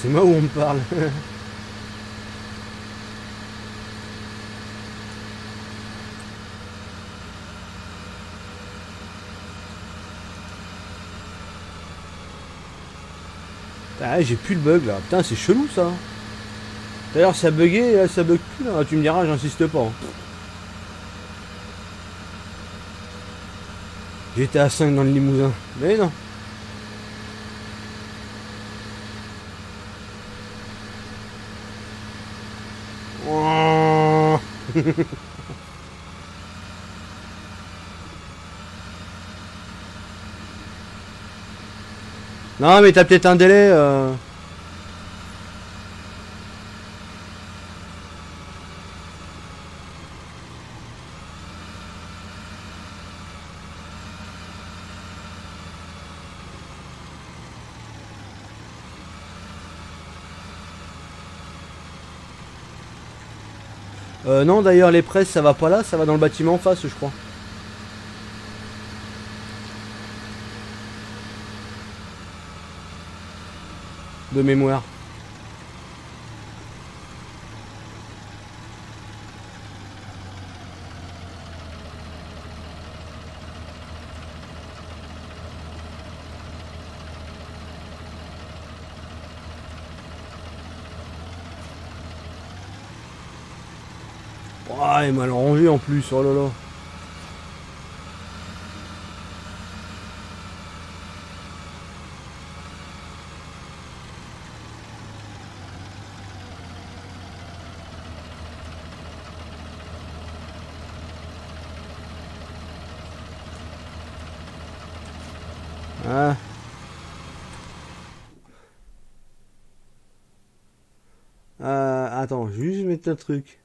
C'est moi où on me parle. Ah, j'ai plus le bug là. Putain, c'est chelou ça. D'ailleurs, ça buguait et là, ça bug plus là. Tu me diras, j'insiste pas. J'étais à 5 dans le Limousin. Mais non. Oh. Non, mais t'as peut-être un délai. Non, d'ailleurs, les presses, ça va pas là, ça va dans le bâtiment en face, je crois. De mémoire. Oh, il est mal rangé en plus, oh là là. Ah. Attends, juste mettre un truc.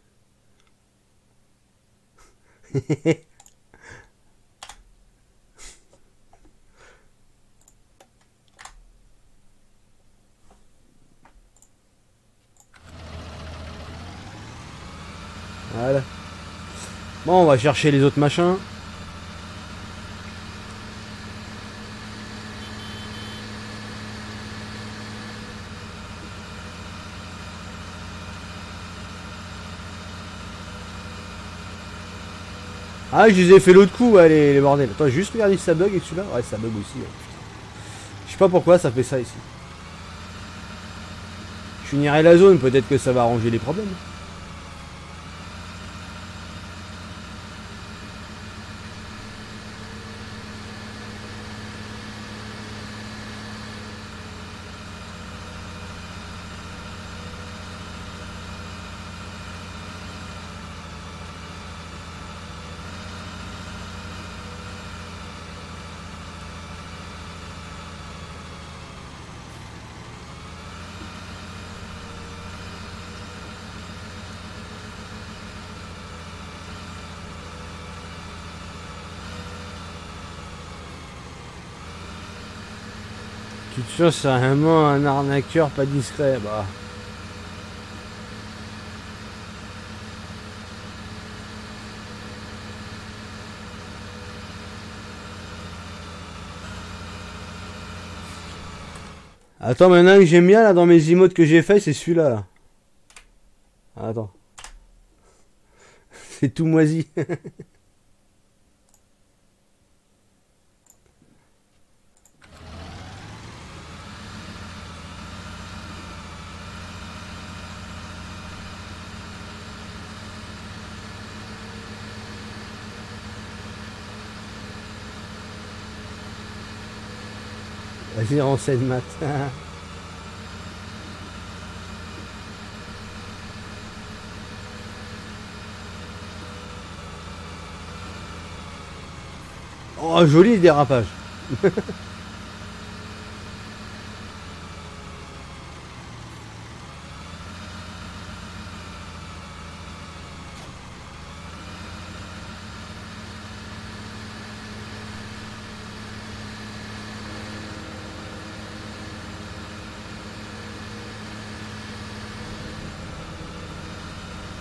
Voilà. Bon, on va chercher les autres machins. Ah, je les ai fait l'autre coup, ouais, les bordels. Attends, juste regarder si ça bug et celui-là. Ouais, ça bug aussi. Ouais. Je sais pas pourquoi ça fait ça ici. Je finirai la zone, peut-être que ça va arranger les problèmes. Tu te sens, c'est vraiment un arnaqueur pas discret, bah. Attends, maintenant que j'aime bien là dans mes emotes que j'ai fait, c'est celui-là là. Attends. C'est tout moisi. Vas-y, renseigne Matt. Oh, joli dérapage.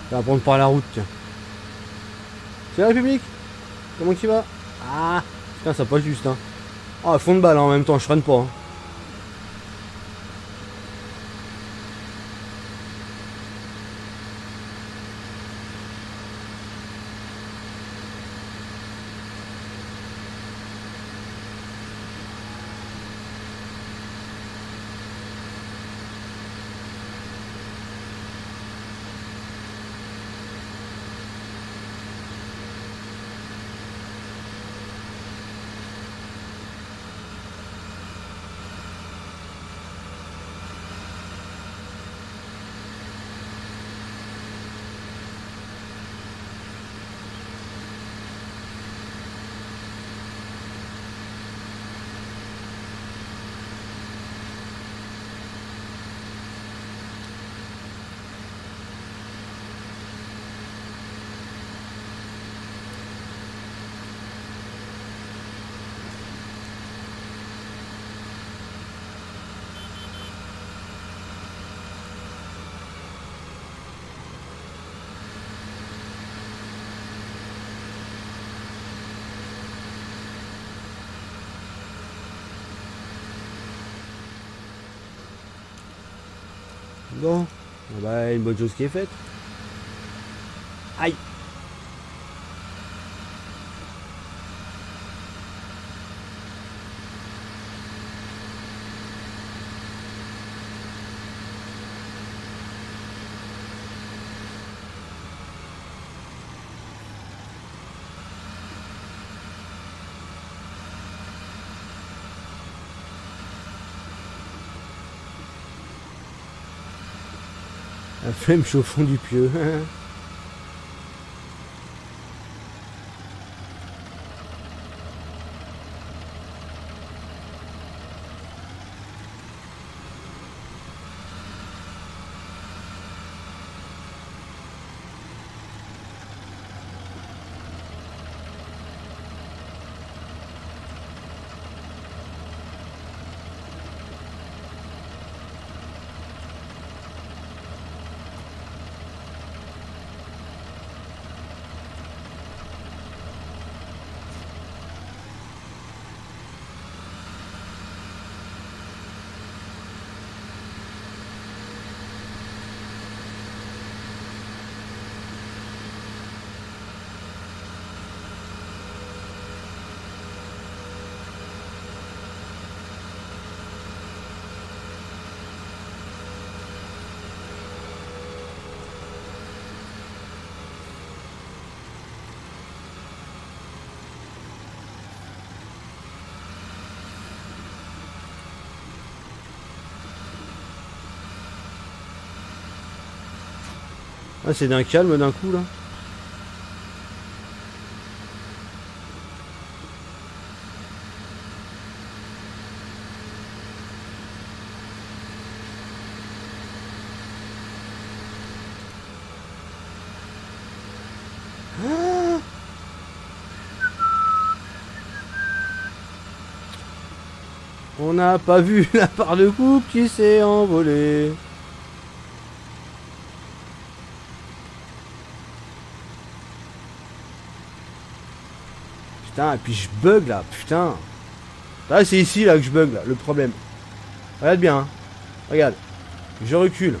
Ça va prendre par la route, tiens. C'est la République. Comment tu vas? Ah, putain, ça passe juste, hein. Ah, fond de balle hein, en même temps, je freine pas. Hein. Bon, bah une bonne chose qui est faite. Aïe. La flemme au fond du pieu. Ah, c'est d'un calme d'un coup là. Ah, on n'a pas vu la part de coupe qui s'est envolée. Putain, et puis je bug là, putain. Là, c'est ici là que je bug là, le problème. Regarde bien, hein. Regarde. Je recule.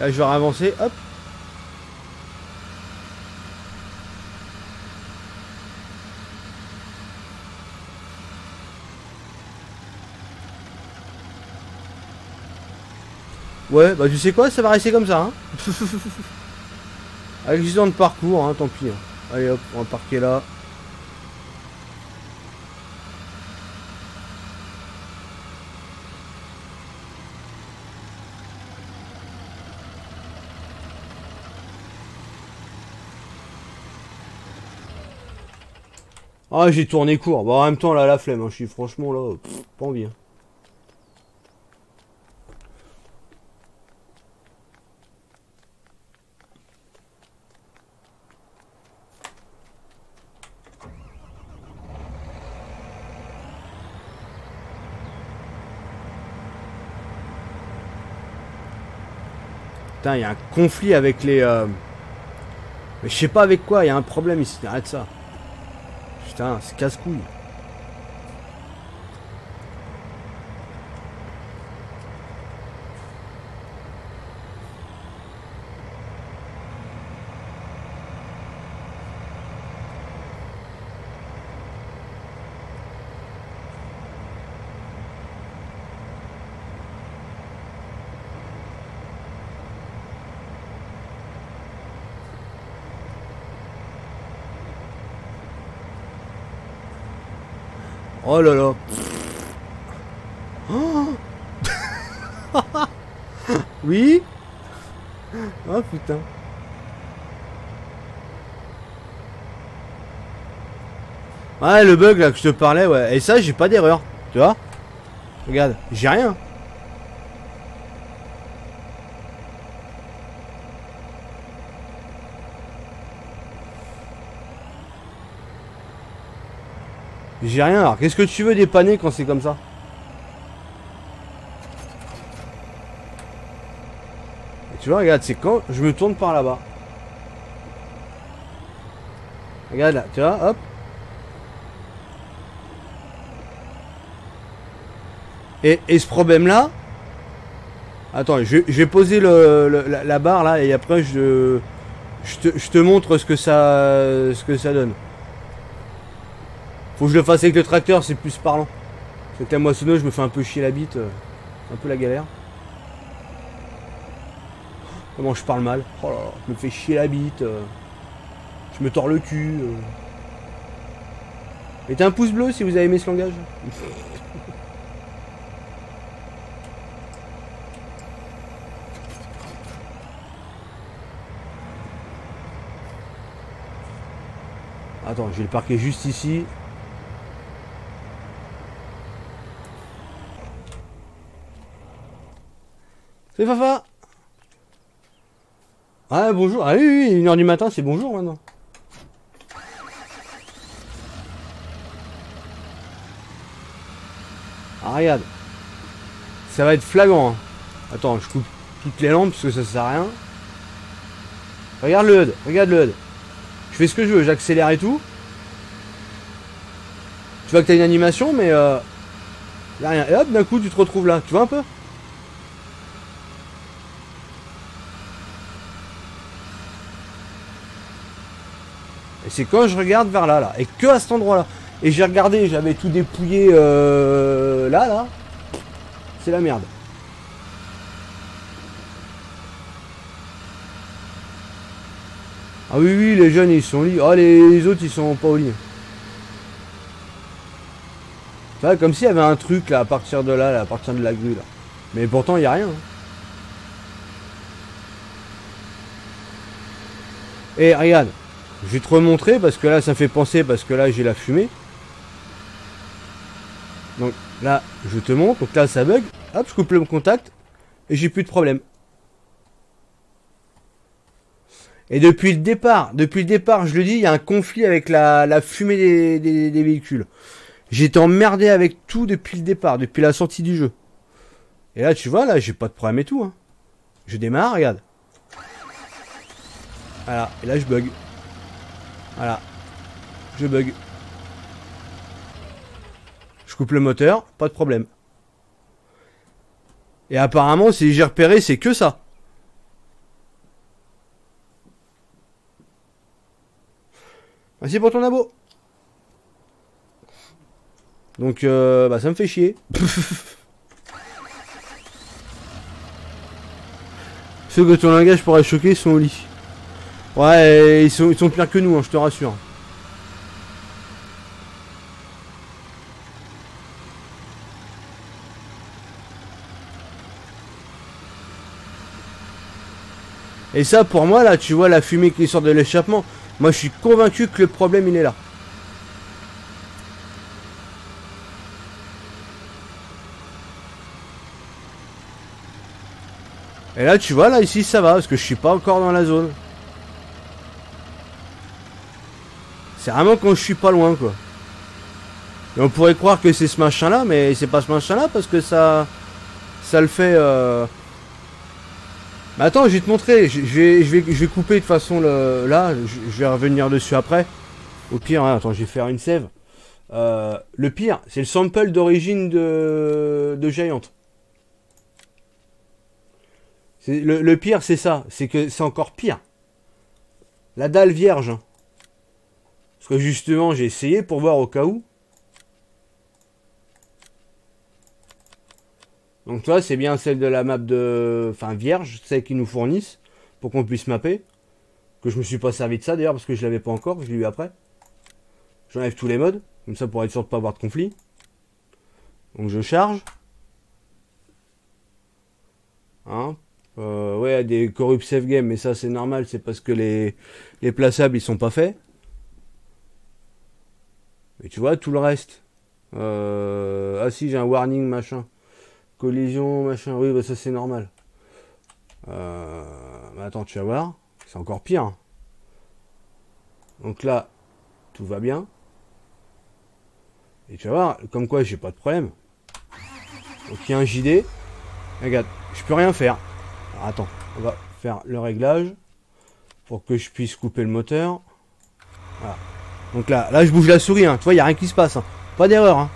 Là, je vais avancer, hop. Ouais, bah tu sais quoi, ça va rester comme ça, hein. Accident de parcours, hein, tant pis. Hein. Allez hop, on va parquer là. Ah, j'ai tourné court. Bon, en même temps, là, la flemme. Hein. Je suis franchement là, pas envie. Hein. Putain, il y a un conflit avec les... Mais je sais pas avec quoi, il y a un problème ici. Arrête ça. Putain, c'est casse-couille. Oh là là. Oh. Oui. Oh putain. Ouais, le bug là que je te parlais, ouais. Et ça, j'ai pas d'erreur. Tu vois? Regarde, j'ai rien. J'ai rien, alors qu'est-ce que tu veux dépanner quand c'est comme ça? Et tu vois, regarde, c'est quand je me tourne par là-bas. Regarde là, tu vois, hop. Et ce problème-là... Attends, je vais poser la barre là et après je te montre ce que ça donne. Faut que je le fasse avec le tracteur, c'est plus parlant. Avec la moissonneuse, je me fais un peu chier la bite. Un peu la galère. Comment je parle mal. Oh là là, je me fais chier la bite. Je me tords le cul. Mettez un pouce bleu si vous avez aimé ce langage. Attends, je vais le parquer juste ici. C'est Fafa. Ah bonjour. Ah oui, 1h du matin, c'est bonjour maintenant. Ah regarde. Ça va être flagrant. Hein. Attends, je coupe toutes les lampes parce que ça sert à rien. Regarde le HUD, regarde le HUD. Je fais ce que je veux, j'accélère et tout. Tu vois que t'as une animation, mais y a rien. Et hop, d'un coup, tu te retrouves là. Tu vois un peu? Et c'est quand je regarde vers là, et que à cet endroit-là. Et j'ai regardé, j'avais tout dépouillé là. C'est la merde. Ah oui, les jeunes, ils sont au lit. Ah, les autres, ils sont pas au lit. Tu vois, comme s'il y avait un truc, là, à partir de là, à partir de la grue, là. Mais pourtant, il n'y a rien. Et regarde. Je vais te remontrer parce que là ça me fait penser parce que là j'ai la fumée. Donc là je te montre, donc là ça bug. Hop, je coupe le contact et j'ai plus de problème. Et depuis le départ, je le dis, il y a un conflit avec la fumée des véhicules. J'étais emmerdé avec tout depuis le départ, depuis la sortie du jeu. Et là tu vois, là j'ai pas de problème et tout. Hein. Je démarre, regarde. Voilà, et là je bug. Voilà. Je bug. Je coupe le moteur, pas de problème. Et apparemment, si j'ai repéré, c'est que ça. Merci pour ton abo. Donc, bah, ça me fait chier. Ceux que ton langage pourrait choquer sont au lit. Ouais, ils sont pires que nous, hein, je te rassure. Et ça, pour moi, là, tu vois la fumée qui sort de l'échappement. Moi, je suis convaincu que le problème, il est là. Et là, tu vois, là, ici, ça va, parce que je suis pas encore dans la zone. C'est vraiment quand je suis pas loin, quoi. Et on pourrait croire que c'est ce machin-là, mais c'est pas ce machin-là, parce que ça le fait... Mais attends, je vais te montrer. Je vais couper de toute façon là. Je vais revenir dessus après. Au pire, hein, attends, je vais faire une save. Le pire, c'est le sample d'origine de Giant. Le pire, c'est ça. C'est que c'est encore pire. La dalle vierge. Hein. Parce que justement, j'ai essayé pour voir au cas où. Donc tu vois, c'est bien celle de la map de... Enfin, vierge, celle qu'ils nous fournissent. Pour qu'on puisse mapper. Que je me suis pas servi de ça d'ailleurs, parce que je l'avais pas encore. Je l'ai eu après. J'enlève tous les modes. Comme ça, pour être sûr de pas avoir de conflit. Donc je charge. Hein, ouais, des corrupt save game, mais ça c'est normal, c'est parce que les plaçables ils sont pas faits. Mais tu vois, tout le reste. Ah si, j'ai un warning machin. Collision machin, oui, bah ça c'est normal. Mais attends, tu vas voir, c'est encore pire. Donc là, tout va bien. Et tu vas voir, comme quoi j'ai pas de problème. Donc il y a un JD. Regarde, je peux rien faire. Alors, attends, on va faire le réglage pour que je puisse couper le moteur. Voilà. Donc là je bouge la souris, hein. Tu vois, il n'y a rien qui se passe. Hein. Pas d'erreur. Hein.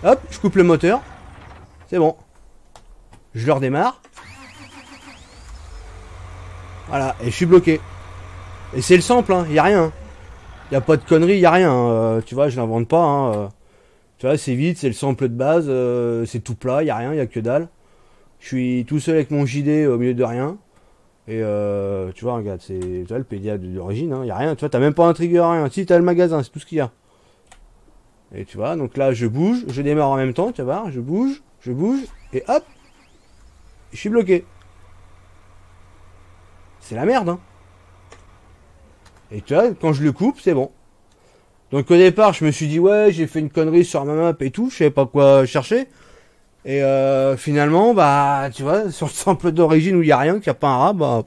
Hop, je coupe le moteur. C'est bon. Je le redémarre. Voilà, et je suis bloqué. Et c'est le sample, hein. Il n'y a rien. Il n'y a pas de conneries, il n'y a rien. Hein. Tu vois, je l'invente pas. Hein. Tu vois, c'est vite, c'est le sample de base. C'est tout plat, il n'y a rien, il n'y a que dalle. Je suis tout seul avec mon JD au milieu de rien. Et tu vois, regarde, c'est le PDA d'origine, hein, y a rien, tu vois, t'as même pas un trigger, rien. Si, t'as le magasin, c'est tout ce qu'il y a. Et tu vois, donc là, je bouge, je démarre en même temps, tu vas voir, je bouge, et hop, je suis bloqué. C'est la merde, hein. Et tu vois, quand je le coupe, c'est bon. Donc au départ, je me suis dit, ouais, j'ai fait une connerie sur ma map et tout, je savais pas quoi chercher. Et finalement, bah, tu vois, sur le sample d'origine où il n'y a rien, qu'il n'y a pas un rat, bah,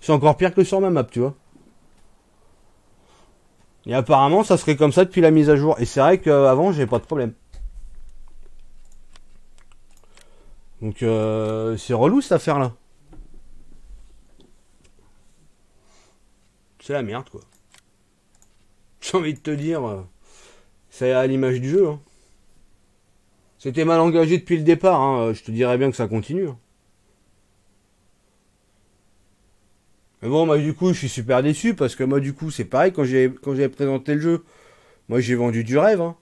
c'est encore pire que sur ma map, tu vois. Et apparemment, ça serait comme ça depuis la mise à jour. Et c'est vrai qu'avant, j'ai pas de problème. Donc, c'est relou cette affaire-là. C'est la merde, quoi. J'ai envie de te dire, c'est à l'image du jeu, hein. C'était mal engagé depuis le départ, hein. Je te dirais bien que ça continue. Hein. Mais bon, moi du coup, je suis super déçu parce que moi du coup, c'est pareil quand j'ai présenté le jeu. Moi, j'ai vendu du rêve, hein.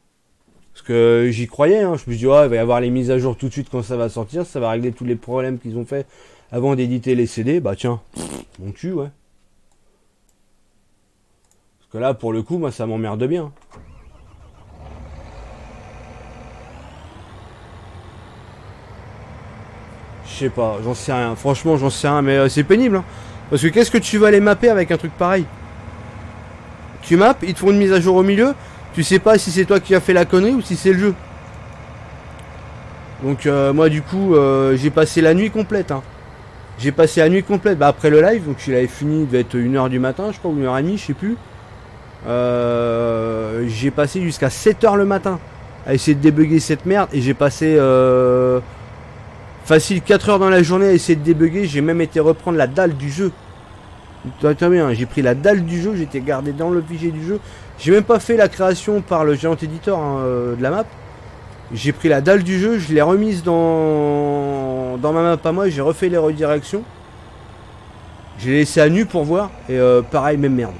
Parce que j'y croyais, hein. Je me suis dit, ouais, il va y avoir les mises à jour tout de suite quand ça va sortir, ça va régler tous les problèmes qu'ils ont fait avant d'éditer les CD. Bah tiens, mon cul, ouais. Parce que là, pour le coup, moi, ça m'emmerde bien. Je sais pas, j'en sais rien. Franchement, j'en sais rien, mais c'est pénible. Hein. Parce que qu'est-ce que tu vas aller mapper avec un truc pareil? Tu mappes, ils te font une mise à jour au milieu. Tu sais pas si c'est toi qui as fait la connerie ou si c'est le jeu. Donc moi du coup, j'ai passé la nuit complète. Hein. J'ai passé la nuit complète. Bah, après le live, donc il avait fini, il devait être 1h du matin, je crois, ou 1h30, je sais plus. J'ai passé jusqu'à 7h le matin à essayer de débugger cette merde. Et j'ai passé... facile 4 heures dans la journée à essayer de débugger, j'ai même été reprendre la dalle du jeu. T'as bien, j'ai pris la dalle du jeu, j'étais gardé dans le fichier du jeu. J'ai même pas fait la création par le Giant Editor hein, de la map. J'ai pris la dalle du jeu, je l'ai remise dans ma map à moi, j'ai refait les redirections. J'ai laissé à nu pour voir, et pareil, même merde.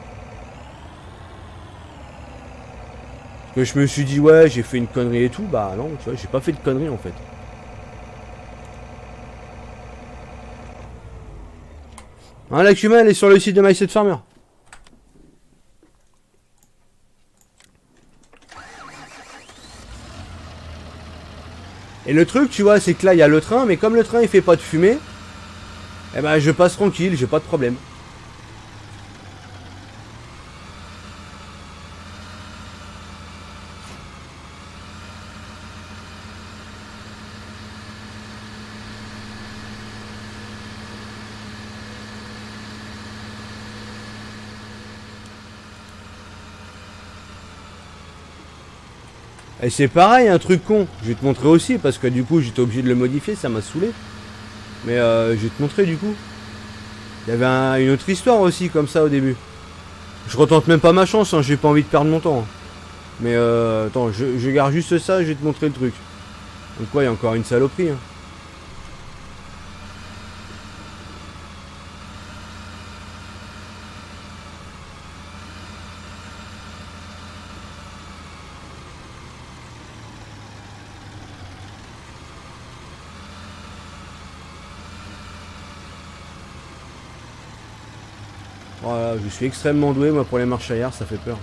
Parce que je me suis dit, ouais, j'ai fait une connerie et tout, bah non, tu vois, j'ai pas fait de connerie en fait. Hein, la Cumin, elle est sur le site de MySetFarmer. Et le truc, tu vois, c'est que là, il y a le train, mais comme le train, il fait pas de fumée, eh ben, je passe tranquille, j'ai pas de problème. Et c'est pareil, un truc con. Je vais te montrer aussi, parce que du coup, j'étais obligé de le modifier, ça m'a saoulé. Mais je vais te montrer du coup. Il y avait une autre histoire aussi, comme ça, au début. Je retente même pas ma chance, hein, j'ai pas envie de perdre mon temps. Hein. Mais attends, je garde juste ça, je vais te montrer le truc. Donc quoi, il y a encore une saloperie. Hein. Voilà, je suis extrêmement doué moi pour les marches arrière, ça fait peur.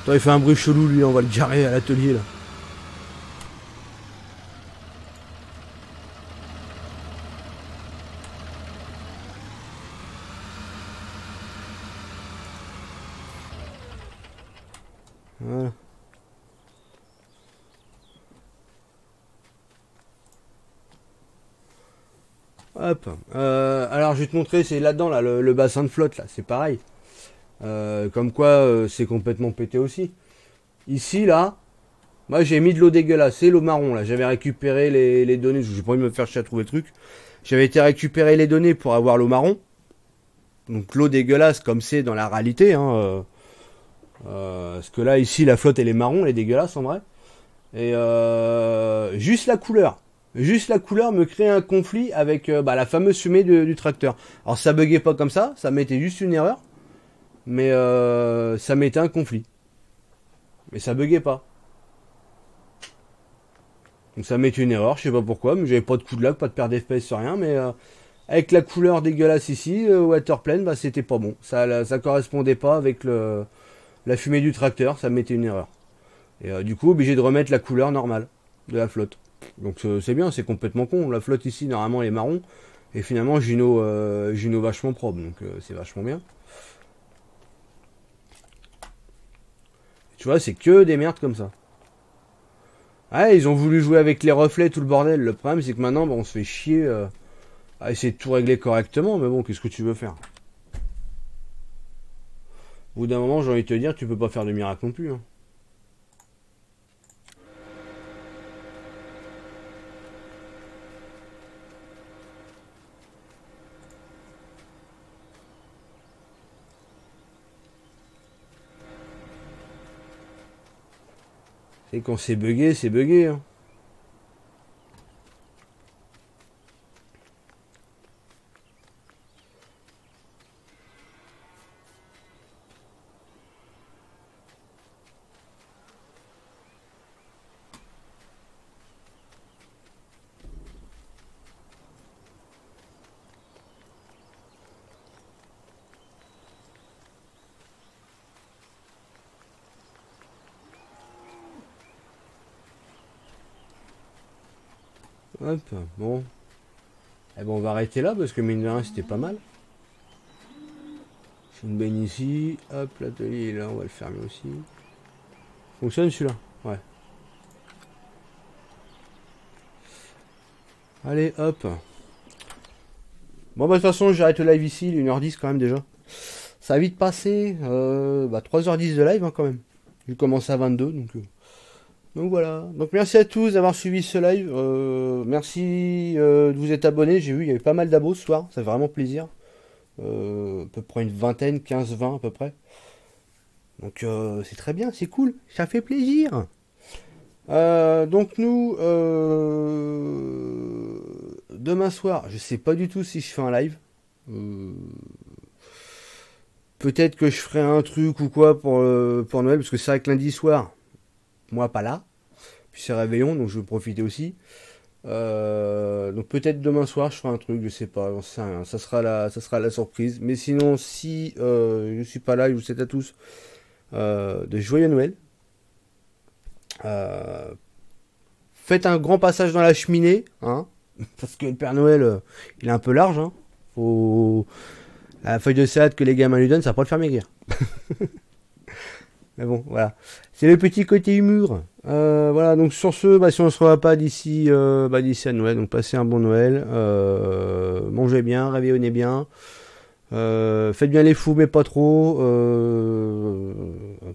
Attends, il fait un bruit chelou lui, on va le garer à l'atelier là. Voilà. Hop. Alors je vais te montrer, c'est là-dedans, là, le bassin de flotte, là, c'est pareil. Comme quoi, c'est complètement pété aussi. Ici, là, moi j'ai mis de l'eau dégueulasse, c'est l'eau marron, là. J'avais récupéré les données, j'ai pas envie de me faire chier à trouver le truc. J'avais été récupérer les données pour avoir l'eau marron. Donc l'eau dégueulasse, comme c'est dans la réalité, hein. Parce que là, ici, la flotte, elle est marron, elle est dégueulasse, en vrai. Et juste la couleur. Juste la couleur me crée un conflit avec la fameuse fumée du tracteur. Alors ça buguait pas comme ça mettait juste une erreur. Mais ça mettait un conflit. Mais ça buguait pas. Donc ça mettait une erreur, je sais pas pourquoi, mais j'avais pas de coup de lag, pas de perte d'FPS sur rien, mais avec la couleur dégueulasse ici, Waterplane, bah c'était pas bon. Ça correspondait pas avec la fumée du tracteur, ça mettait une erreur. Et du coup, obligé de remettre la couleur normale de la flotte. Donc c'est bien, c'est complètement con. La flotte ici, normalement, elle est marron. Et finalement, j'ai une eau vachement propre, donc c'est vachement bien. Tu vois, c'est que des merdes comme ça. Ah, ils ont voulu jouer avec les reflets, tout le bordel. Le problème, c'est que maintenant, on se fait chier à essayer de tout régler correctement. Mais bon, qu'est-ce que tu veux faire? Au bout d'un moment, j'ai envie de te dire, tu peux pas faire de miracle non plus. Hein. Et quand c'est bugué, c'est bugué. Hein. Hop, bon. Eh ben, on va arrêter là parce que mine de rien, c'était pas mal. C'est une baigne ici. Hop, l'atelier est là, on va le fermer aussi. Fonctionne celui-là? Ouais. Allez, hop. Bon, bah, de toute façon, j'arrête le live ici, il est 1h10 quand même déjà. Ça a vite passé. 3h10 de live hein, quand même. J'ai commencé à 22, donc voilà. Donc merci à tous d'avoir suivi ce live. Merci de vous être abonnés. J'ai vu, il y avait pas mal d'abos ce soir. Ça fait vraiment plaisir. À peu près une vingtaine, 15-20 à peu près. Donc c'est très bien, c'est cool. Ça fait plaisir. Donc nous, demain soir, je sais pas du tout si je fais un live. Peut-être que je ferai un truc ou quoi pour Noël, parce que c'est vrai que lundi soir, moi pas là. Puis c'est réveillon, donc je vais profiter aussi. Donc peut-être demain soir je ferai un truc, je sais pas, j'en sais rien. Ça sera la surprise. Mais sinon, si je suis pas là, je vous souhaite à tous de joyeux Noël. Faites un grand passage dans la cheminée, hein, parce que le Père Noël, il est un peu large. Hein. La feuille de salade que les gamins lui donnent, ça va pas le faire maigrir. Mais bon, voilà. C'est le petit côté humour. Voilà, donc sur ce, si on ne se revoit pas d'ici d'ici à Noël, donc passez un bon Noël. Mangez bien, réveillonnez bien. Faites bien les fous, mais pas trop.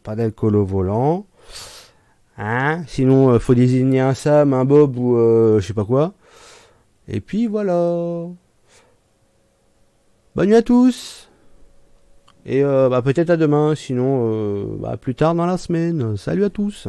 Pas d'alcool au volant. Hein, sinon, faut désigner un Sam, un Bob ou je sais pas quoi. Et puis voilà. Bonne nuit à tous. Et peut-être à demain, sinon plus tard dans la semaine. Salut à tous.